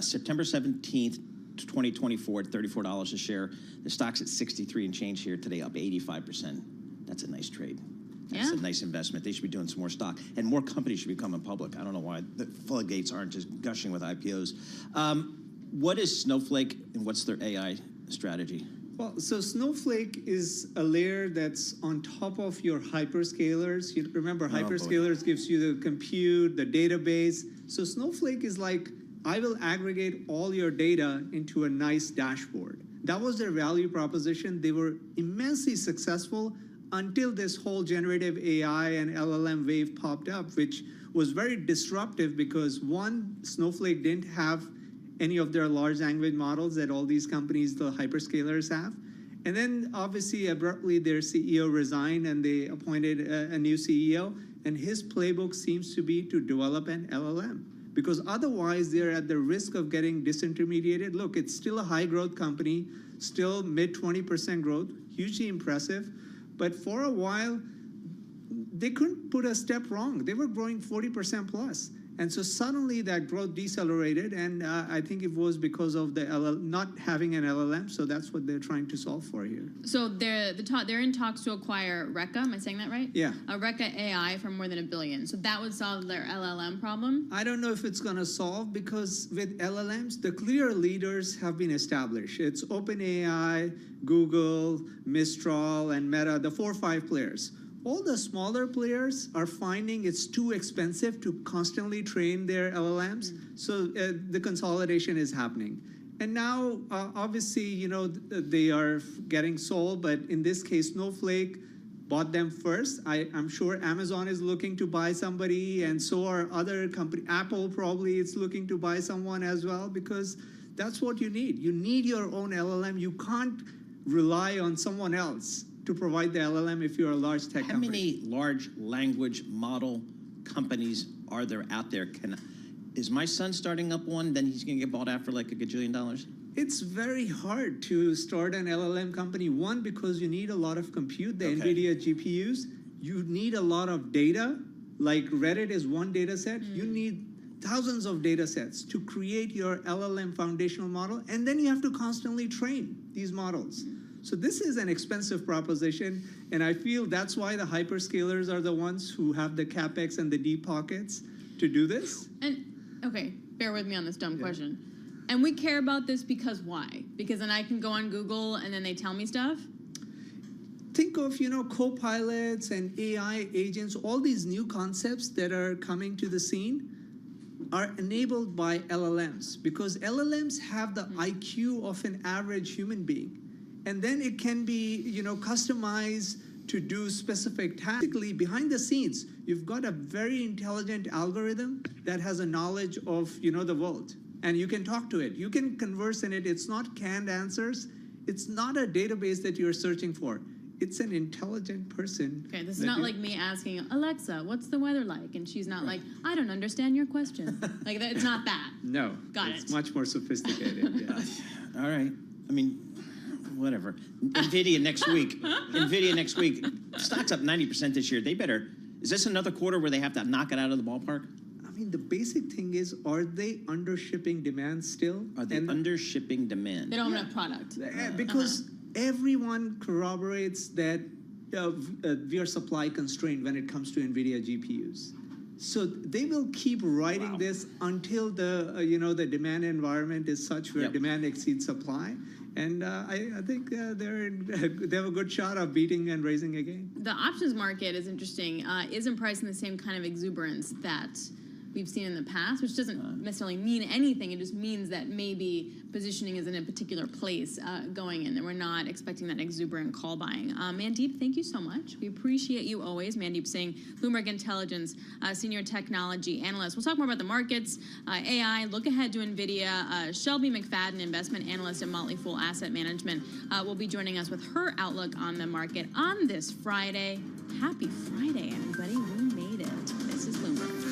September 17th, 2024 at $34 a share. The stock's at 63 and change here today, up 85%. That's a nice trade. That's a nice investment. They should be doing some more stock, and more companies should be coming public. I don't know why the floodgates aren't just gushing with IPOs. What is Snowflake, and what's their AI strategy? Well, so Snowflake is a layer that's on top of your hyperscalers. You remember, hyperscalers gives you the compute, the database. So Snowflake is like, I will aggregate all your data into a nice dashboard. That was their value proposition. They were immensely successful until this whole generative AI and LLM wave popped up, which was very disruptive because, one, Snowflake didn't have any of their large language models that all these companies, the hyperscalers, have. And then, obviously, abruptly, their CEO resigned and they appointed a new CEO. And his playbook seems to be to develop an LLM, because otherwise they're at the risk of getting disintermediated. Look, it's still a high growth company, still mid 20% growth, hugely impressive. But for a while, they couldn't put a step wrong. They were growing 40% plus. And so suddenly that growth decelerated, and I think it was because of the not having an LLM, so that's what they're trying to solve for here. So they're in talks to acquire Reka, am I saying that right? Yeah. Reka AI for more than $1 billion. So that would solve their LLM problem? I don't know if it's going to solve, because with LLMs, the clear leaders have been established. It's OpenAI, Google, Mistral, and Meta, the 4 or 5 players. All the smaller players are finding it's too expensive to constantly train their LLMs, so the consolidation is happening. And now, obviously, you know, they are getting sold, but in this case, Snowflake bought them first. I'm sure Amazon is looking to buy somebody, and so are other companies. Apple probably is looking to buy someone as well, because that's what you need. You need your own LLM. You can't rely on someone else to provide the LLM if you're a large tech company. How many large language model companies are there out there? Is my son starting up one, then he's going to get bought out for like $1 gajillion? It's very hard to start an LLM company. One, because you need a lot of compute, the NVIDIA GPUs. You need a lot of data. Like Reddit is one data set. You need thousands of data sets to create your LLM foundational model, and then you have to constantly train these models. So this is an expensive proposition, and I feel that's why the hyperscalers are the ones who have the CapEx and the deep pockets to do this. And, okay, bear with me on this dumb question. And we care about this because why? Because then I can go on Google and then they tell me stuff? Think of, you know, co-pilots and AI agents, all these new concepts that are coming to the scene are enabled by LLMs, because LLMs have the IQ of an average human being. And then it can be, you know, customized to do specific tasks. Behind the scenes, you've got a very intelligent algorithm that has a knowledge of, you know, the world. And you can talk to it. You can converse in it. It's not canned answers. It's not a database that you're searching for. It's an intelligent person. Okay, this is not like me asking, Alexa, what's the weather like? And she's not like, I don't understand your question. Like, it's not that. No. Got it. It's much more sophisticated. Yeah. All right. I mean, whatever. NVIDIA next week. NVIDIA next week. Stock's up 90% this year. They better. Is this another quarter where they have to knock it out of the ballpark? I mean, the basic thing is, are they under-shipping demand still? Are they under-shipping demand? They don't have enough product. Because everyone corroborates that we are supply constrained when it comes to NVIDIA GPUs. So they will keep writing this until the, you know, the demand environment is such where demand exceeds supply. And I think they have a good shot of beating and raising again. The options market is interesting. Isn't pricing the same kind of exuberance that we've seen in the past, which doesn't necessarily mean anything. It just means that maybe positioning is in a particular place going in, and we're not expecting that exuberant call buying. Mandeep, thank you so much. We appreciate you always. Mandeep Singh, Bloomberg Intelligence, Senior Technology Analyst. We'll talk more about the markets, AI, look ahead to NVIDIA. Shelby McFadden, Investment Analyst at Motley Fool Asset Management, will be joining us with her outlook on the market on this Friday. Happy Friday, everybody. We made it. This is Bloomberg.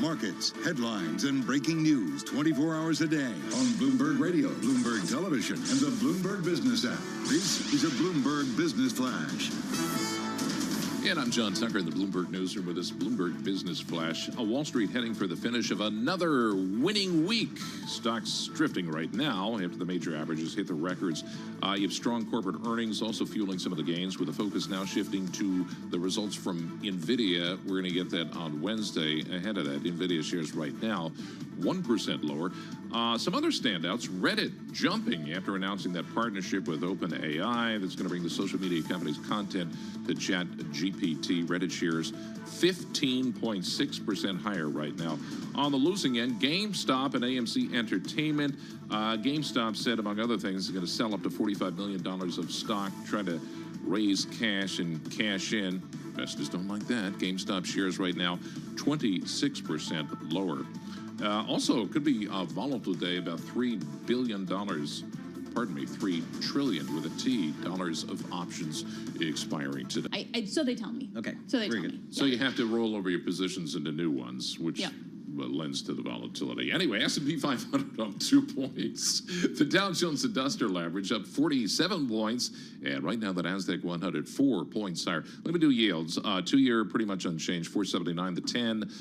Markets, headlines, and breaking news 24 hours a day on Bloomberg Radio, Bloomberg Television, and the Bloomberg Business app. This is a Bloomberg Business Flash. And I'm John Tucker in the Bloomberg Newsroom with this Bloomberg Business Flash. Wall Street heading for the finish of another winning week. Stocks drifting right now after the major averages hit the records. You have strong corporate earnings also fueling some of the gains, with the focus now shifting to the results from NVIDIA. We're going to get that on Wednesday. Ahead of that, NVIDIA shares right now 1% lower. Some other standouts, Reddit jumping after announcing that partnership with OpenAI that's going to bring the social media company's content to ChatGPT. Reddit shares 15.6% higher right now. On the losing end, GameStop and AMC Entertainment. GameStop said, among other things, is going to sell up to $45 million of stock, try to raise cash and cash in. Investors don't like that. GameStop shares right now 26% lower. Also, could be a volatile day, about $3 billion. Pardon me, $3 trillion with a T dollars of options expiring today. So they tell me. Okay. So they tell me. So you have to roll over your positions into new ones, which lends to the volatility. Anyway, S&P 500 up 2 points. The Dow Jones Industrial Average up 47 points. And right now, the NASDAQ 100, 4 points higher. Let me do yields. 2-year pretty much unchanged, 479. The 10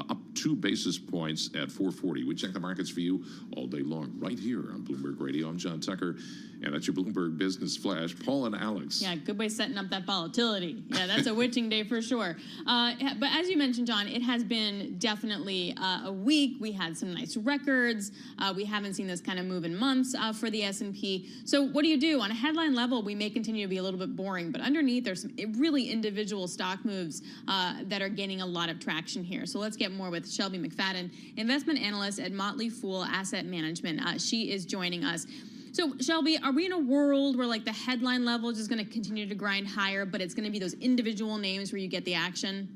up 2 basis points at 440. We check the markets for you all day long right here on Bloomberg Radio. I'm John Tucker, and that's your Bloomberg Business Flash. Paul and Alex. Yeah, good way of setting up that volatility. Yeah, that's a witching day for sure. But as you mentioned, John, it has been definitely a week. We had some nice records. We haven't seen this kind of move in months for the S&P. So what do you do? On a headline level, we may continue to be a little bit boring, but underneath there's some really individual stock moves that are gaining a lot of traction here. So let's get more with Shelby McFadden, investment analyst at Motley Fool Asset Management. She is joining us. So, Shelby, are we in a world where, like, the headline level is just going to continue to grind higher, but it's going to be those individual names where you get the action?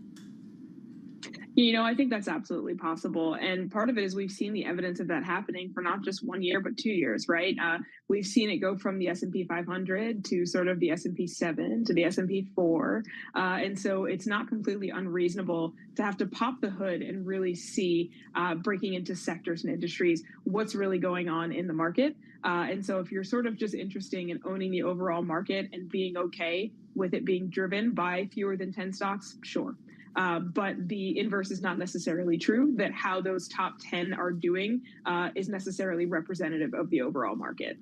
You know, I think that's absolutely possible. And part of it is we've seen the evidence of that happening for not just 1 year, but 2 years, right? We've seen it go from the S&P 500 to sort of the S&P 7 to the S&P 4. And so it's not completely unreasonable to have to pop the hood and really see breaking into sectors and industries, what's really going on in the market. And so if you're sort of just interested in owning the overall market and being okay with it being driven by fewer than 10 stocks, sure. But the inverse is not necessarily true, that how those top 10 are doing is necessarily representative of the overall market.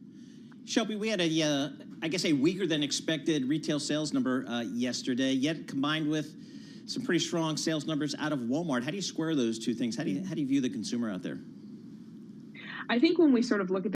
Shelby, we had I guess a weaker than expected retail sales number yesterday, yet combined with some pretty strong sales numbers out of Walmart. How do you square those two things? How do you view the consumer out there? I think when we sort of look at